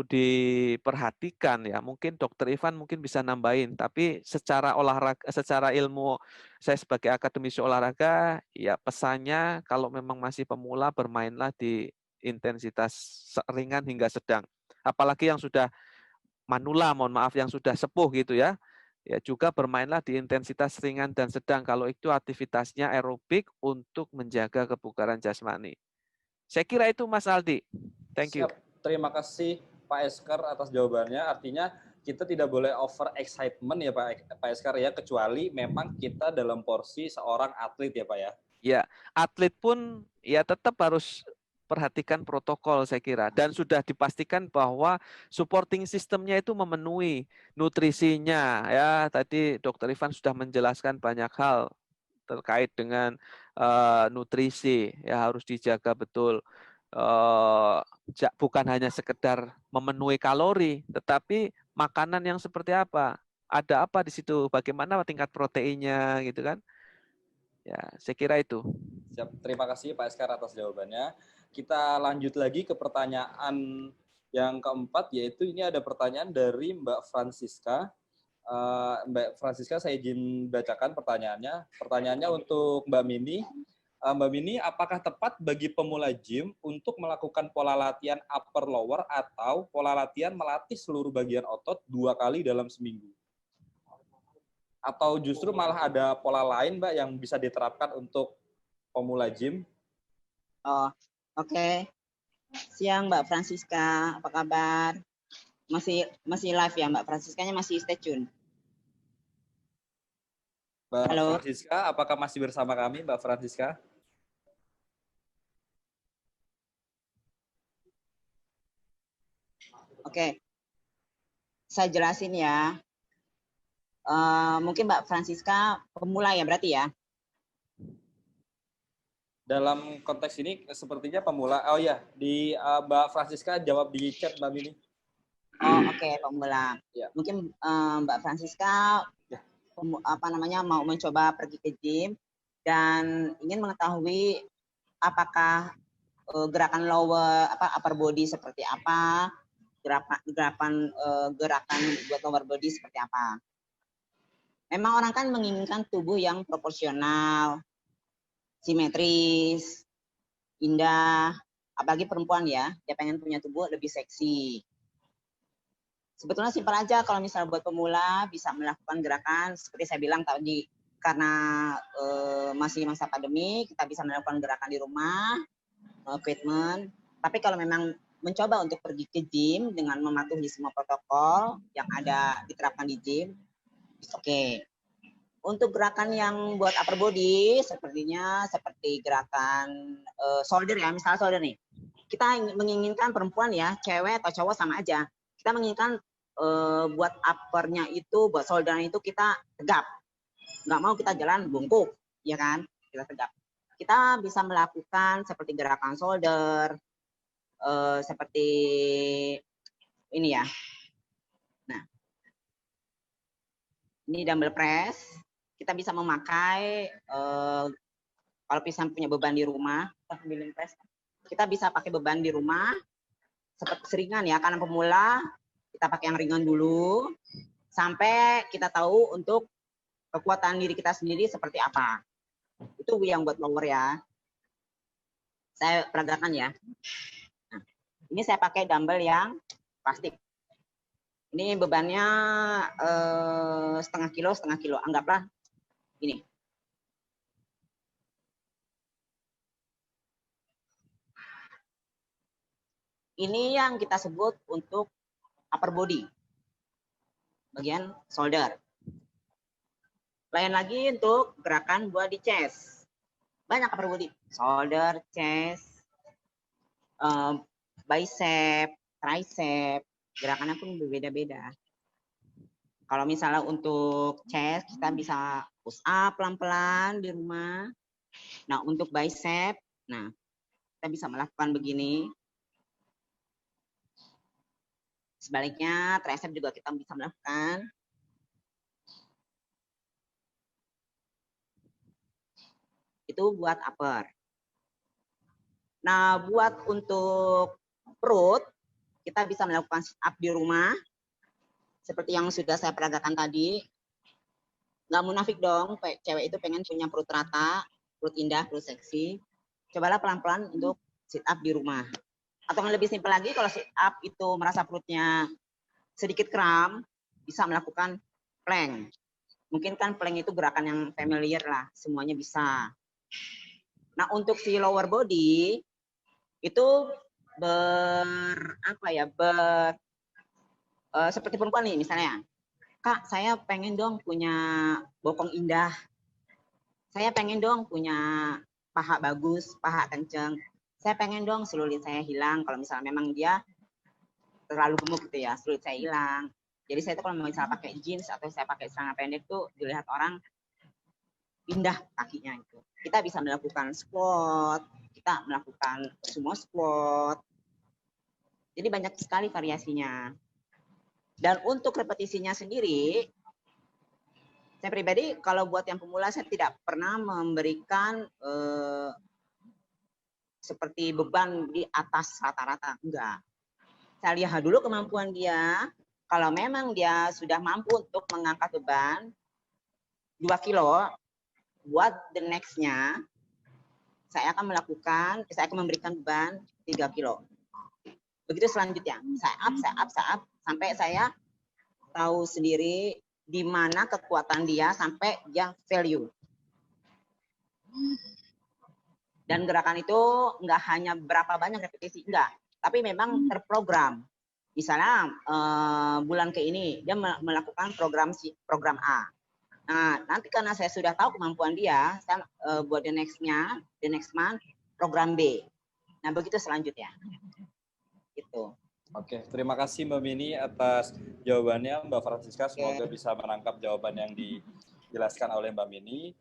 diperhatikan ya. Mungkin Dokter Ivan mungkin bisa nambahin, tapi secara olahraga, secara ilmu saya sebagai akademisi olahraga, ya pesannya kalau memang masih pemula bermainlah di intensitas ringan hingga sedang. Apalagi yang sudah manula, mohon maaf, yang sudah sepuh gitu ya. Ya juga bermainlah di intensitas ringan dan sedang kalau itu aktivitasnya aerobik untuk menjaga kebugaran jasmani. Saya kira itu Mas Aldi. Thank you. Siap. Terima kasih Pak Eskar atas jawabannya. Artinya kita tidak boleh over excitement ya Pak Eskar ya, kecuali memang kita dalam porsi seorang atlet ya Pak ya. Ya, atlet pun ya tetap harus perhatikan protokol saya kira, dan sudah dipastikan bahwa supporting sistemnya itu memenuhi nutrisinya ya. Tadi Dokter Ivan sudah menjelaskan banyak hal terkait dengan nutrisi, ya harus dijaga betul. Bukan hanya sekedar memenuhi kalori, tetapi makanan yang seperti apa, ada apa di situ, bagaimana tingkat proteinnya gitu kan. Ya, saya kira itu. Siap. Terima kasih Pak Eskar atas jawabannya. Kita lanjut lagi ke pertanyaan yang keempat, yaitu ini ada pertanyaan dari Mbak Francisca. Mbak Francisca, saya izin bacakan pertanyaannya. Pertanyaannya untuk Mbak Mini. Mbak Mini, apakah tepat bagi pemula gym untuk melakukan pola latihan upper lower atau pola latihan melatih seluruh bagian otot 2 kali dalam seminggu? Atau justru malah ada pola lain, Mbak, yang bisa diterapkan untuk pemula gym? Oh, oke. Siang Mbak Francisca, apa kabar? Masih live ya Mbak Francisca-nya, masih stay tune. Mbak Halo. Francisca, apakah masih bersama kami, Mbak Francisca? Oke. Saya jelasin ya. Mungkin Mbak Francisca pemula ya berarti ya? Dalam konteks ini sepertinya pemula. Oh ya, di Mbak Francisca jawab di chat Mbak Mini. Oh oke, pemula. Ya. Mungkin Mbak Francisca ya. Mau mencoba pergi ke gym dan ingin mengetahui apakah gerakan lower upper body seperti apa, gerakan buat lower body seperti apa. Memang orang kan menginginkan tubuh yang proporsional, simetris, indah, apalagi perempuan ya, dia pengen punya tubuh lebih seksi. Sebetulnya simpel aja kalau misalnya buat pemula bisa melakukan gerakan seperti saya bilang tadi, karena masih masa pandemi kita bisa melakukan gerakan di rumah, treatment. Tapi kalau memang mencoba untuk pergi ke gym dengan mematuhi semua protokol yang ada diterapkan di gym, oke. Untuk gerakan yang buat upper body, sepertinya seperti gerakan shoulder ya, misalnya shoulder nih. Kita menginginkan perempuan ya, cewek atau cowok sama aja. Kita menginginkan buat uppernya itu, buat shouldernya itu kita tegap. Nggak mau kita jalan bungkuk, ya kan? Kita tegap. Kita bisa melakukan seperti gerakan shoulder, seperti ini ya. Nah, ini dumbbell press. Kita bisa memakai, kalau bisa punya beban di rumah, kita bisa pakai beban di rumah, seperti seringan ya, karena pemula kita pakai yang ringan dulu, sampai kita tahu untuk kekuatan diri kita sendiri seperti apa. Itu yang buat lower ya. Saya peragakan ya. Nah, ini saya pakai dumbbell yang plastik. Ini bebannya setengah kilo, anggaplah ini. Ini yang kita sebut untuk upper body, bagian shoulder. Lain lagi untuk gerakan body chest. Banyak upper body, shoulder, chest, bicep, tricep, gerakannya pun berbeda-beda. Kalau misalnya untuk chest, kita bisa push up pelan-pelan di rumah. Nah, untuk bicep, nah kita bisa melakukan begini. Sebaliknya, tricep juga kita bisa melakukan. Itu buat upper. Nah, buat untuk perut, kita bisa melakukan sit up di rumah. Seperti yang sudah saya peragakan tadi. Nggak munafik dong, cewek itu pengen punya perut rata, perut indah, perut seksi. Cobalah pelan-pelan untuk sit up di rumah. Atau yang lebih simpel lagi, kalau sit up itu merasa perutnya sedikit kram, bisa melakukan plank. Mungkin kan plank itu gerakan yang familiar lah, semuanya bisa. Nah, untuk si lower body itu seperti perempuan nih misalnya. Kak, saya pengen dong punya bokong indah. Saya pengen dong punya paha bagus, paha kenceng. Saya pengen dong selulit saya hilang kalau misalnya memang dia terlalu gemuk gitu ya, selulit saya hilang. Jadi saya tuh kalau misalnya pakai jeans atau saya pakai celana pendek tuh dilihat orang indah kakinya itu. Kita bisa melakukan squat, kita melakukan sumo squat. Jadi banyak sekali variasinya. Dan untuk repetisinya sendiri, saya pribadi kalau buat yang pemula saya tidak pernah memberikan seperti beban di atas rata-rata, enggak. Saya lihat dulu kemampuan dia. Kalau memang dia sudah mampu untuk mengangkat beban 2 kilo, buat the next-nya saya akan memberikan beban 3 kilo. Begitu selanjutnya, saya up sampai saya tahu sendiri di mana kekuatan dia sampai dia value. Dan gerakan itu enggak hanya berapa banyak repetisi, enggak, tapi memang terprogram. Misalnya bulan ke ini dia melakukan program A. Nah, nanti karena saya sudah tahu kemampuan dia, saya buat the next month program B. Nah, begitu selanjutnya. Gitu. Oke, terima kasih Mbak Mini atas jawabannya. Mbak Francisca, semoga bisa menangkap jawaban yang dijelaskan oleh Mbak Mini.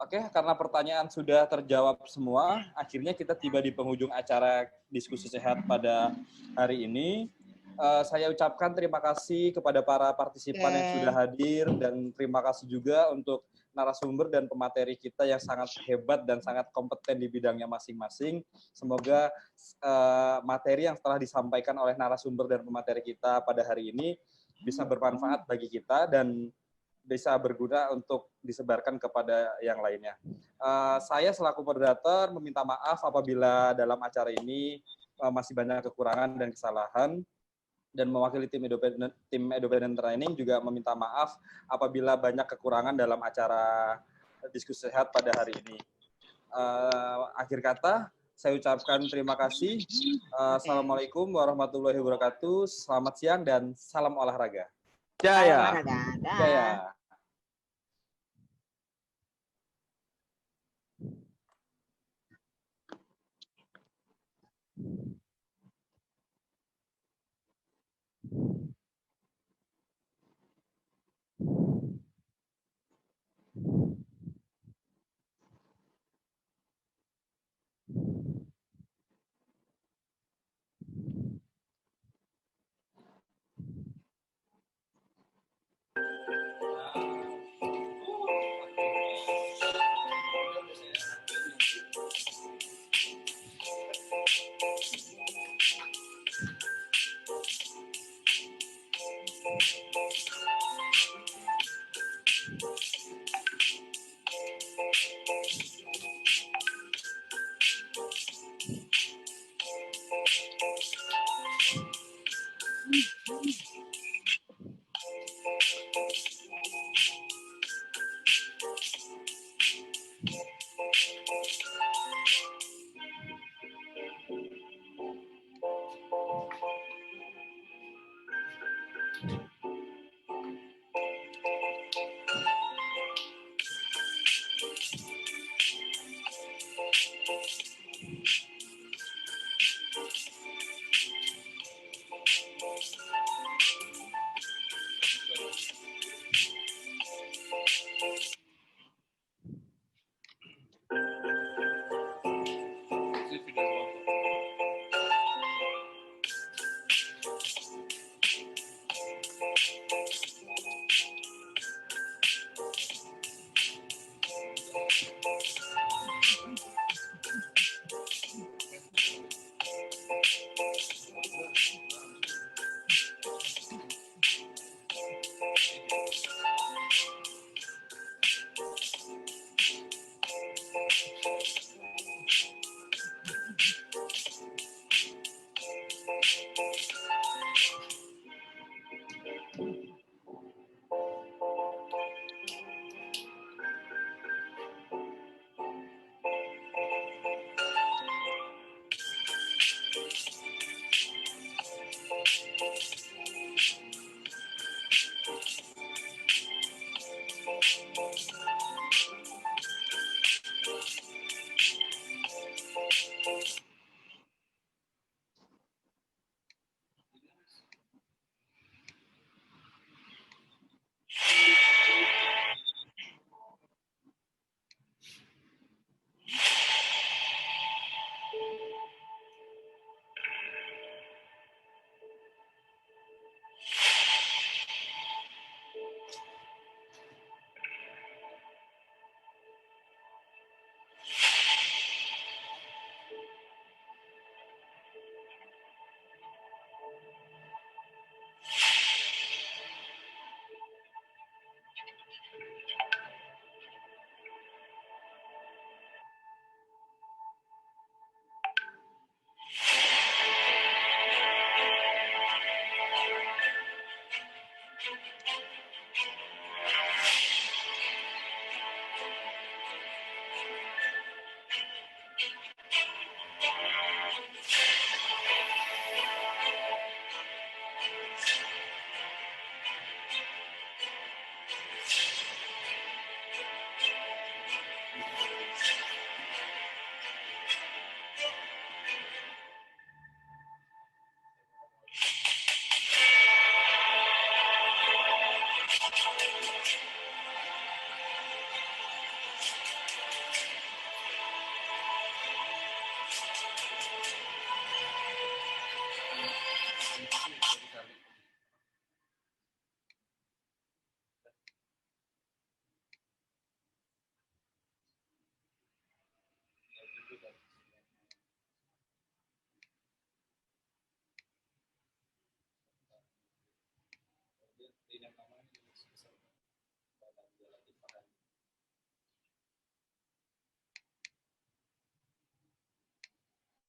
Oke, karena pertanyaan sudah terjawab semua, akhirnya kita tiba di penghujung acara diskusi sehat pada hari ini. Saya ucapkan terima kasih kepada para partisipan yang sudah hadir, dan terima kasih juga untuk narasumber dan pemateri kita yang sangat hebat dan sangat kompeten di bidangnya masing-masing. Semoga materi yang telah disampaikan oleh narasumber dan pemateri kita pada hari ini bisa bermanfaat bagi kita dan bisa berguna untuk disebarkan kepada yang lainnya. Saya selaku moderator meminta maaf apabila dalam acara ini masih banyak kekurangan dan kesalahan. Dan mewakili tim Independent Training juga meminta maaf apabila banyak kekurangan dalam acara diskusi sehat pada hari ini. Akhir kata, saya ucapkan terima kasih. Assalamualaikum warahmatullahi wabarakatuh. Selamat siang dan salam olahraga. Jaya. Jaya.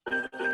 Bye.